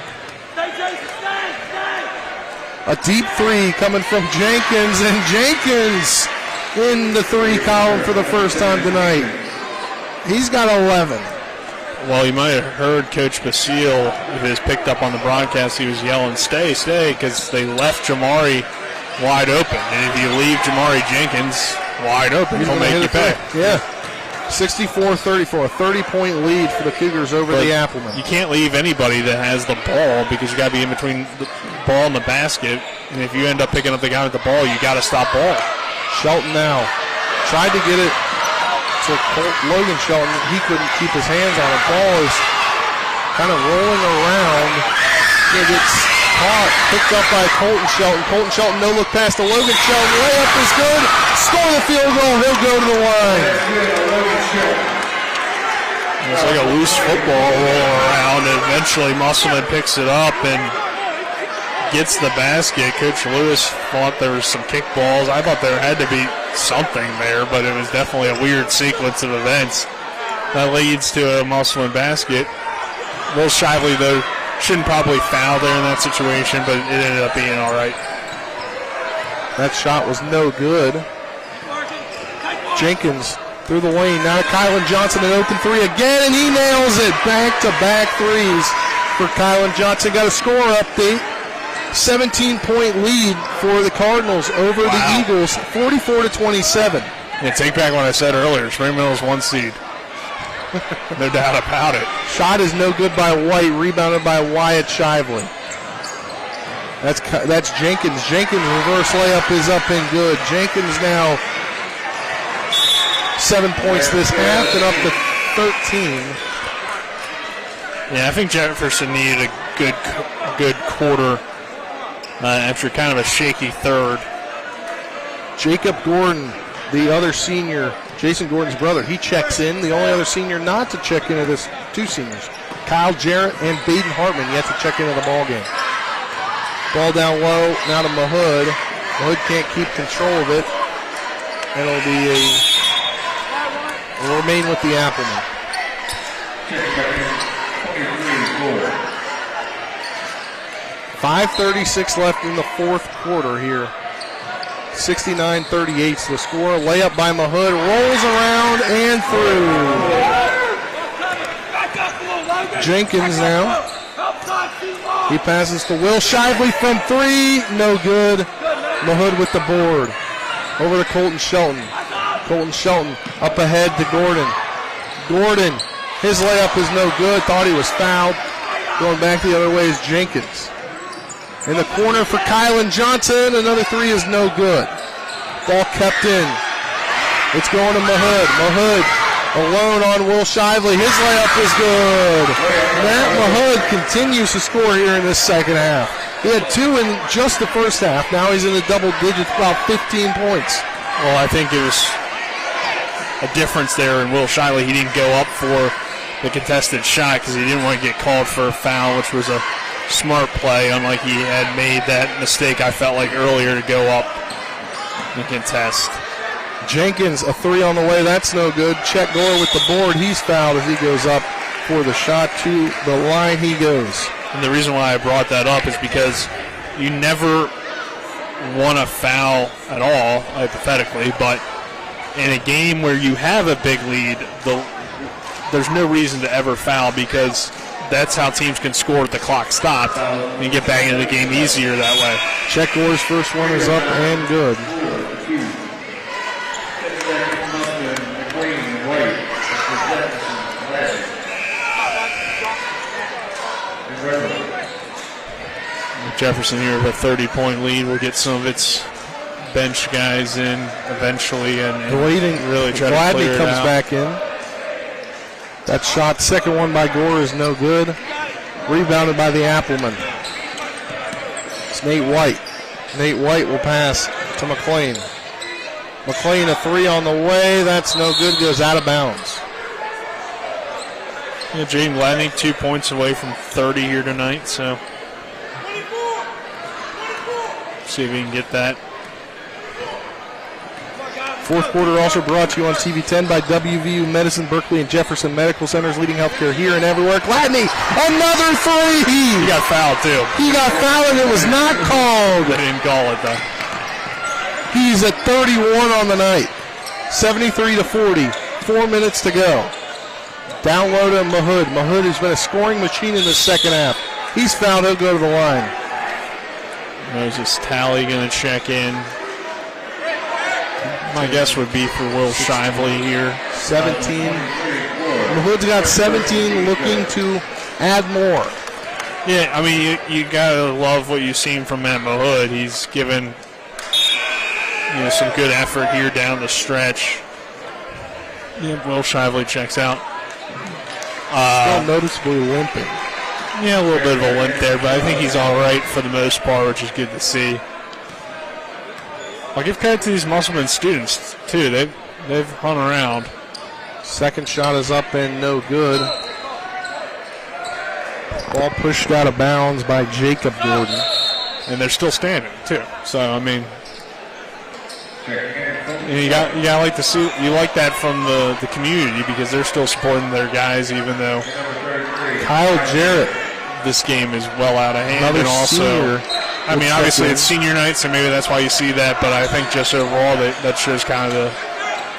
A deep three coming from Jenkins, and Jenkins in the three column for the first time tonight. He's got 11. Well, you might have heard Coach Basile, if it was picked up on the broadcast, he was yelling, stay, because they left Jamari wide open. And if you leave Jamari Jenkins wide open, he'll make you pay. Yeah. 64-34, a 30-point lead for the Cougars over the Applemen. You can't leave anybody that has the ball because you got to be in between the ball and the basket. And if you end up picking up the guy with the ball, you got to stop ball. Shelton now tried to get it to Logan Shelton. He couldn't keep his hands on it. Ball is kind of rolling around. It gets caught, picked up by Colton Shelton. Colton Shelton, no look pass to Logan Shelton. Layup is good. Score the field goal. He'll go to the line. It's like a loose football rolling around, and eventually Musselman picks it up and gets the basket. Coach Lewis thought there was some kickballs. I thought there had to be something there, but it was definitely a weird sequence of events that leads to a Musselman basket. Will Shively, though, shouldn't probably foul there in that situation, but it ended up being all right. That shot was no good. Jenkins through the lane. Now Kylan Johnson, an open three again, and he nails it. Back-to-back threes for Kylan Johnson. Got a score update. 17-point lead for the Cardinals over the Eagles, 44-27. Yeah, take back what I said earlier. Spring Mills 1 seed. No doubt about it. Shot is no good by White, rebounded by Wyatt Shively. That's Jenkins. Jenkins' reverse layup is up and good. Jenkins now 7 points this half and up to 13. Yeah, I think Jefferson needed a good good quarter after kind of a shaky third. Jacob Gordon, the other senior, Jason Gordon's brother, he checks in. The only other senior not to check into this, two seniors, Kyle Jarrett and Baden Hartman, yet to check into the ball game. Ball down low, now to Mahood. Mahood can't keep control of it. And it'll remain with the Applemen. 5:36 left in the fourth quarter here. 69-38 the score. Layup by Mahood, rolls around and through. Jenkins now. He passes to Will Shively from three, no good. Mahood with the board. Over to Colton Shelton. Colton Shelton up ahead to Gordon. Gordon, his layup is no good. Thought he was fouled. Going back the other way is Jenkins. In the corner for Kylan Johnson. Another three is no good. Ball kept in. It's going to Mahood. Mahood alone on Will Shively. His layup is good. Matt Mahood continues to score here in this second half. He had two in just the first half. Now he's in the double digits, about 15 points. Well, I think it was a difference there in Will Shively. He didn't go up for the contested shot because he didn't want to get called for a foul, which was a smart play, unlike he had made that mistake, I felt like, earlier to go up and contest. Jenkins, a three on the way. That's no good. Chet Gore with the board. He's fouled as he goes up for the shot. To the line he goes. And the reason why I brought that up is because you never want to foul at all, hypothetically, but in a game where you have a big lead, there's no reason to ever foul because that's how teams can score with the clock stopped and get back into the game easier that way. Chet Gore's first one is up and good. Jefferson here with a 30-point lead will get some of its bench guys in eventually and really try to clear it comes out. Back in. That shot, second one by Gore, is no good. Rebounded by the Applemen. It's Nate White. Nate White will pass to McLean. McLean, a three on the way. That's no good. Goes out of bounds. Yeah, Jaden Gladney 2 points away from 30 here tonight, so see if we can get that. Fourth quarter also brought to you on TV 10 by WVU Medicine, Berkeley, and Jefferson Medical Centers, leading healthcare here and everywhere. Gladney, another three! He got fouled, too. He got fouled, and it was not called. They didn't call it, though. He's at 31 on the night. 73-40. 4 minutes to go. Down low to Mahood. Mahood has been a scoring machine in the second half. He's fouled. He'll go to the line. Moses Talley going to check in. My guess would be for Will Shively here. 17. Mahood's got 17, looking to add more. Yeah, I mean, you got to love what you've seen from Matt Mahood. He's given some good effort here down the stretch. Yeah, Will Shively checks out. Still noticeably limping. Yeah, a little bit of a limp there, but I think he's all right for the most part, which is good to see. I'll give credit to these Musselman students, too. They've hung around. Second shot is up and no good. Ball pushed out of bounds by Jacob Gordon. And they're still standing, too. So, I mean, you got like to see, you like that from the community because they're still supporting their guys, even though Kyle Jarrett, this game is well out of hand. Another and also, senior. I mean, obviously it's senior night, so maybe that's why you see that. But I think just overall that shows kind of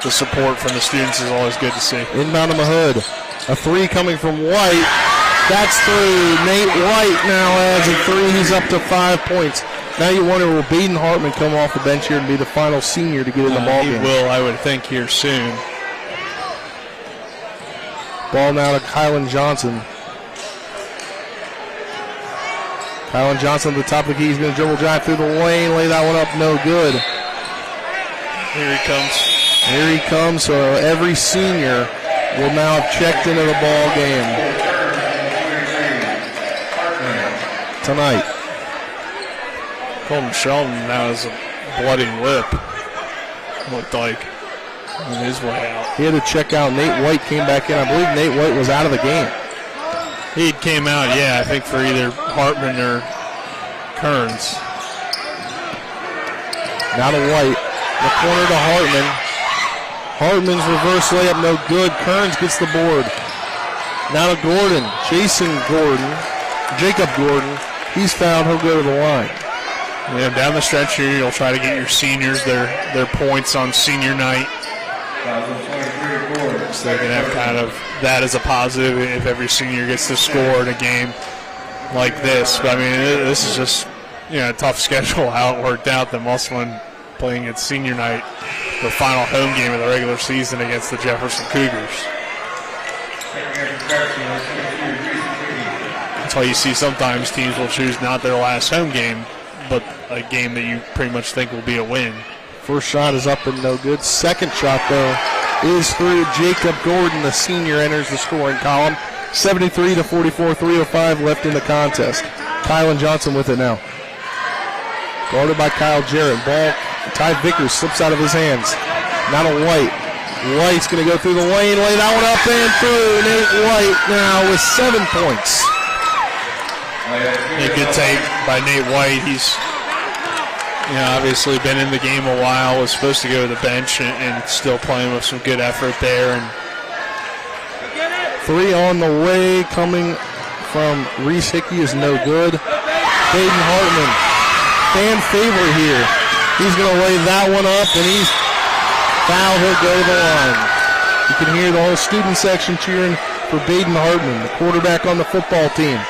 the support from the students is always good to see. Inbound to Mahood. A three coming from White. That's through. Nate White now adds a three. He's up to 5 points. Now you wonder, will Baden Hartman come off the bench here and be the final senior to get in the ball game? He will, I would think, here soon. Ball now to Kylan Johnson. Kylan Johnson at the top of the key. He's going to dribble drive through the lane. Lay that one up. No good. Here he comes. Here he comes. So every senior will now have checked into the ball game. tonight. Colton Sheldon now has a bloody lip, looked like, on his way out. He had to check out. Nate White came back in. I believe Nate White was out of the game. He came out, I think for either Hartman or Kearns. Now to White. The corner to Hartman. Hartman's reverse layup, no good. Kearns gets the board. Now to Gordon. Jacob Gordon. He's fouled. He'll go to the line. Yeah, down the stretch here, you'll try to get your seniors their points on senior night. So they're going to have kind of that as a positive if every senior gets to score in a game like this. But, I mean, this is just, a tough schedule, how it worked out. The Musselman playing its senior night, the final home game of the regular season against the Jefferson Cougars. That's why you see sometimes teams will choose not their last home game, but a game that you pretty much think will be a win. First shot is up and no good. Second shot, though, is through. Jacob Gordon, the senior, enters the scoring column. 73-44, 3:05 left in the contest. Kylan Johnson with it now. Guarded by Kyle Jarrett. Ball, Ty Vickers slips out of his hands. Now to White. White's going to go through the lane, lay that one up and through. Nate White now with 7 points. A good take by Nate White. He's obviously been in the game a while, was supposed to go to the bench and still playing with some good effort there. And 3 on the way coming from Reese Hickey is no good. Caden Hartman, fan favorite here. He's going to lay that one up, and he's fouled. He'll go to the line. You can hear the whole student section cheering for Baden Hartman, the quarterback on the football team.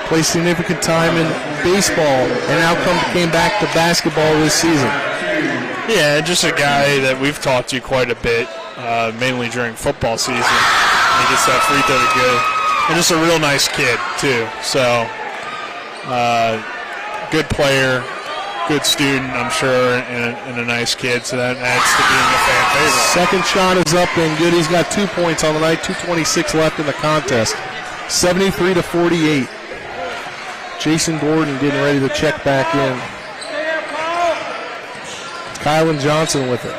Played significant time in baseball and now came back to basketball this season. Yeah, just a guy that we've talked to quite a bit, mainly during football season. He gets that free throw to go. And just a real nice kid, too. So, good player, good student, I'm sure, and a nice kid. So that adds to being a fan favorite. Second shot is up and good. He's got 2 points on the night, 2:26 left in the contest. 73-48. Jason Gordon getting ready to check back in. Kylan Johnson with it.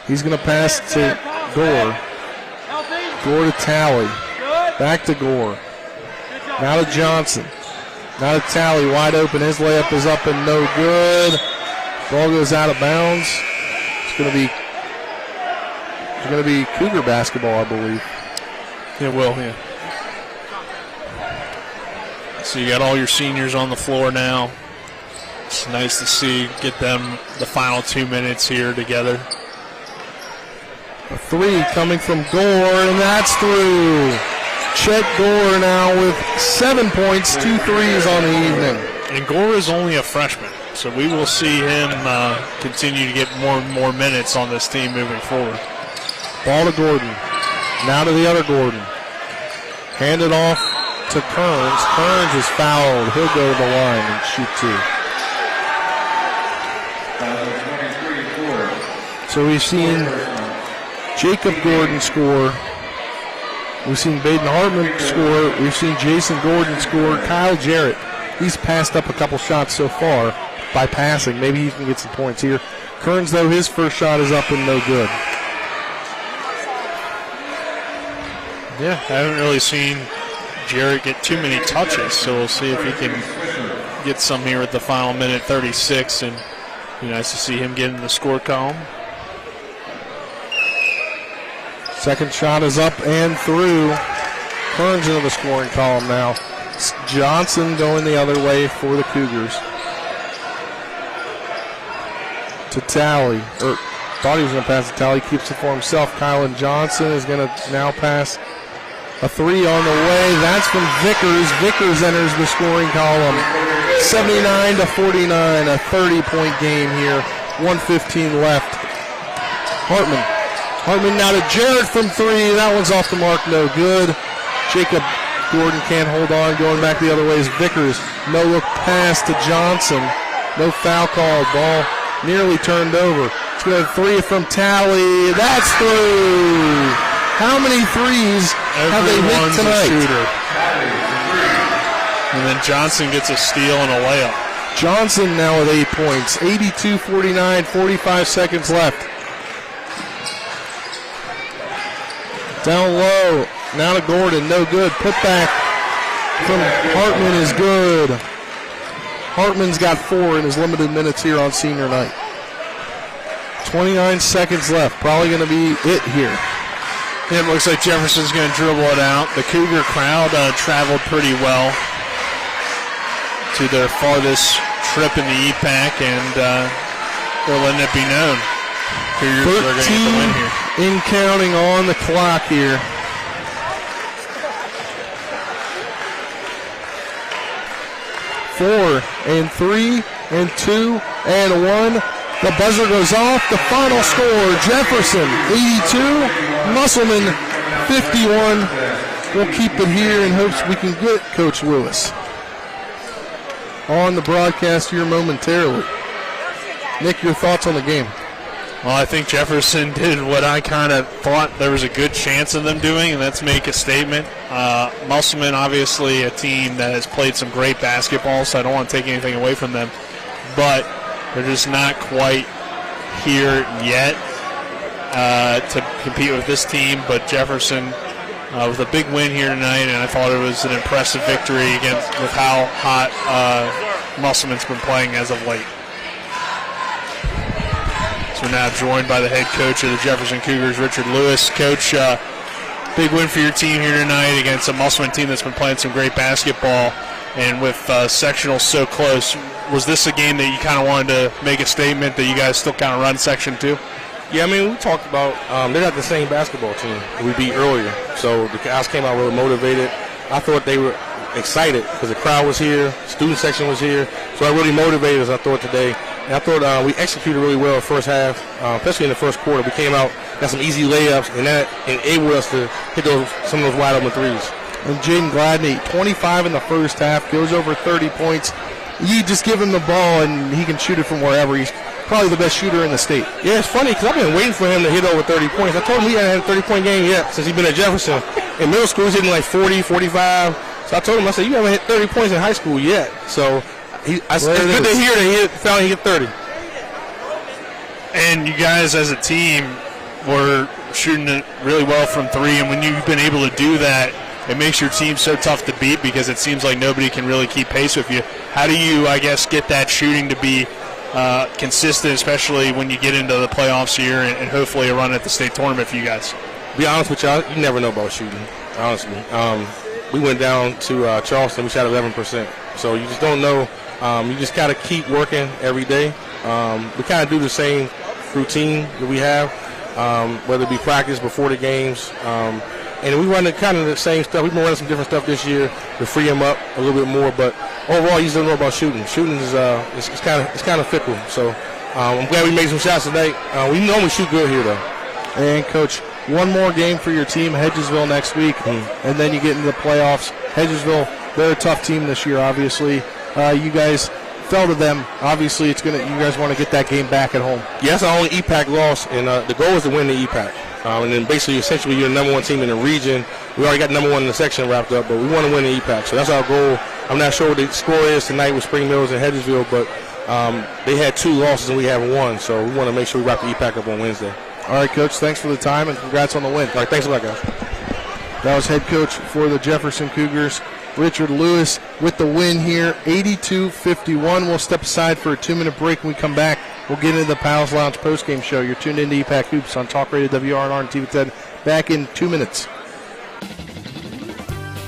He's going to pass to Gore. Gore to Talley. Back to Gore. Now to Johnson. Now to Talley, wide open. His layup is up and no good. Ball goes out of bounds. It's going to be Cougar basketball, I believe. It will, yeah. So you got all your seniors on the floor now. It's nice to see, get them the final 2 minutes here together. A 3 coming from Gore, and that's through. Chet Gore now with 7 points, 2 threes on the evening. And Gore is only a freshman, so we will see him continue to get more and more minutes on this team moving forward. Ball to Gordon. Now to the other Gordon. Handed off to Kearns. Kearns is fouled. He'll go to the line and shoot 2. So we've seen Jacob Gordon score. We've seen Baden Hartman score. We've seen Jason Gordon score. Kyle Jarrett, he's passed up a couple shots so far by passing. Maybe he can get some points here. Kearns, though, his first shot is up and no good. Yeah, I haven't really seen Jarrett get too many touches, so we'll see if he can get some here at the final minute 36, and it'd be nice to see him get in the score column. Second shot is up and through. Kearns into the scoring column now. Johnson going the other way for the Cougars. To Talley. Thought he was going to pass to Talley. Keeps it for himself. Kylan Johnson is going to now pass. A 3 on the way. That's from Vickers. Vickers enters the scoring column. 79-49, a 30-point game here. 1:15 left. Hartman now to Jarrett from 3. That one's off the mark, no good. Jacob Gordon can't hold on. Going back the other way is Vickers. No look pass to Johnson. No foul called. Ball nearly turned over. It's going to 3 from Talley. That's through. How many threes have they hit tonight? And then Johnson gets a steal and a layup. Johnson now with 8 points. 82-49, 45 seconds left. Down low. Now to Gordon. No good. Put back from Hartman is good. Hartman's got 4 in his limited minutes here on senior night. 29 seconds left. Probably going to be it here. It looks like Jefferson's going to dribble it out. The Cougar crowd traveled pretty well to their farthest trip in the EPAC, and they're letting it be known. Cougars are going to get the win here. In counting on the clock here. Four and 3 and 2 and 1. The buzzer goes off. The final score, Jefferson 82, Musselman 51. We'll keep it here in hopes we can get Coach Lewis on the broadcast here momentarily. Nick, your thoughts on the game? Well, I think Jefferson did what I kind of thought there was a good chance of them doing, and that's make a statement. Musselman, obviously a team that has played some great basketball, so I don't want to take anything away from them. But they're just not quite here yet to compete with this team. But Jefferson with a big win here tonight, and I thought it was an impressive victory with how hot Musselman's been playing as of late. So we're now joined by the head coach of the Jefferson Cougars, Richard Lewis. Coach, big win for your team here tonight against a Musselman team that's been playing some great basketball. And with sectional so close, was this a game that you kind of wanted to make a statement that you guys still kind of run Section 2? Yeah, I mean, we talked about they're not the same basketball team we beat earlier. So the guys came out really motivated. I thought they were excited because the crowd was here, student section was here. So I really motivated us, I thought, today. And I thought we executed really well in the first half, especially in the first quarter. We came out, got some easy layups, and that enabled us to hit some of those wide open threes. And Jaden Gladney, 25 in the first half, goes over 30 points. You just give him the ball, and he can shoot it from wherever. He's probably the best shooter in the state. Yeah, it's funny because I've been waiting for him to hit over 30 points. I told him he hadn't had a 30-point game yet since he's been at Jefferson. In middle school, he's hitting like 40, 45. So I told him, I said, you haven't hit 30 points in high school yet. So it's good to hear that he finally hit 30. And you guys as a team were shooting it really well from 3, and when you've been able to do that, it makes your team so tough to beat because it seems like nobody can really keep pace with you. How do you, I guess, get that shooting to be consistent, especially when you get into the playoffs here and hopefully a run at the state tournament for you guys? To be honest with y'all, you never know about shooting, honestly. We went down to Charleston, we shot 11%. So you just don't know. You just got to keep working every day. We kind of do the same routine that we have, whether it be practice before the games. And we run kind of the same stuff. We've been running some different stuff this year to free him up a little bit more. But overall, you just don't know about shooting. Shooting is it's kind of fickle. So I'm glad we made some shots tonight. We normally shoot good here, though. And, Coach, one more game for your team, Hedgesville next week, and then you get into the playoffs. Hedgesville, they're a tough team this year, obviously. You guys fell to them. Obviously, you guys want to get that game back at home. Yeah, that's our only EPAC loss, and the goal is to win the EPAC. And then basically, essentially, you're the number one team in the region. We already got number one in the section wrapped up, but we want to win the EPAC. So that's our goal. I'm not sure what the score is tonight with Spring Mills and Hedgesville, but they had 2 losses and we have 1. So we want to make sure we wrap the EPAC up on Wednesday. All right, Coach, thanks for the time and congrats on the win. All right, thanks a lot, guys. That was head coach for the Jefferson Cougars, Richard Lewis, with the win here, 82-51. We'll step aside for a 2-minute break. When we come back, we'll get into the Pals Lounge postgame show. You're tuned into EPAC Hoops on Talk Radio WRNR and TV 10. Back in 2 minutes.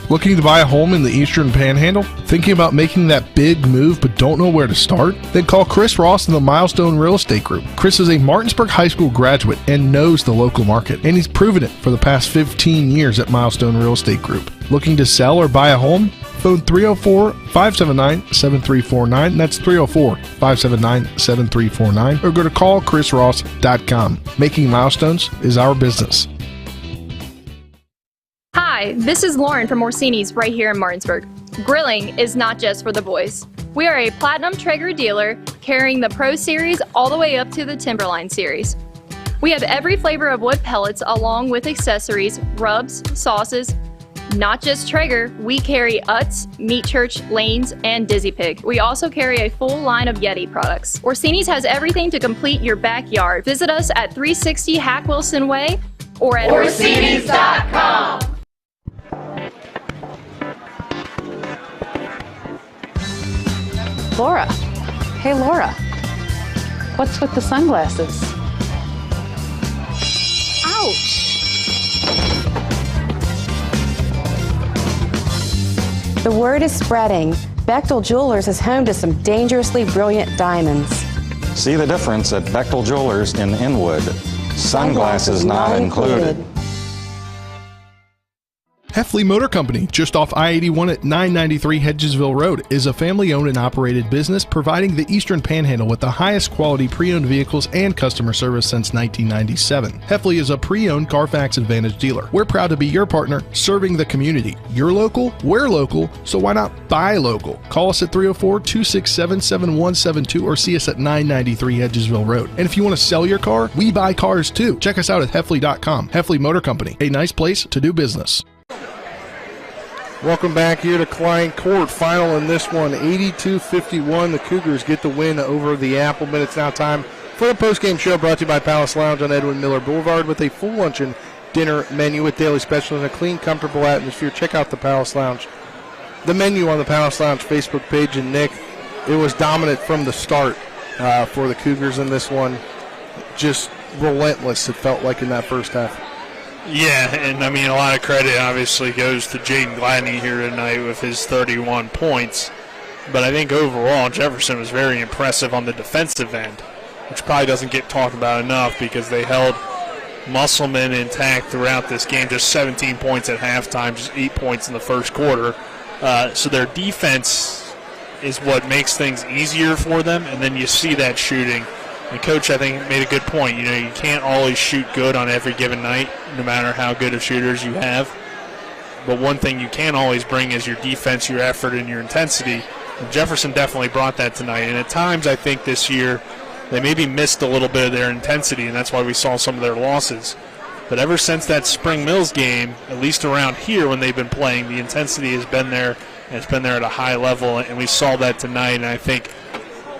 Looking to buy a home in the Eastern Panhandle? Thinking about making that big move but don't know where to start? Then call Chris Ross and the Milestone Real Estate Group. Chris is a Martinsburg High School graduate and knows the local market, and he's proven it for the past 15 years at Milestone Real Estate Group. Looking to sell or buy a home? Phone 304-579-7349. That's 304-579-7349. Or go to callchrisross.com. Making milestones is our business. Hi, this is Lauren from Orsini's right here in Martinsburg. Grilling is not just for the boys. We are a Platinum Traeger dealer carrying the Pro Series all the way up to the Timberline Series. We have every flavor of wood pellets along with accessories, rubs, sauces, Not just Traeger, we carry Utz, Meat Church, Lanes, and Dizzy Pig. We also carry a full line of Yeti products. Orsini's has everything to complete your backyard. Visit us at 360 Hack Wilson Way or at Orsinis.com. Laura. Hey, Laura. What's with the sunglasses? Ouch. The word is spreading. Bechtel Jewelers is home to some dangerously brilliant diamonds. See the difference at Bechtel Jewelers in Inwood. Sunglasses not included. Heffley Motor Company, just off I-81 at 993 Hedgesville Road, is a family-owned and operated business providing the Eastern Panhandle with the highest quality pre-owned vehicles and customer service since 1997. Heffley is a pre-owned Carfax Advantage dealer. We're proud to be your partner, serving the community. You're local, we're local, so why not buy local? Call us at 304-267-7172 or see us at 993 Hedgesville Road. And if you want to sell your car, we buy cars too. Check us out at Heffley.com. Heffley Motor Company, a nice place to do business. Welcome back here to Klein Court. Final in this one, 82-51. The Cougars get the win over the Applemen. It's now time for the postgame show brought to you by Palace Lounge on Edwin Miller Boulevard with a full lunch and dinner menu with daily specials and a clean, comfortable atmosphere. Check out the Palace Lounge. The menu on the Palace Lounge Facebook page. And, Nick, it was dominant from the start for the Cougars in this one. Just relentless, it felt like, in that first half. Yeah, and I mean, a lot of credit obviously goes to Jaden Gladney here tonight with his 31 points. But I think overall, Jefferson was very impressive on the defensive end, which probably doesn't get talked about enough because they held Musselman intact throughout this game, just 17 points at halftime, just 8 points in the first quarter. So their defense is what makes things easier for them, and then you see that shooting. And Coach, I think, made a good point. You know, you can't always shoot good on every given night, no matter how good of shooters you have. But one thing you can always bring is your defense, your effort, and your intensity. And Jefferson definitely brought that tonight. And at times, I think this year, they maybe missed a little bit of their intensity, and that's why we saw some of their losses. But ever since that Spring Mills game, at least around here when they've been playing, the intensity has been there, and it's been there at a high level. And we saw that tonight, and I think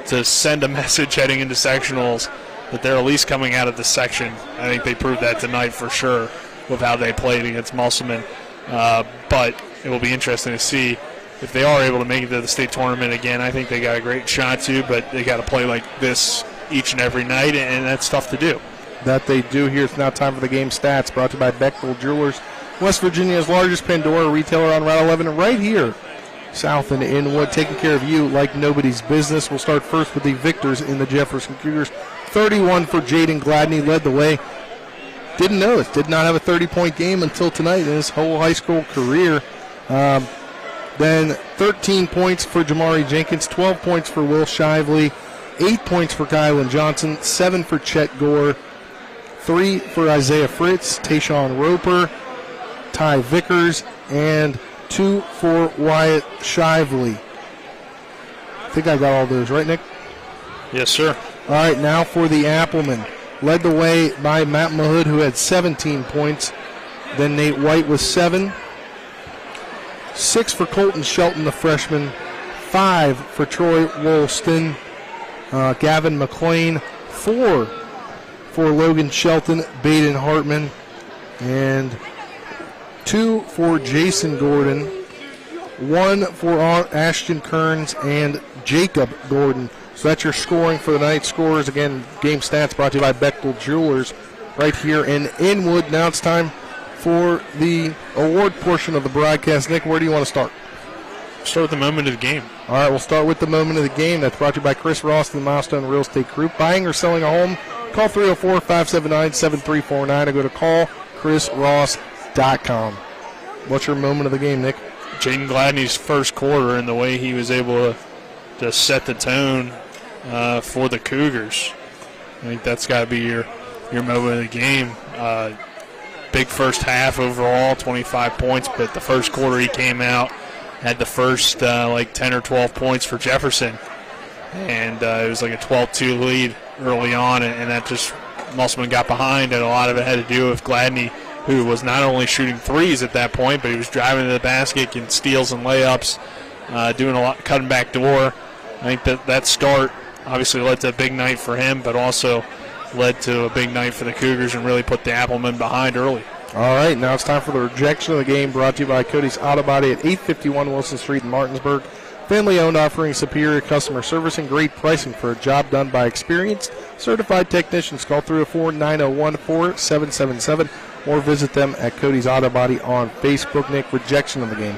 to send a message heading into sectionals that they're at least coming out of the section. I think they proved that tonight for sure with how they played against Musselman. But it will be interesting to see if they are able to make it to the state tournament again. I think they got a great shot to, but they got to play like this each and every night, and that's tough to do. That they do here. It's now time for the game stats brought to you by Bechtel Jewelers, West Virginia's largest Pandora retailer on Route 11 right here south in Inwood, taking care of you like nobody's business. We'll start first with the victors in the Jefferson Cougars. 31 for Jaden Gladney, led the way. Didn't know it. Did not have a 30-point game until tonight in his whole high school career. Then 13 points for Jamari Jenkins, 12 points for Will Shively, 8 points for Kylan Johnson, 7 for Chet Gore, 3 for Isaiah Fritz, Tayshawn Roper, Ty Vickers, and 2 for Wyatt Shively. I think I got all those, right, Nick? Yes, sir. All right, now for the Applemen. Led the way by Matt Mahood, who had 17 points. Then Nate White with 7. 6 for Colton Shelton, the freshman. 5 for Troy Woolston. Gavin McLean. 4 for Logan Shelton, Baden Hartman. And 2 for Jason Gordon, 1 for Ashton Kearns, and Jacob Gordon. So that's your scoring for the night. Scores, again, game stats brought to you by Bechtel Jewelers right here in Inwood. Now it's time for the award portion of the broadcast. Nick, where do you want to start? Start with the moment of the game. All right, we'll start with the moment of the game. That's brought to you by Chris Ross and the Milestone Real Estate Group. Buying or selling a home, call 304-579-7349 or go to callchrisross.com. What's your moment of the game, Nick? Jaden Gladney's first quarter and the way he was able to set the tone for the Cougars. I think that's got to be your moment of the game. Big first half overall, 25 points, but the first quarter he came out, had the first 10 or 12 points for Jefferson. And it was like a 12-2 lead early on, and that just Musselman got behind, and a lot of it had to do with Gladney who was not only shooting threes at that point, but he was driving to the basket, getting steals and layups, doing a lot, cutting back door. I think that start obviously led to a big night for him, but also led to a big night for the Cougars and really put the Applemen behind early. All right, now it's time for the rejection of the game, brought to you by Cody's Auto Body at 851 Wilson Street in Martinsburg. Family-owned, offering superior customer service and great pricing for a job done by experienced, certified technicians. Call 304-901-4777 or visit them at Cody's Auto Body on Facebook. Nick, rejection of the game.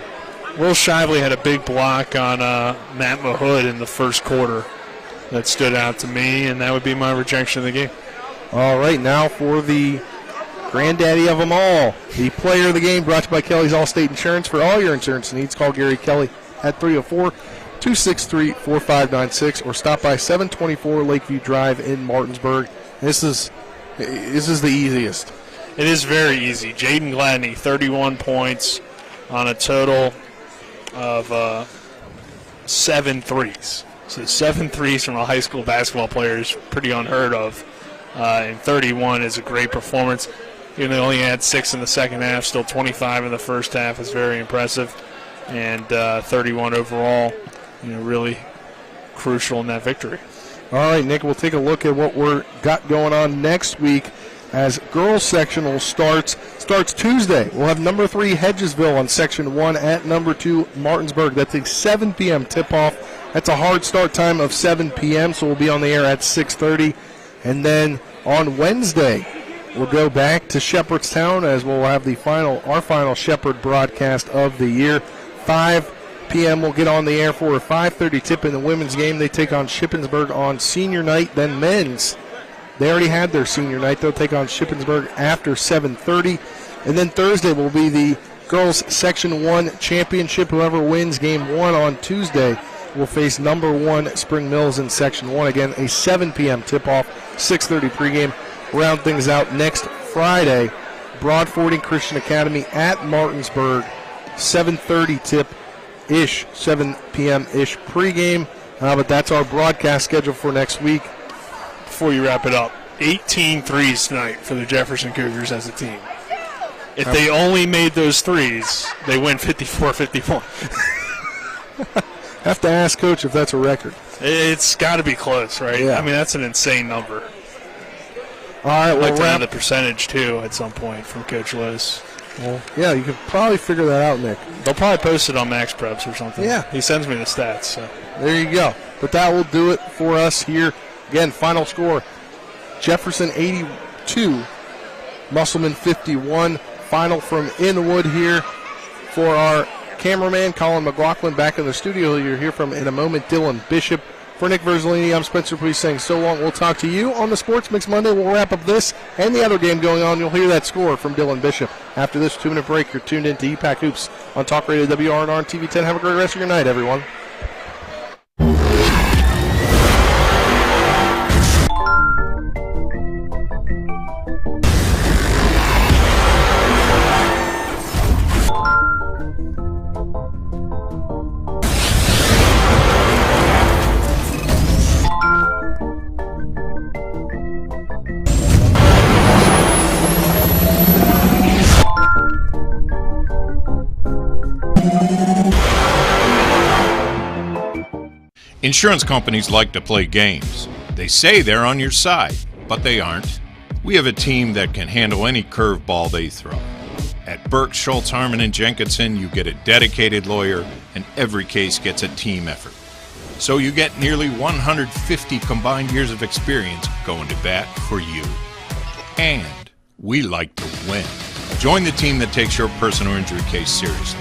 Will Shively had a big block on Matt Mahood in the first quarter that stood out to me, and that would be my rejection of the game. All right, now for the granddaddy of them all, the player of the game, brought to you by Kelly's Allstate Insurance. For all your insurance needs, call Gary Kelly at 304-263-4596 or stop by 724 Lakeview Drive in Martinsburg. This is the easiest. It is very easy. Jaden Gladney, 31 points on a total of 7 threes. So 7 threes from a high school basketball player is pretty unheard of. And 31 is a great performance. Even though they only had 6 in the second half, still 25 in the first half is very impressive. And 31 overall, really crucial in that victory. All right, Nick, we'll take a look at what we're got going on next week as girls sectional starts Tuesday. We'll have number 3 Hedgesville on section 1 at number 2 Martinsburg. That's a 7 p.m. tip-off. That's a hard start time of 7 p.m., so we'll be on the air at 6:30. And then on Wednesday, we'll go back to Shepherdstown as we'll have our final Shepherd broadcast of the year. 5 p.m. we'll get on the air for a 5:30 tip in the women's game. They take on Shippensburg on senior night. Then men's, they already had their senior night. They'll take on Shippensburg after 7:30. And then Thursday will be the girls Section 1 championship. Whoever wins game 1 on Tuesday will face number 1 Spring Mills in Section 1. Again, a 7 p.m. tip-off, 6:30 pregame. Round things out next Friday, Broadfording Christian Academy at Martinsburg. 7:30 tip-ish, 7 p.m.-ish pregame. But that's our broadcast schedule for next week. Before you wrap it up, 18 threes tonight for the Jefferson Cougars as a team. If they only made those threes, they win 54-51. Have to ask Coach if that's a record. It's got to be close, right? Yeah. I mean, that's an insane number. All right, I'd like to wrap know the percentage, too, at some point from Coach Lewis. Well, yeah, you could probably figure that out, Nick. They'll probably post it on Max Preps or something. Yeah. He sends me the stats. So. There you go. But that will do it for us here. Again, final score, Jefferson 82, Musselman 51. Final from Inwood here for our cameraman, Colin McLaughlin, back in the studio. You'll hear from in a moment Dylan Bishop. For Nick Verzolini, I'm Spencer Priest saying so long. We'll talk to you on the Sports Mix Monday. We'll wrap up this and the other game going on. You'll hear that score from Dylan Bishop. After this 2-minute break, you're tuned in to EPAC Hoops on Talk Radio WRNR and TV 10. Have a great rest of your night, everyone. Insurance companies like to play games. They say they're on your side, but they aren't. We have a team that can handle any curveball they throw. At Burke, Schultz, Harmon, and Jenkinson, you get a dedicated lawyer, and every case gets a team effort. So you get nearly 150 combined years of experience going to bat for you. And we like to win. Join the team that takes your personal injury case seriously.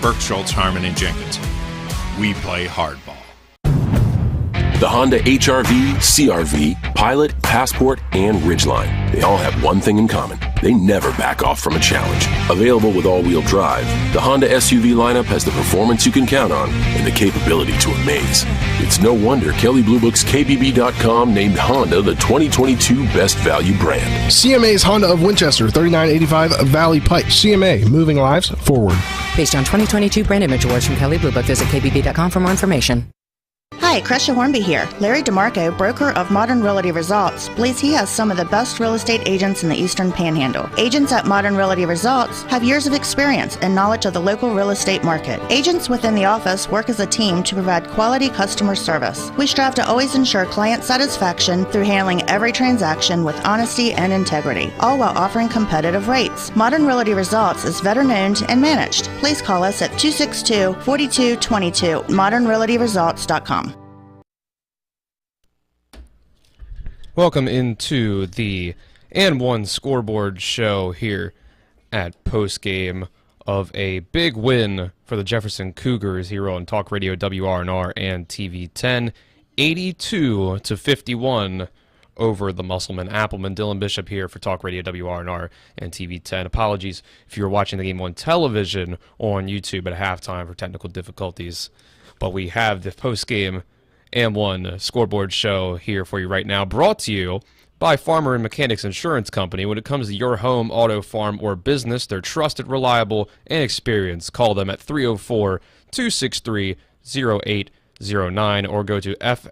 Burke, Schultz, Harmon, and Jenkinson. We play hardball. The Honda HR-V, CR-V, Pilot, Passport, and Ridgeline. They all have one thing in common. They never back off from a challenge. Available with all-wheel drive, the Honda SUV lineup has the performance you can count on and the capability to amaze. It's no wonder Kelley Blue Book's KBB.com named Honda the 2022 Best Value brand. CMA's Honda of Winchester, 3985 Valley Pike. CMA, moving lives forward. Based on 2022 brand image awards from Kelley Blue Book, visit KBB.com for more information. Hi, Hi, Crescia Hornby here. Larry DeMarco, broker of Modern Realty Results, believes he has some of the best real estate agents in the Eastern Panhandle. Agents at Modern Realty Results have years of experience and knowledge of the local real estate market. Agents within the office work as a team to provide quality customer service. We strive to always ensure client satisfaction through handling every transaction with honesty and integrity, all while offering competitive rates. Modern Realty Results is veteran-owned and managed. Please call us at 262-4222, modernrealtyresults.com. Welcome into the And One Scoreboard show here at postgame of a big win for the Jefferson Cougars here on Talk Radio WRNR and TV 10, 82-51 over the Musselman Applemen. Dylan Bishop here for Talk Radio WRNR and TV 10. Apologies if you were watching the game on television or on YouTube at halftime for technical difficulties, but we have the postgame and One Scoreboard show here for you right now, brought to you by Farmer and Mechanics Insurance Company. When it comes to your home, auto, farm, or business, they're trusted, reliable, and experienced. Call them at 304-263-0809 or go to fmiwv.com.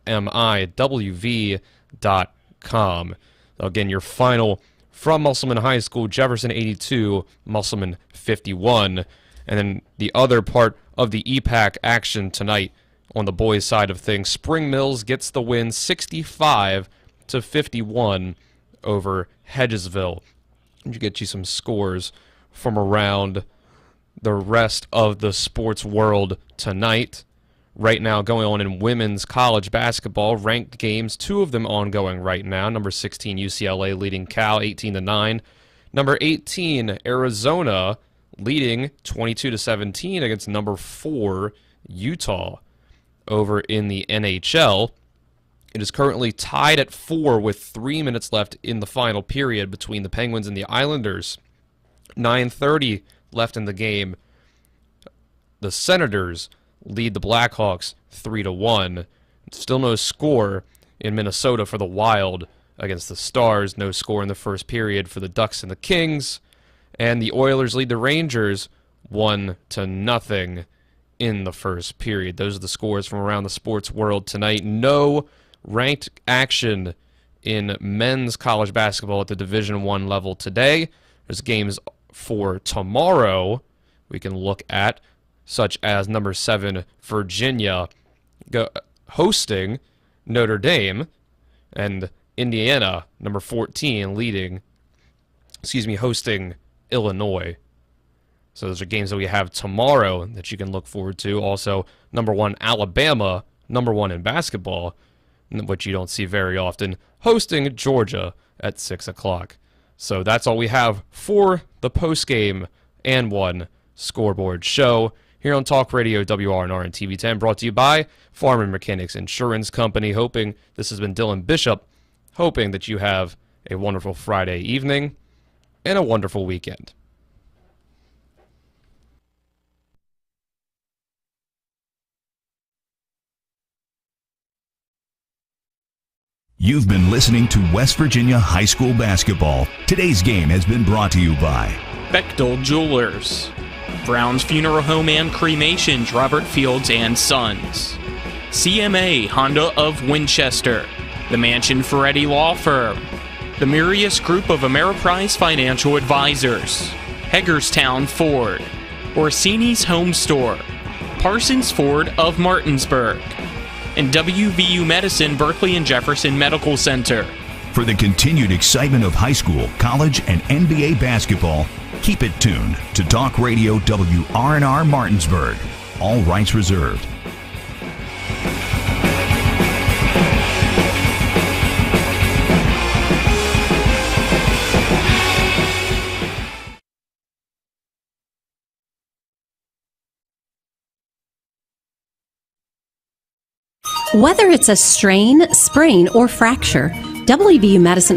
Again, your final from Musselman High School, Jefferson 82, Musselman 51. And then the other part of the EPAC action tonight, on the boys' side of things, Spring Mills gets the win 65-51 over Hedgesville. You get you some scores from around the rest of the sports world tonight. Right now going on in women's college basketball, ranked games, 2 of them ongoing right now. Number 16 UCLA leading Cal 18-9. Number 18 Arizona leading 22-17 against number 4 Utah. Over in the NHL, it is currently tied at 4 with 3 minutes left in the final period between the Penguins and the Islanders. 9:30 left in the game. The Senators lead the Blackhawks 3-1. Still no score in Minnesota for the Wild against the Stars. No score in the first period for the Ducks and the Kings. And the Oilers lead the Rangers 1-0 in the first period. Those are the scores from around the sports world tonight. No ranked action in men's college basketball at the Division I level today. There's games for tomorrow we can look at, such as number 7 Virginia hosting Notre Dame, and Indiana, number 14, hosting Illinois. So those are games that we have tomorrow that you can look forward to. Also, number 1 Alabama, number 1 in basketball, which you don't see very often, hosting Georgia at 6 o'clock. So that's all we have for the postgame and One Scoreboard show here on Talk Radio WRNR and TV 10, brought to you by Farmer and Mechanics Insurance Company. This has been Dylan Bishop, hoping that you have a wonderful Friday evening and a wonderful weekend. You've been listening to West Virginia High School Basketball. Today's game has been brought to you by Bechtel Jewelers, Brown's Funeral Home and Cremations, Robert Fields and Sons, CMA Honda of Winchester, the Mansion Ferretti Law Firm, the Mirius Group of Ameriprise Financial Advisors, Hagerstown Ford, Orsini's Home Store, Parsons Ford of Martinsburg, and WVU Medicine Berkeley and Jefferson Medical Center. For the continued excitement of high school, college, and NBA basketball, keep it tuned to Talk Radio WRNR Martinsburg. All rights reserved. Whether it's a strain, sprain, or fracture, WVU Medicine